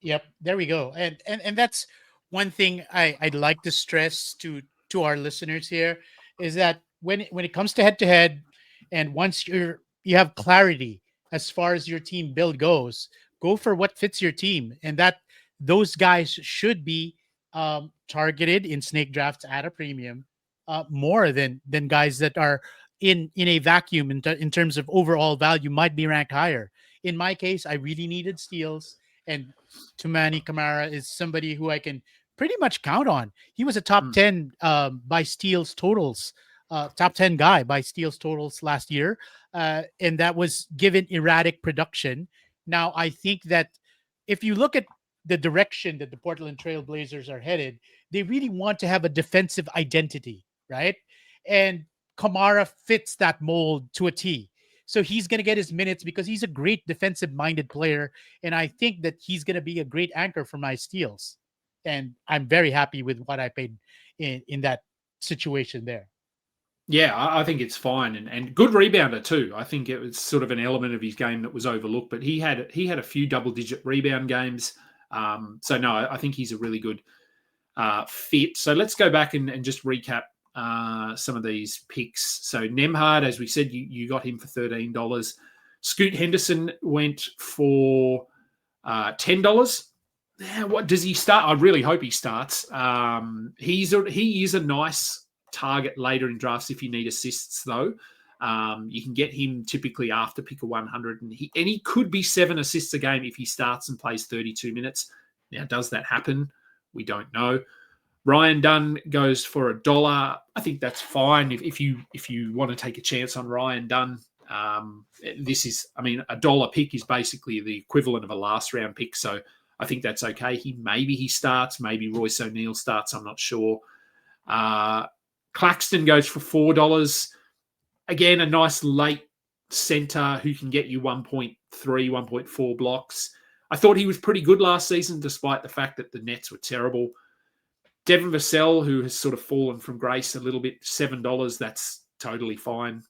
Yep, there we go. And that's one thing I'd like to stress to our listeners here is that when it comes to head, and once you have clarity as far as your team build goes, go for what fits your team, and that those guys should be targeted in snake drafts at a premium, more than guys that are in a vacuum in terms of overall value might be ranked higher. In my case, I really needed steals, and Tumani Kamara is somebody who I can pretty much count on. He was a top 10 by steals totals, top 10 guy by steals totals last year. And that was given erratic production. Now, I think that if you look at the direction that the Portland Trail Blazers are headed, they really want to have a defensive identity, right? And Kamara fits that mold to a T. So he's going to get his minutes because he's a great defensive minded player. And I think that he's going to be a great anchor for my steals. And I'm very happy with what I paid in that situation there. Yeah, I think it's fine, and good rebounder too. I think it was sort of an element of his game that was overlooked, but he had a few double-digit rebound games. So no, I think he's a really good fit. So let's go back and just recap some of these picks. So Nemhard, as we said, you got him for $13. Scoot Henderson went for $10. What does he start? I really hope he starts. He is a nice target later in drafts if you need assists, though. You can get him typically after pick a 100, and he could be 7 assists a game if he starts and plays 32 minutes. Now, does that happen? We don't know. Ryan Dunn goes for $1. I think that's fine if you want to take a chance on Ryan Dunn. This is, a dollar pick is basically the equivalent of a last round pick, so I think that's okay. Maybe he starts, maybe Royce O'Neal starts. I'm not sure. Claxton goes for $4. Again, a nice late center who can get you 1.3, 1.4 blocks. I thought he was pretty good last season, despite the fact that the Nets were terrible. Devin Vassell, who has sort of fallen from grace a little bit, $7. That's totally fine.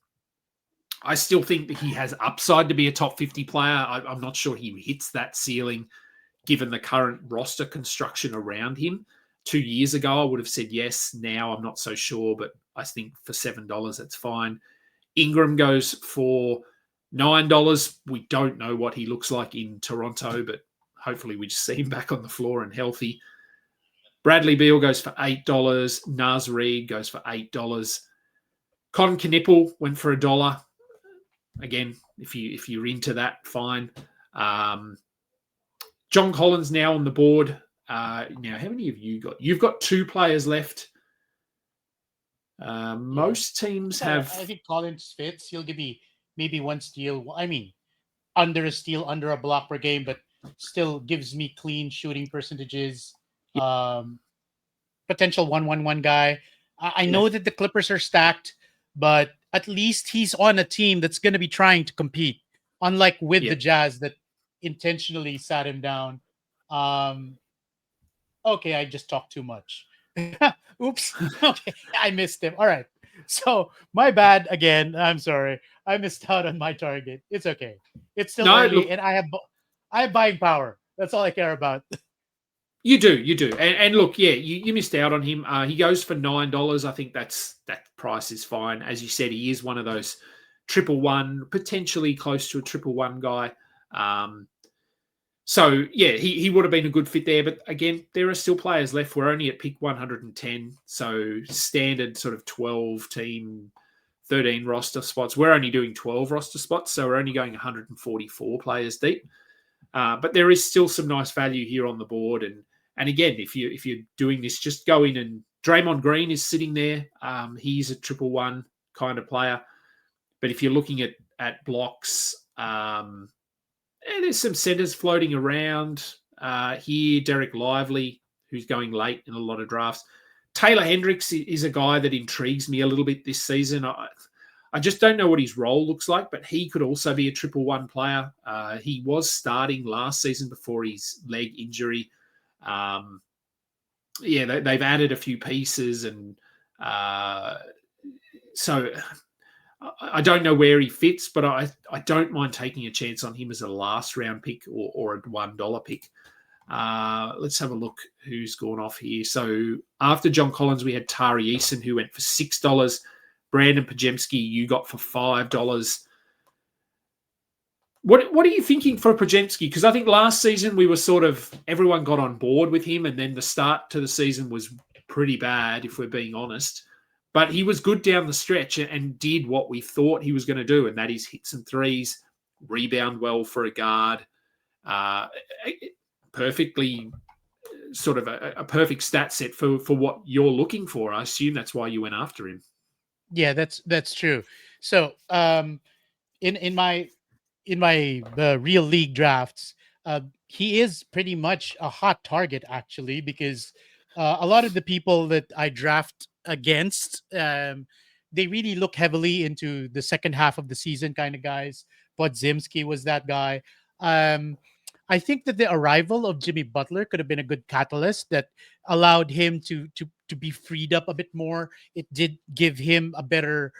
I still think that he has upside to be a top 50 player. I'm not sure he hits that ceiling given the current roster construction around him. 2 years ago, I would have said yes. Now I'm not so sure, but I think for $7, that's fine. Ingram goes for $9. We don't know what he looks like in Toronto, but hopefully we just see him back on the floor and healthy. Bradley Beal goes for $8. Naz Reid goes for $8. Con Knipple went for $1. Again, if you're into that, fine. John Collins now on the board. Now, how many have you got? You've got 2 players left. Most teams have. I think Collins fits. He'll give me maybe 1 steal. Under a steal, under a block per game, but still gives me clean shooting percentages. Potential 1-1-1 guy. I know that the Clippers are stacked, but at least he's on a team that's going to be trying to compete. Unlike with the Jazz that intentionally sat him down. Okay, I just talked too much. Oops. Okay, I missed him. All right. So my bad again. I'm sorry. I missed out on my target. It's okay. It's still early, and I have buying power. That's all I care about. You do. And look, yeah, you missed out on him. He goes for $9. I think that price is fine. As you said, he is one of those triple one, potentially close to a triple one guy. So yeah, he would have been a good fit there. But again, there are still players left. We're only at pick 110, so standard sort of 12 team, 13 roster spots. We're only doing 12 roster spots, so we're only going 144 players deep. But there is still some nice value here on the board. And again, if you're doing this, just go in and Draymond Green is sitting there. He's a triple one kind of player. But if you're looking at blocks, there's some centers floating around here. Derek Lively, who's going late in a lot of drafts. Taylor Hendricks is a guy that intrigues me a little bit this season. I just don't know what his role looks like, but he could also be a triple one player. He was starting last season before his leg injury. They've added a few pieces, and so I don't know where he fits, but I don't mind taking a chance on him as a last round pick or a $1 pick. Let's have a look who's gone off here. So after John Collins, we had Tari Eason, who went for $6. Brandon Pajemski, you got for $5. What are you thinking for Pajemski? Because I think last season we were sort of, everyone got on board with him, and then the start to the season was pretty bad, if we're being honest. But he was good down the stretch and did what we thought he was going to do, and that is hit some threes, rebound well for a guard. Perfectly sort of a perfect stat set for what you're looking for. I assume that's why you went after him. Yeah, that's true. So in my real league drafts, he is pretty much a hot target, actually, because a lot of the people that I draft against, they really look heavily into the second half of the season kind of guys. Podzimski was that guy. I think that the arrival of Jimmy Butler could have been a good catalyst that allowed him to be freed up a bit more. It did give him a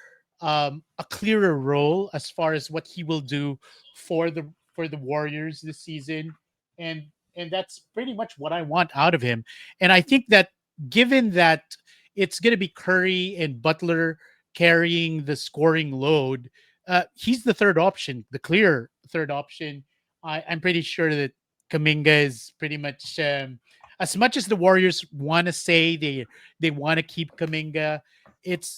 clearer role as far as what he will do for the Warriors this season, and that's pretty much what I want out of him. And I think that given that it's going to be Curry and Butler carrying the scoring load, he's the third option, the clear third option. I'm pretty sure that Kaminga is pretty much as much as the Warriors want to say they want to keep Kaminga, it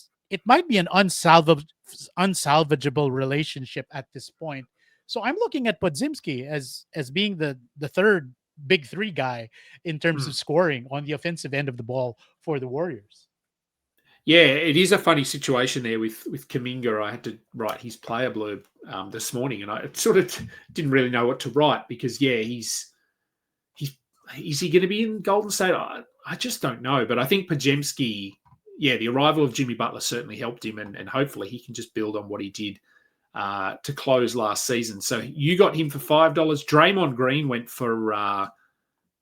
might be an unsalvageable relationship at this point. So I'm looking at Podzimski as being the third big three guy in terms of scoring on the offensive end of the ball for the Warriors. Yeah, it is a funny situation there with Kaminga. I had to write his player blurb this morning, and I sort of didn't really know what to write because, yeah, is he going to be in Golden State? I just don't know. But I think Pajemski, yeah, the arrival of Jimmy Butler certainly helped him, and hopefully he can just build on what he did to close last season. So you got him for $5. Draymond Green went for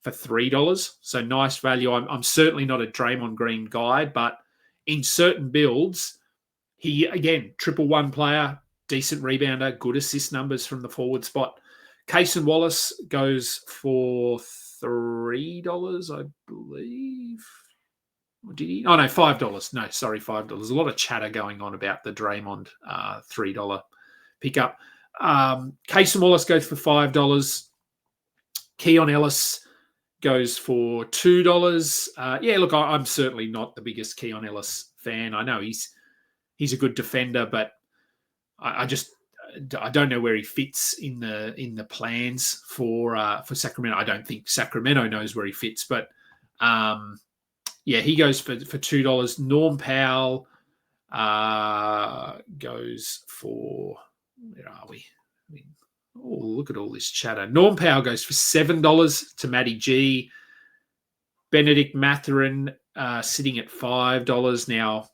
$3. So nice value. I'm certainly not a Draymond Green guy, but in certain builds, he, again, triple one player, decent rebounder, good assist numbers from the forward spot. Cason Wallace goes for $3, I believe. Or did he? Oh, no, $5. No, sorry, $5. There's a lot of chatter going on about the Draymond $3 pickup. Cason Wallace goes for $5. Keon Ellis goes for $2. Yeah, look, I'm certainly not the biggest Keon Ellis fan. I know he's a good defender, but I don't know where he fits in the plans for Sacramento. I don't think Sacramento knows where he fits, but yeah, he goes for $2. Norm Powell goes for, where are we? Oh, look at all this chatter. Norm Powell goes for $7 to Matty G. Benedict Mathurin sitting at $5 now.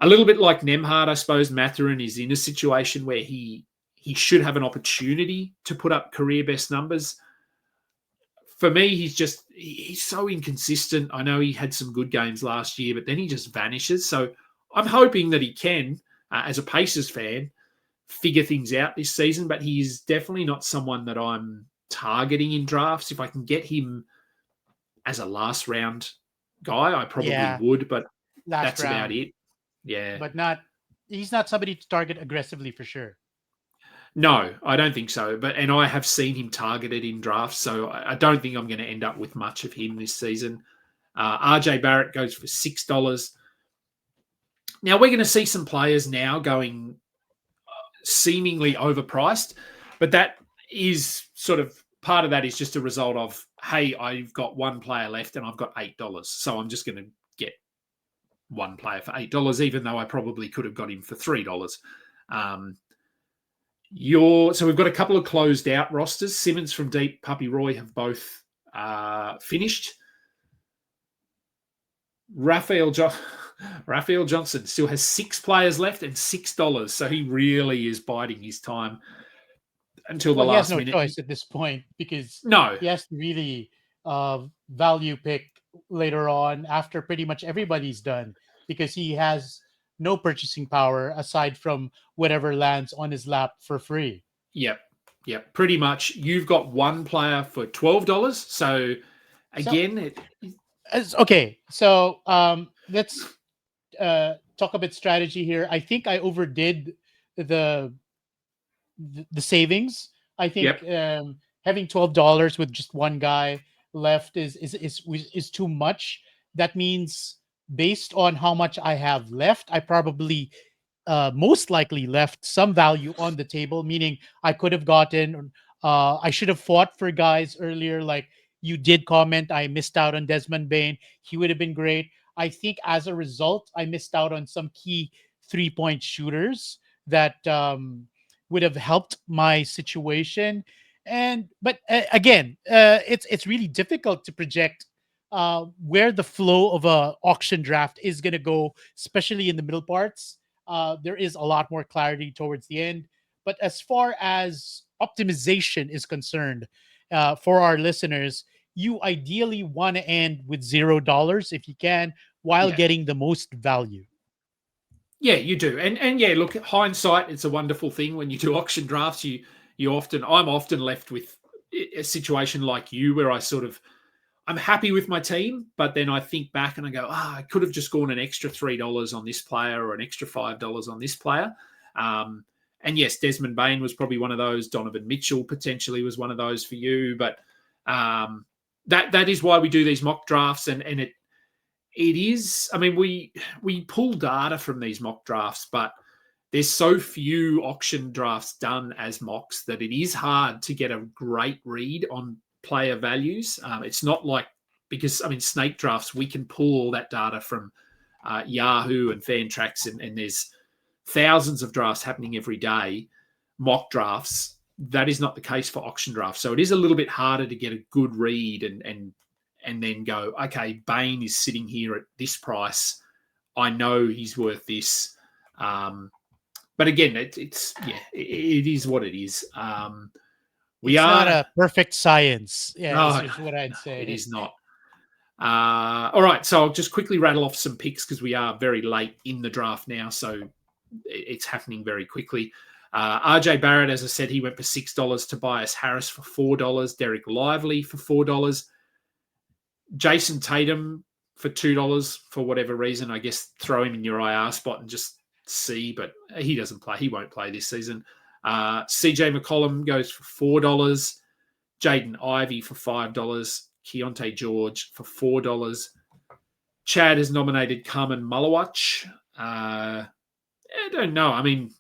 A little bit like Nemhard, I suppose. Mathurin is in a situation where he should have an opportunity to put up career best numbers. For me, he's so inconsistent. I know he had some good games last year, but then he just vanishes. So I'm hoping that he can, as a Pacers fan, figure things out this season, but he's definitely not someone that I'm targeting in drafts. If I can get him as a last round guy. I probably Yeah, would, but last that's about round, it. Yeah. but not. He's not somebody to target aggressively for sure. No, I don't think so. And I have seen him targeted in drafts, so I don't think I'm going to end up with much of him this season. RJ Barrett goes for $6. Now we're going to see some players now going seemingly overpriced, but that is sort of part of that is just a result of, hey, I've got one player left and I've got $8, so I'm just going to get one player for $8, even though I probably could have got him for $3. Um, so we've got a couple of closed out rosters. Simmons from Deep, Puppy Roy have both finished. Raphael Johnson still has 6 players left and $6, so he really is biding his time until the Well, he has last no minute. choice at this point because No, he has to really value pick later on after pretty much everybody's done because he has no purchasing power aside from whatever lands on his lap for free. yep, pretty much. You've got one player for $12. So So, again, okay, so let's talk a bit strategy here. I think I overdid the the savings. I think yep, having $12 with just one guy left is too much. That means based on how much I have left, I probably most likely left some value on the table, meaning I could have gotten, I should have fought for guys earlier. Like you did comment, I missed out on Desmond Bain. He would have been great. I think as a result, I missed out on some key 3-point shooters that would have helped my situation. And but again, it's really difficult to project where the flow of a auction draft is going to go, especially in the middle parts. There is a lot more clarity towards the end. But as far as optimization is concerned, for our listeners, you ideally want to end with $0 if you can, while yeah. getting the most value. Yeah, you do. And yeah, look, hindsight, it's a wonderful thing when you do auction drafts. I'm often left with a situation like you where I'm happy with my team, but then I think back and I go, I could have just gone an extra $3 on this player or an extra $5 on this player. And yes, Desmond Bain was probably one of those. Donovan Mitchell potentially was one of those for you. But that is why we do these mock drafts, and it is. I mean, we pull data from these mock drafts, but there's so few auction drafts done as mocks that it is hard to get a great read on player values. It's not like, because I mean, snake drafts, we can pull all that data from Yahoo and Fantrax, and there's thousands of drafts happening every day. Mock drafts, that is not the case for auction drafts. So it is a little bit harder to get a good read and then go, okay, Bain is sitting here at this price. I know he's worth this. But again, it is what it is. We It's not are. a perfect science. Yeah, No, is what I'd no, it say. is not. All right, so I'll just quickly rattle off some picks because we are very late in the draft now, so it's happening very quickly. RJ Barrett, as I said, he went for $6. Tobias Harris for $4. Derek Lively for $4. Jason Tatum for $2 for whatever reason. I guess throw him in your IR spot and just see, but he doesn't play. He won't play this season. CJ McCollum goes for $4. Jaden Ivey for $5. Keontae George for $4. Chad has nominated Carmen Mulawach. I don't know. I mean,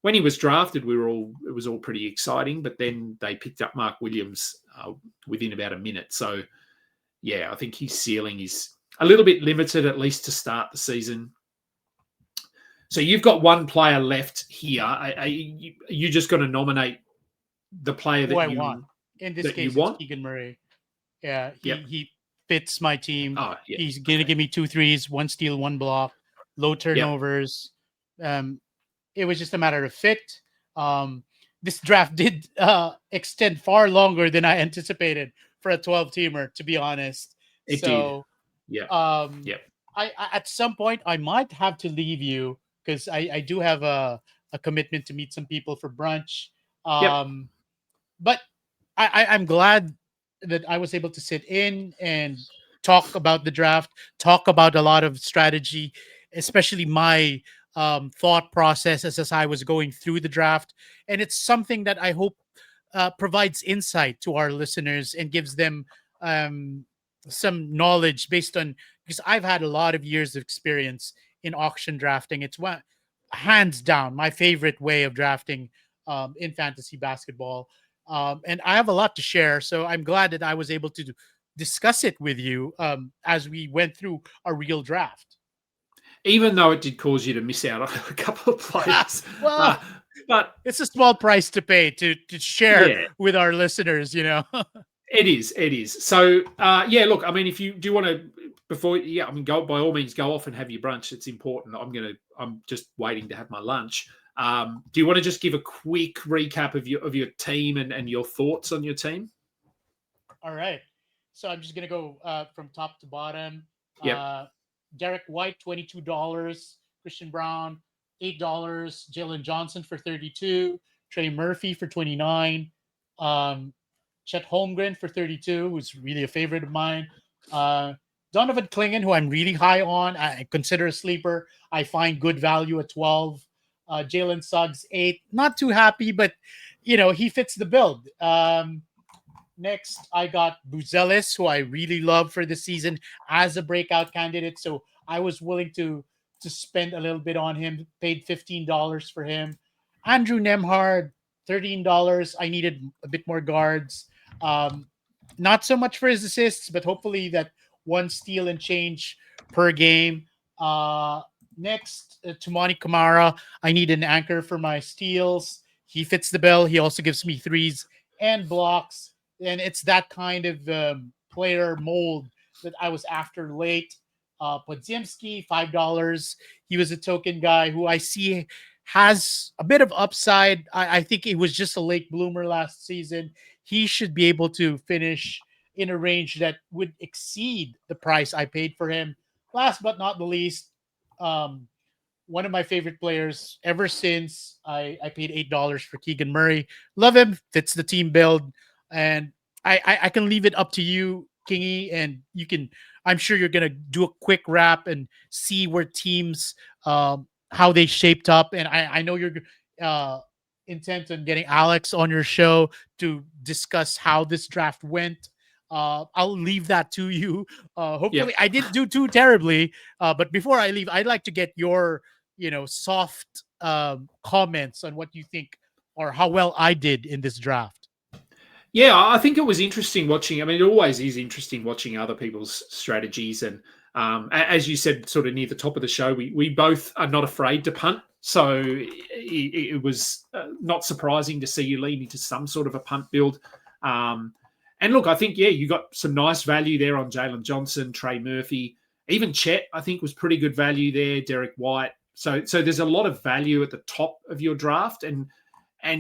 when he was drafted, it was all pretty exciting, but then they picked up Mark Williams within about a minute. So yeah, I think his ceiling is a little bit limited, at least to start the season. So you've got one player left here. Are you just going to nominate the player Who that I want. you In this that you case, it's want? Keegan Murray. Yeah, Yep. he fits my team. Oh, yeah. He's gonna Okay. give me 2 threes, 1 steal, 1 block, low Yep. turnovers. Um, it was just a matter of fit. Um, this draft did extend far longer than I anticipated for a 12-teamer, to be honest. It did. So Yep. um, Yep. I at some point I might have to leave you because I do have a commitment to meet some people for brunch. Yep. But I'm glad that I was able to sit in and talk about the draft, talk about a lot of strategy, especially my thought process as I was going through the draft. And it's something that I hope provides insight to our listeners and gives them um, some knowledge based on, because I've had a lot of years of experience in auction drafting. It's one hands down my favorite way of drafting in fantasy basketball. And I have a lot to share. So I'm glad that I was able to discuss it with you as we went through a real draft. Even though it did cause you to miss out on a couple of players. Well, But it's a small price to pay to share yeah, with our listeners, you know. it is. It is. So yeah, look, I mean, if you do want to, before, yeah, I mean, go by all means, go off and have your brunch. It's important. I'm just waiting to have my lunch. Do you want to just give a quick recap of your team and your thoughts on your team? All right. So I'm just gonna go from top to bottom. Yep. Uh, Derek White, $22. Christian Brown, $8. Jalen Johnson for 32. Trey Murphy for 29. Chet Holmgren for 32, who's really a favorite of mine. Uh, Donovan Clingan, who I'm really high on, I consider a sleeper. I find good value at 12. Jalen Suggs, 8. Not too happy, but he fits the build. Next, I got Buzelis, who I really love for this season as a breakout candidate. So I was willing to spend a little bit on him. Paid $15 for him. Andrew Nemhard, $13. I needed a bit more guards. Um, Not so much for his assists, but hopefully that one steal and change per game. Next, Tumani Kamara. I need an anchor for my steals. He fits the bill. He also gives me threes and blocks, and it's that kind of player mold that I was after late. Podziemski, $5. He was a token guy who I see has a bit of upside. I think he was just a late bloomer last season. He should be able to finish in a range that would exceed the price I paid for him. Last but not the least, um, one of my favorite players ever since I paid $8 for Keegan Murray. Love him, fits the team build, and I can leave it up to you, Kingy, and you can. I'm sure you're gonna do a quick wrap and see where teams how they shaped up, and I know you're uh, intent on getting Alex on your show to discuss how this draft went. I'll leave that to you. Hopefully, Yep. I didn't do too terribly. But before I leave, I'd like to get your soft comments on what you think or how well I did in this draft. Yeah, I think it was interesting watching. I mean, it always is interesting watching other people's strategies. And as you said, sort of near the top of the show, we both are not afraid to punt. So it was not surprising to see you lean into some sort of a punt build. And look, I think, yeah, you got some nice value there on Jalen Johnson, Trey Murphy, even Chet, I think was pretty good value there, Derek White. So there's a lot of value at the top of your draft. And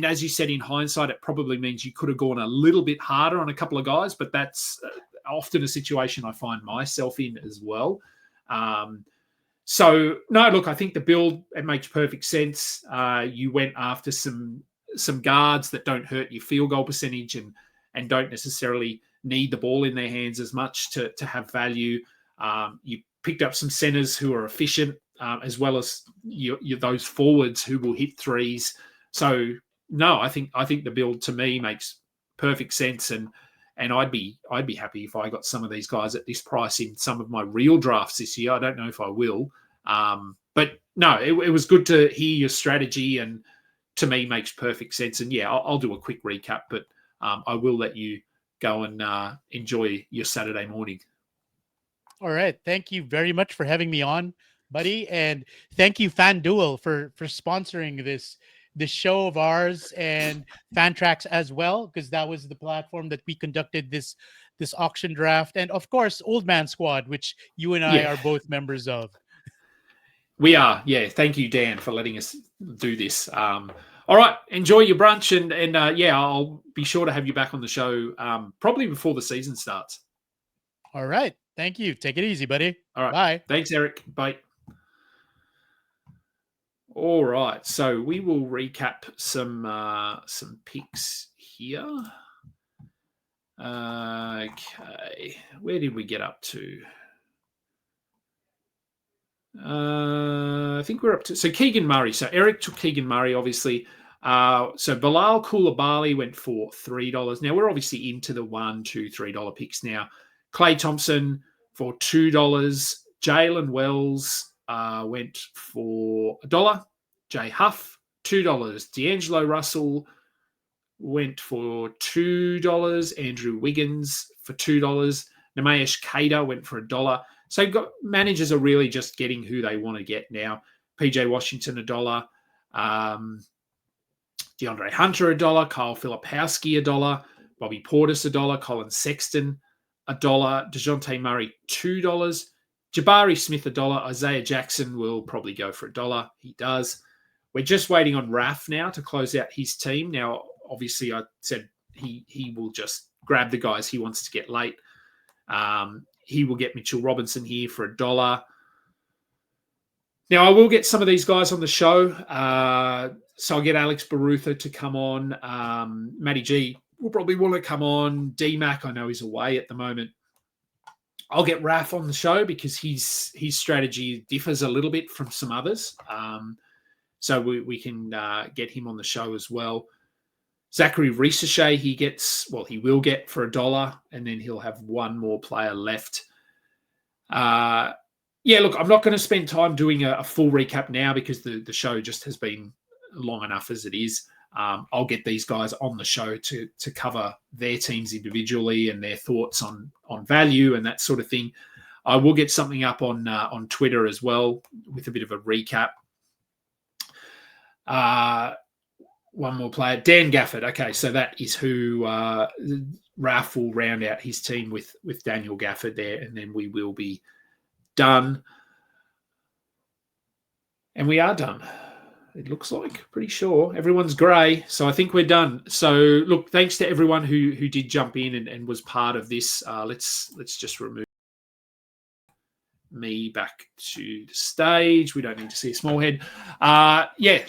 as you said, in hindsight, it probably means you could have gone a little bit harder on a couple of guys, but that's often a situation I find myself in as well. So no, look, I think the build, it makes perfect sense. You went after some guards that don't hurt your field goal percentage and don't necessarily need the ball in their hands as much to have value. You picked up some centers who are efficient, as well as those forwards who will hit threes. So no, I think the build to me makes perfect sense, and I'd be happy if I got some of these guys at this price in some of my real drafts this year. I don't know if I will, but no, it was good to hear your strategy, and to me makes perfect sense. And yeah, I'll do a quick recap, but I will let you go and enjoy your Saturday morning. All right. Thank you very much for having me on, buddy. And thank you, FanDuel, for sponsoring this show of ours and Fantrax as well, because that was the platform that we conducted this auction draft. And of course, Old Man Squad, which you and I Yeah, are both members of. we are. Yeah, thank you, Dan, for letting us do this. All right, enjoy your brunch, and yeah, I'll be sure to have you back on the show probably before the season starts. All right. Thank you. Take it easy, buddy. All right, Bye. thanks, Eric. Bye. All right, so we will recap some picks here. Okay, where did we get up to? I think we're up to Keegan Murray. So Erik took Keegan Murray, obviously. So Bilal Koulibaly went for $3. Now we're obviously into the $1, $2, $3 picks now. Clay Thompson for $2. Jalen Wells went for $1. Jay Huff $2. D'Angelo Russell went for $2. Andrew Wiggins for $2. Nemesh Kader went for $1. So managers are really just getting who they want to get now. PJ Washington $1. DeAndre Hunter $1. Kyle Filipowski $1. Bobby Portis $1. Colin Sexton $1. DeJounte Murray $2. Jabari Smith $1. Isaiah Jackson will probably go for $1. He does. We're just waiting on Raf now to close out his team. Now, obviously, I said he will just grab the guys he wants to get late. He will get Mitchell Robinson here for $1. Now, I will get some of these guys on the show. So I'll get Alex Barutha to come on. Matty G will probably want to come on. D-Mac, I know he's away at the moment. I'll get Raf on the show because his strategy differs a little bit from some others. So we can get him on the show as well. Zachary Riesachet, he will get for $1, and then he'll have one more player left. Look, I'm not going to spend time doing a full recap now because the show just has been long enough as it is. I'll get these guys on the show to cover their teams individually and their thoughts on value and that sort of thing. I will get something up on Twitter as well with a bit of a recap. One more player, Dan Gafford. Okay, so that is who Ralph will round out his team with Daniel Gafford there, and then we will be done. And we are done. It looks like, pretty sure. Everyone's grey, so I think we're done. So, look, thanks to everyone who did jump in and was part of this. Let's just remove me back to the stage. We don't need to see a small head.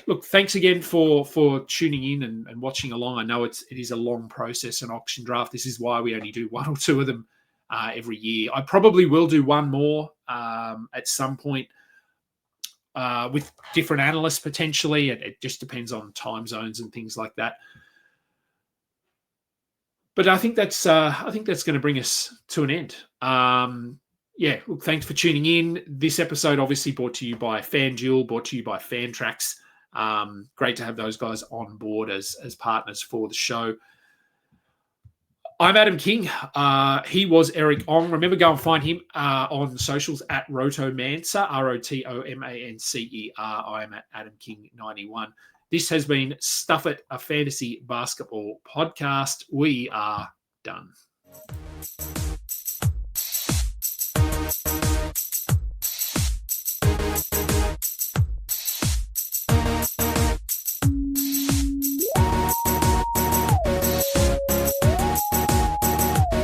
Look, thanks again for tuning in and watching along. I know it is a long process, an auction draft. This is why we only do one or two of them every year. I probably will do one more at some point with different analysts potentially. It just depends on time zones and things like that. But I think that's going to bring us to an end. Look, thanks for tuning in. This episode obviously brought to you by FanDuel, brought to you by Fantrax. Great to have those guys on board as partners for the show. I'm Adam King. He was Erik Ong. Remember, go and find him on socials at Rotomancer, ROTOMANCER. I am at Adam King 91. This has been Stuff It, a fantasy basketball podcast. We are done.